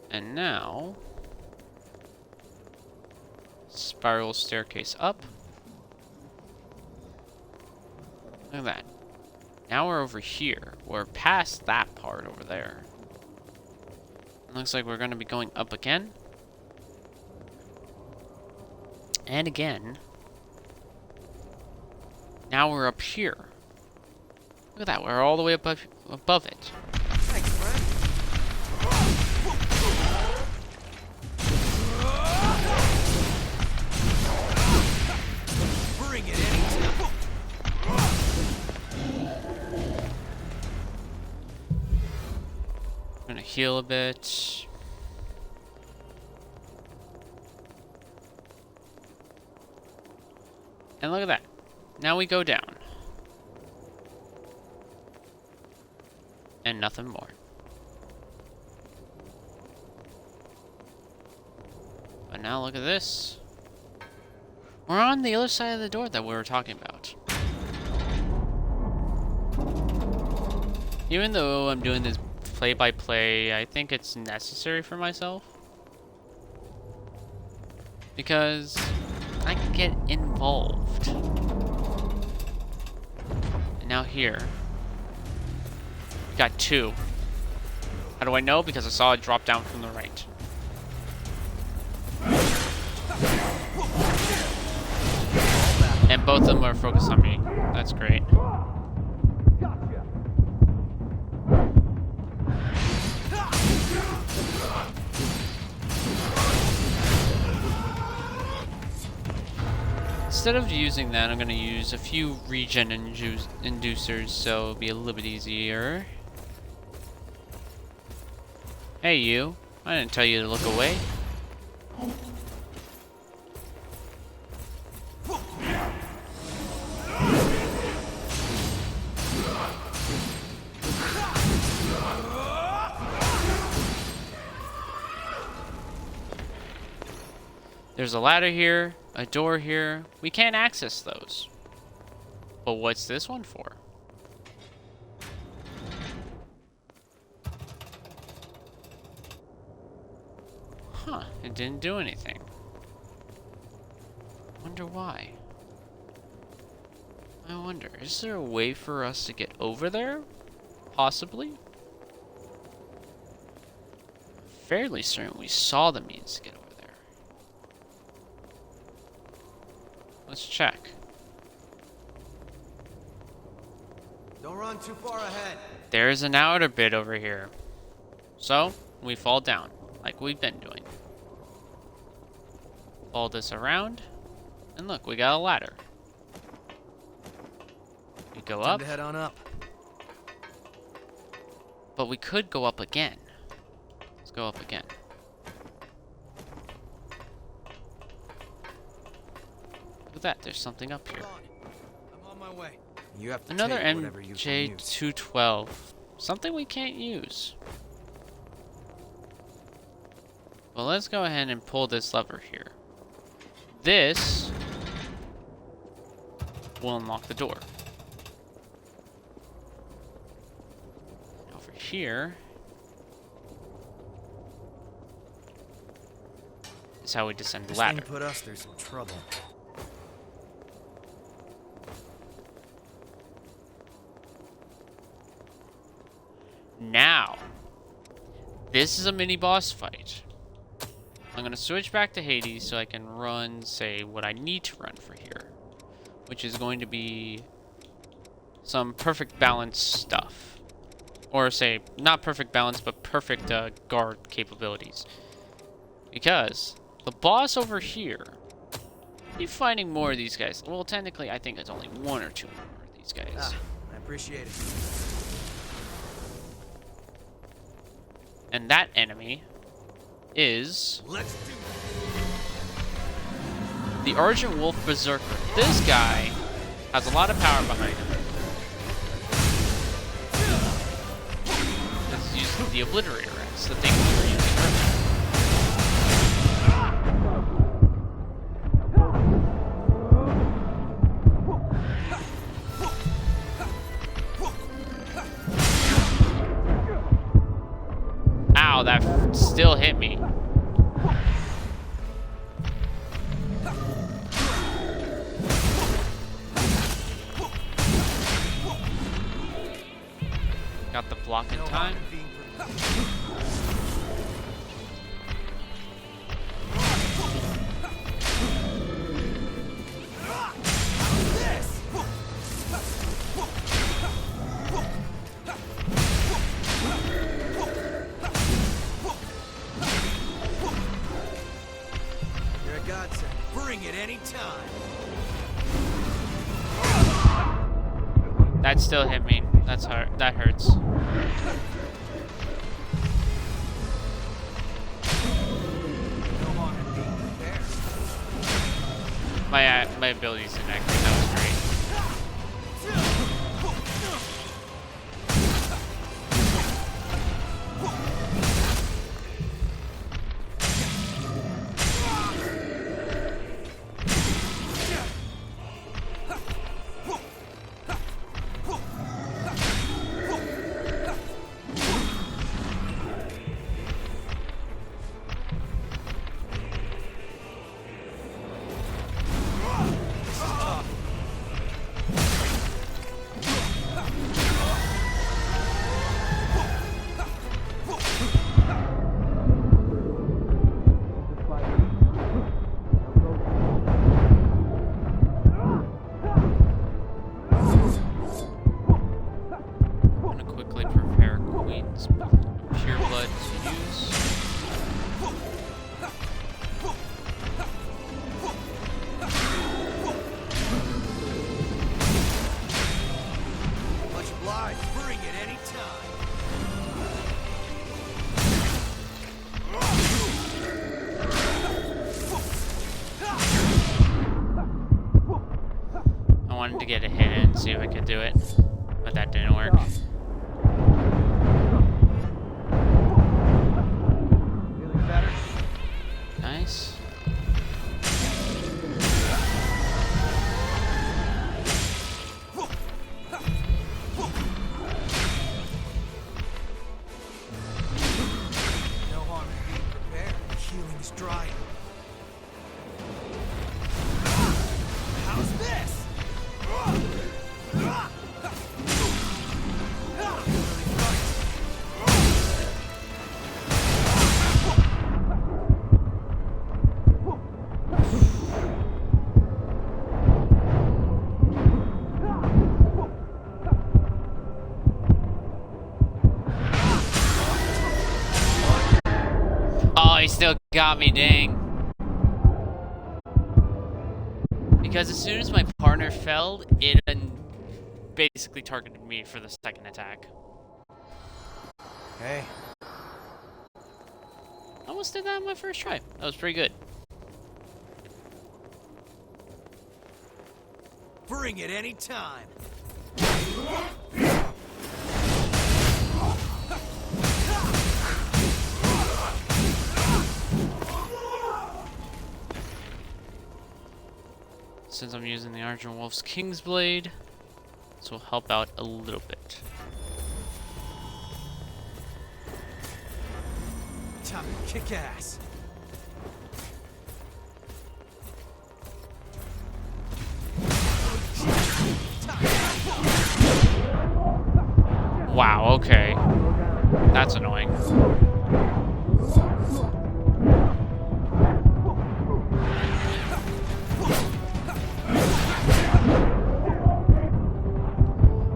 And now, spiral staircase up. Look at that. Now we're over here. We're past that part over there. It looks like we're going to be going up again. And again. Now we're up here. Look at that. We're all the way above it. Thanks, friend. Bring it anytime. I'm gonna heal a bit. And look at that. Now we go down. And nothing more. But now look at this. We're on the other side of the door that we were talking about. Even though I'm doing this play-by-play, I think it's necessary for myself. Because I can get involved. And now here. We got two. How do I know? Because I saw it drop down from the right. And both of them are focused on me. That's great. Instead of using that, I'm going to use a few regen inducers, so it'll be a little bit easier. Hey you, I didn't tell you to look away. There's a ladder here, a door here. We can't access those. But what's this one for? Huh, it didn't do anything. Wonder why. I wonder, is there a way for us to get over there? Possibly? Fairly certain we saw the means to get over there. Let's check. Don't run too far ahead. There's an outer bit over here. So, we fall down, like we've been doing. Fold this around, and look, we got a ladder. We go Time up, to head on up. but we could go up again. Let's go up again. Look at that, there's something up here. Hold on. I'm on my way. You have to Another take whatever you can use. MJ212. Something we can't use. Well, let's go ahead and pull this lever here. This will unlock the door. Over here is how we descend the This ladder. thing put us through some trouble. Now, this is a mini boss fight. I'm gonna switch back to Hades so I can run, say, what I need to run for here, which is going to be some perfect balance stuff. Or say, not perfect balance, but perfect guard capabilities. Because the boss over here, you're finding more of these guys. Well, technically, I think it's only one or two more of these guys. Ah, I appreciate it. And that enemy is Let's do the Argent Wolf Berserker. This guy has a lot of power behind him. Let's use the Obliterator X, the thing we were using earlier. Ow, that still hit me. Got the block in time. You're a godsend. Bring it anytime. That still hit me. That's hurt. That hurts. No harm in being prepared. My abilities didn't activate. That was great. I'm gonna quickly prepare Queen's Pure Blood to use. Much obliged. Bring it anytime. I wanted to get a hit in, see if I could do it, but that didn't work. Feeling better? Nice. No harm in being prepared. Healing's drying. How's this? Oh, he still got me, dang. Because as soon as my partner fell, it basically targeted me for the second attack. Hey, Almost did that on my first try. That was pretty good. bring it anytime. since I'm using the Argent Wolf's Kingsblade, this will help out a little bit. Time to kick ass. Wow, okay. That's annoying.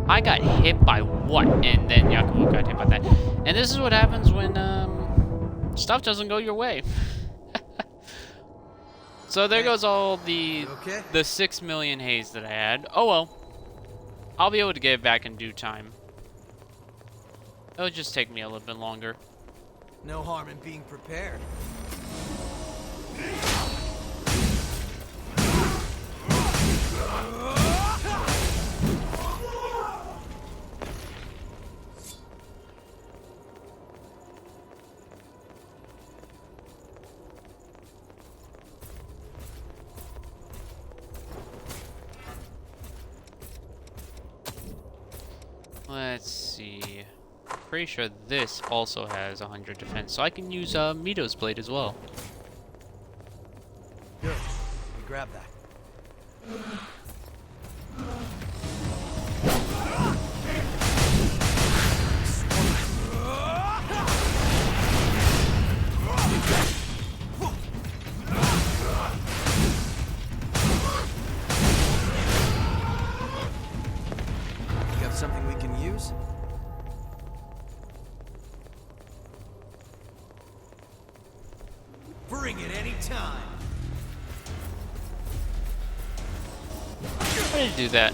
I got hit by what? And then Yakumo got hit by that. And this is what happens when stuff doesn't go your way. So there goes all the 6 million haze that I had. Oh well. I'll be able to get it back in due time. It'll just take me a little bit longer. No harm in being prepared. Let's see. Pretty sure this also has 100 defense, so I can use Mito's blade as well. Good. We grab that. Got something we can use? Bring it any time. Why did you do that?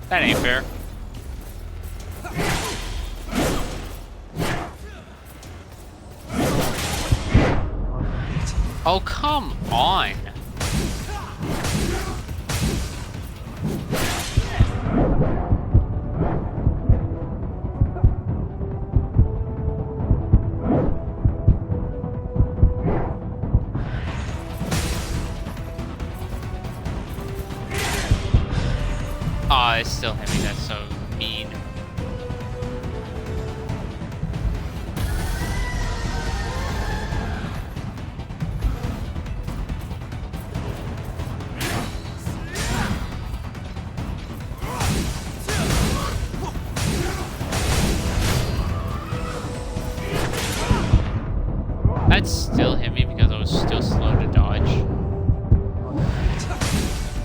That ain't fair. Oh, come on. Aw, it's still hit me. That's so mean. That still hit me because I was still slow to dodge.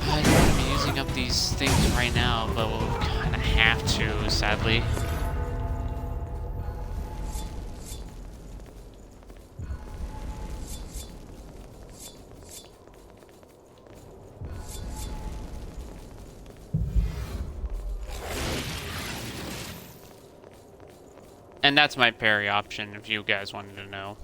I don't want to be using up these things right now, but we'll kind of have to, sadly. And that's my parry option if you guys wanted to know.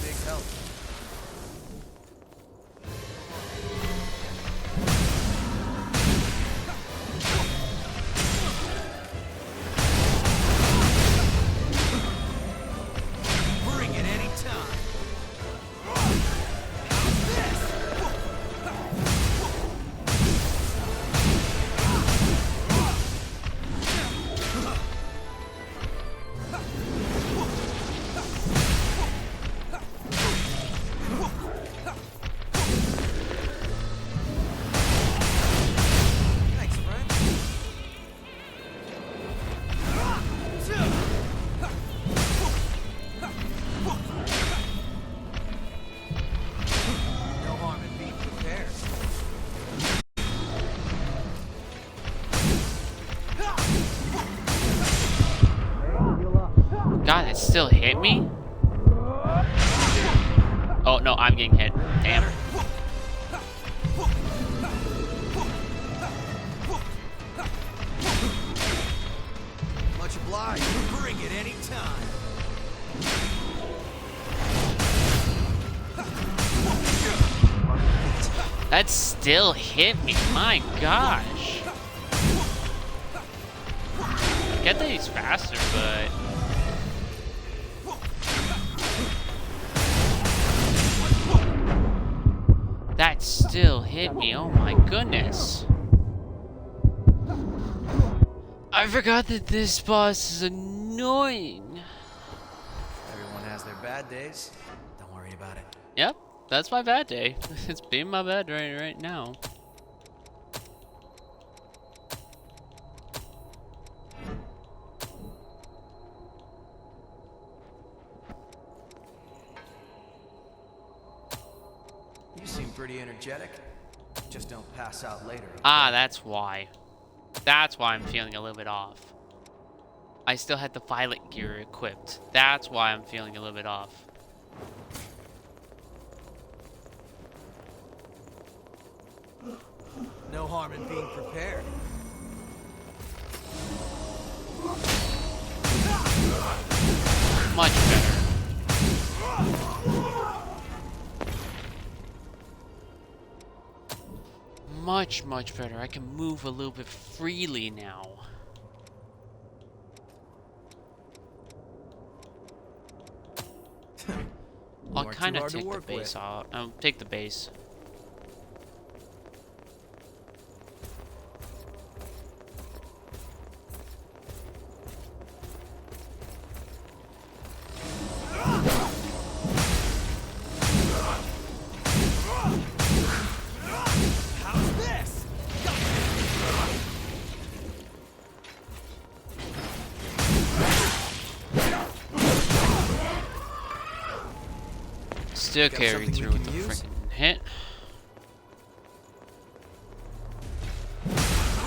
Big help. Bring it any time. Thanks, friend. No harm in being prepared. God, it still hit me? Oh, no, I'm getting hit. Damn. Much obliged. Bring it any time. That still hit me. My gosh. get that he's faster, but that still hit me. Oh my goodness. I forgot that this boss is annoying. Everyone has their bad days. Don't worry about it. Yep, that's my bad day. It's being my bad day right now. You seem pretty energetic. Just don't pass out later. Okay? Ah, that's why. That's why I'm feeling a little bit off. I still had the violet gear equipped. That's why I'm feeling a little bit off. No harm in being prepared. Much better. Much better. I can move a little bit freely now. I'll kind of take the base out. I'll take the base. Still carry through with the freaking hit.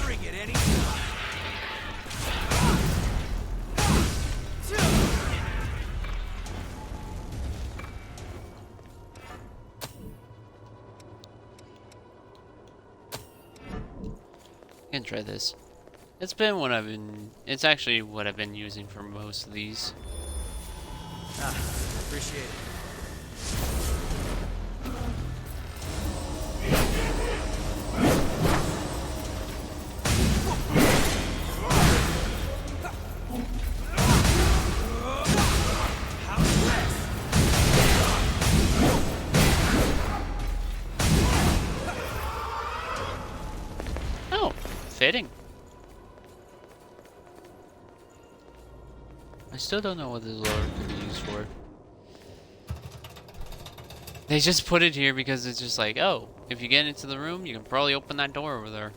Bring it anytime. I can try this. It's been what I've been. It's actually what I've been using for most of these. Appreciate it. Oh, fitting. I still don't know what this lure could be used for. They just put it here because it's just like, oh, if you get into the room, you can probably open that door over there.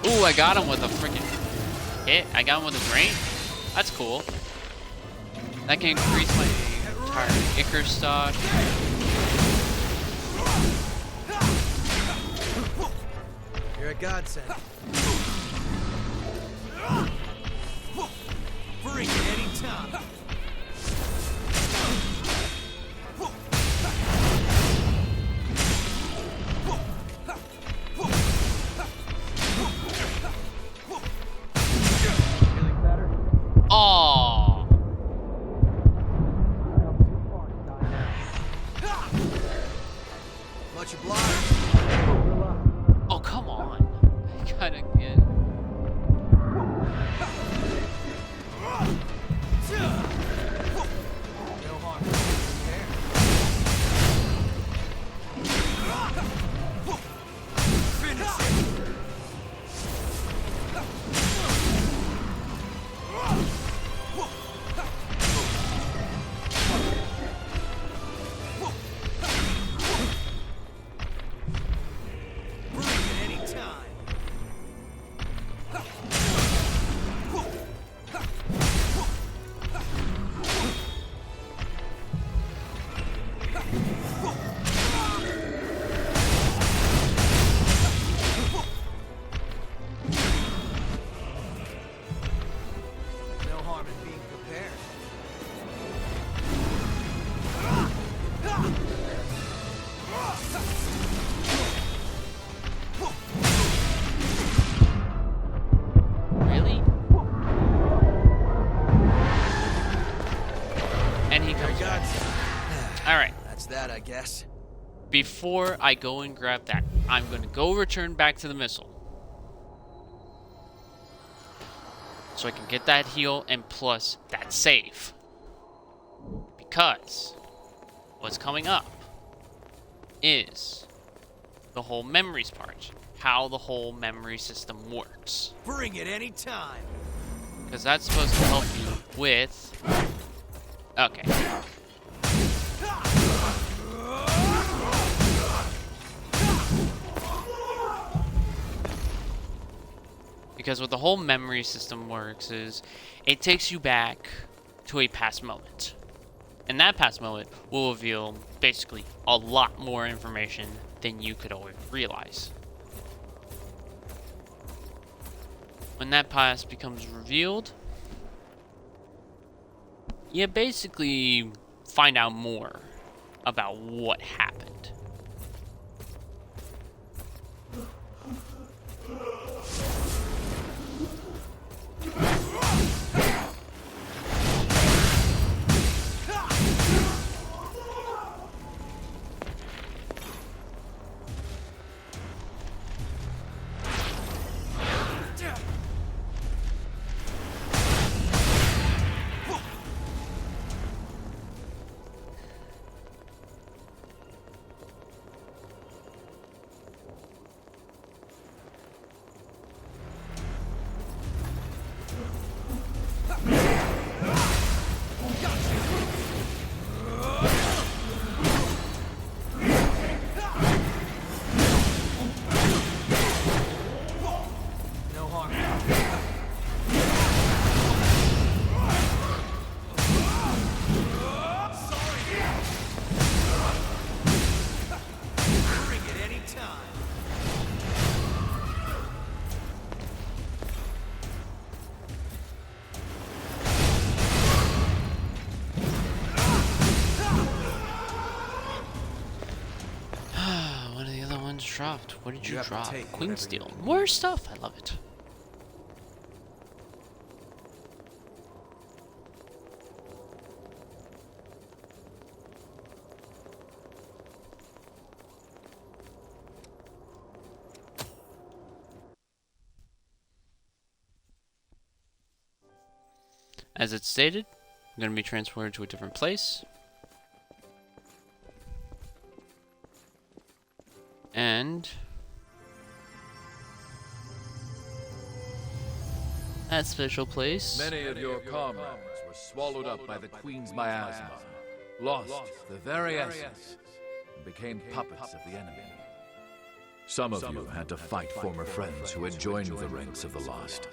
Ooh, I got him with a freaking hit. I got him with a drain. That's cool. That can increase my entire Icar stock. You're a godsend. Bring it anytime. Aww. Much obliged. Oh, come on. I gotta get. No harm. Finish it. Bring it anytime. That's that, I guess. Before I go and grab that, I'm going to go return back to the missile. So I can get that heal and plus that save. Because what's coming up is the whole memories part. How the whole memory system works. Bring it anytime. Because that's supposed to help you with... Okay. Because what the whole memory system works is it takes you back to a past moment. And that past moment will reveal basically a lot more information than you could always realize. When that past becomes revealed, you basically find out more about what happened. Dropped. What did you drop? Queen Steel. More stuff. I love it. As it's stated, I'm going to be transported to a different place. And that special place. Many of your comrades were swallowed up by the Queen's miasma, lost the very essence, and became puppets of the enemy. Some of you had to fight former friends who had joined the ranks of the lost,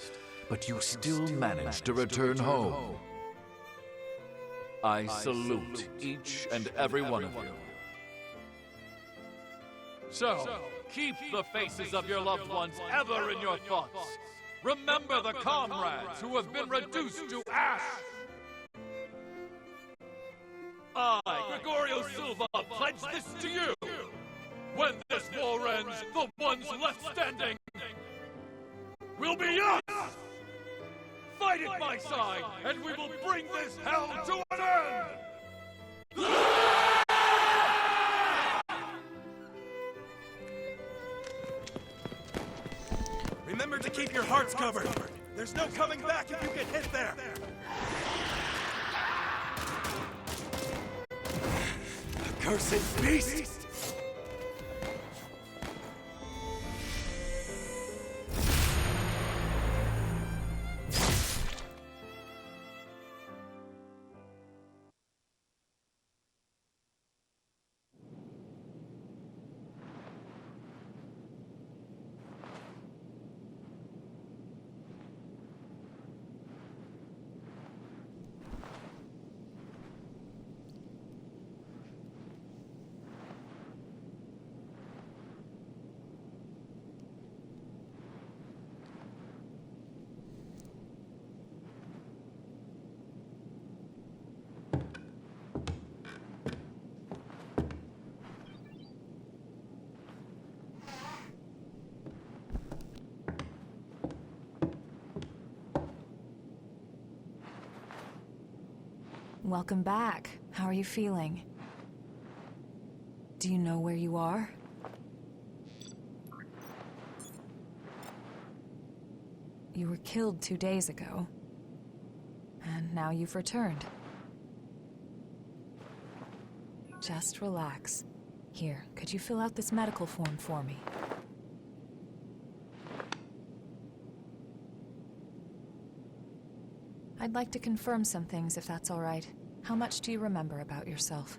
but you still managed to return home. I salute each and every one of you. So, keep the faces of your loved ones ever in your thoughts. Remember the comrades who have been reduced to ash. I, Gregorio Silva, pledge this to you. When this war ends, the ones left standing will be us! Fight at my side, and we will bring this hell to an end! Remember to keep your hearts covered. There's no coming back if you get hit there. Accursed beast! Welcome back. How are you feeling? Do you know where you are? You were killed 2 days ago. And now you've returned. Just relax. Here, could you fill out this medical form for me? I'd like to confirm some things, if that's all right. How much do you remember about yourself?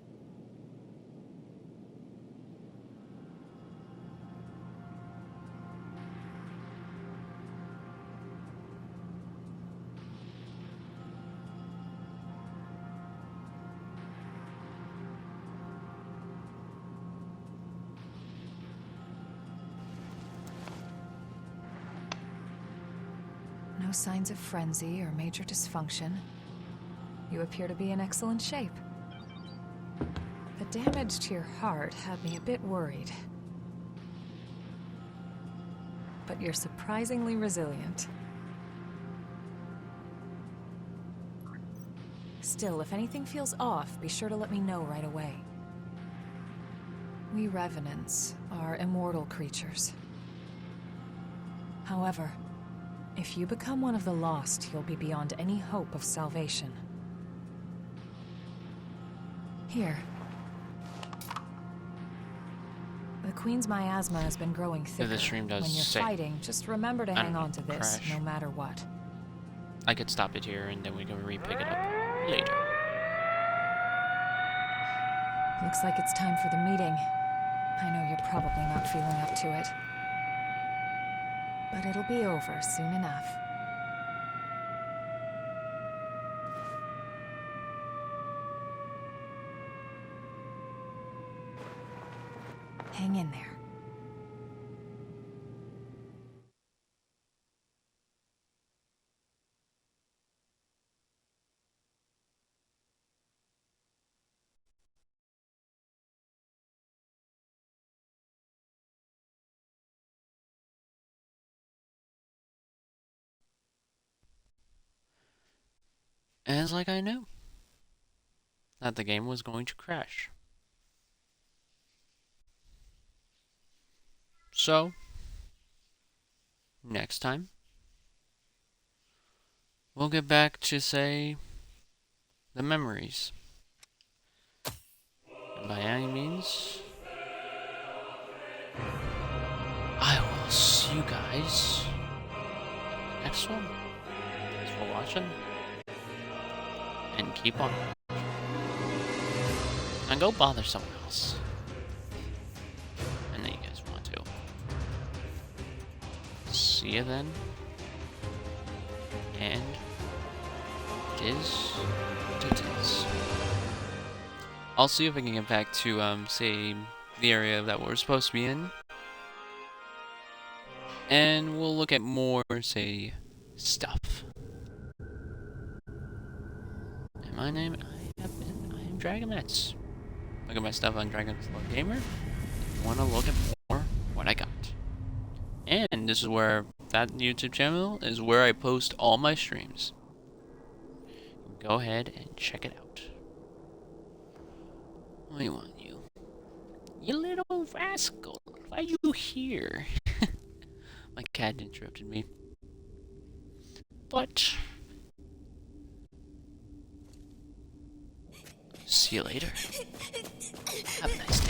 No signs of frenzy or major dysfunction. You appear to be in excellent shape. The damage to your heart had me a bit worried. But you're surprisingly resilient. Still, if anything feels off, be sure to let me know right away. We Revenants are immortal creatures. However, if you become one of the lost, you'll be beyond any hope of salvation. Here. The Queen's miasma has been growing thicker. The stream does when you're say, fighting, just remember to hang on to this, crash. no matter what. I could stop it here and then we can re-pick it up later. Looks like it's time for the meeting. I know you're probably not feeling up to it. But it'll be over soon enough. Hang in there. And it's like I knew that the game was going to crash. So, next time, we'll get back to, say, the memories. And by any means, I will see you guys in the next one. Thanks for watching. And keep on. And go bother someone else. And then you guys want to. See you then. And it is what it is. I'll see if I can get back to, say, the area that we're supposed to be in. And we'll look at more, say, stuff. And my name, I am Dragonets. Look at my stuff on Dragonets Gamer. If you want to look at more what I got. And this is where, that YouTube channel is where I post all my streams. Go ahead and check it out. What do you want, you? You little rascal. Why are you here? My cat interrupted me. But see you later. Have a nice day.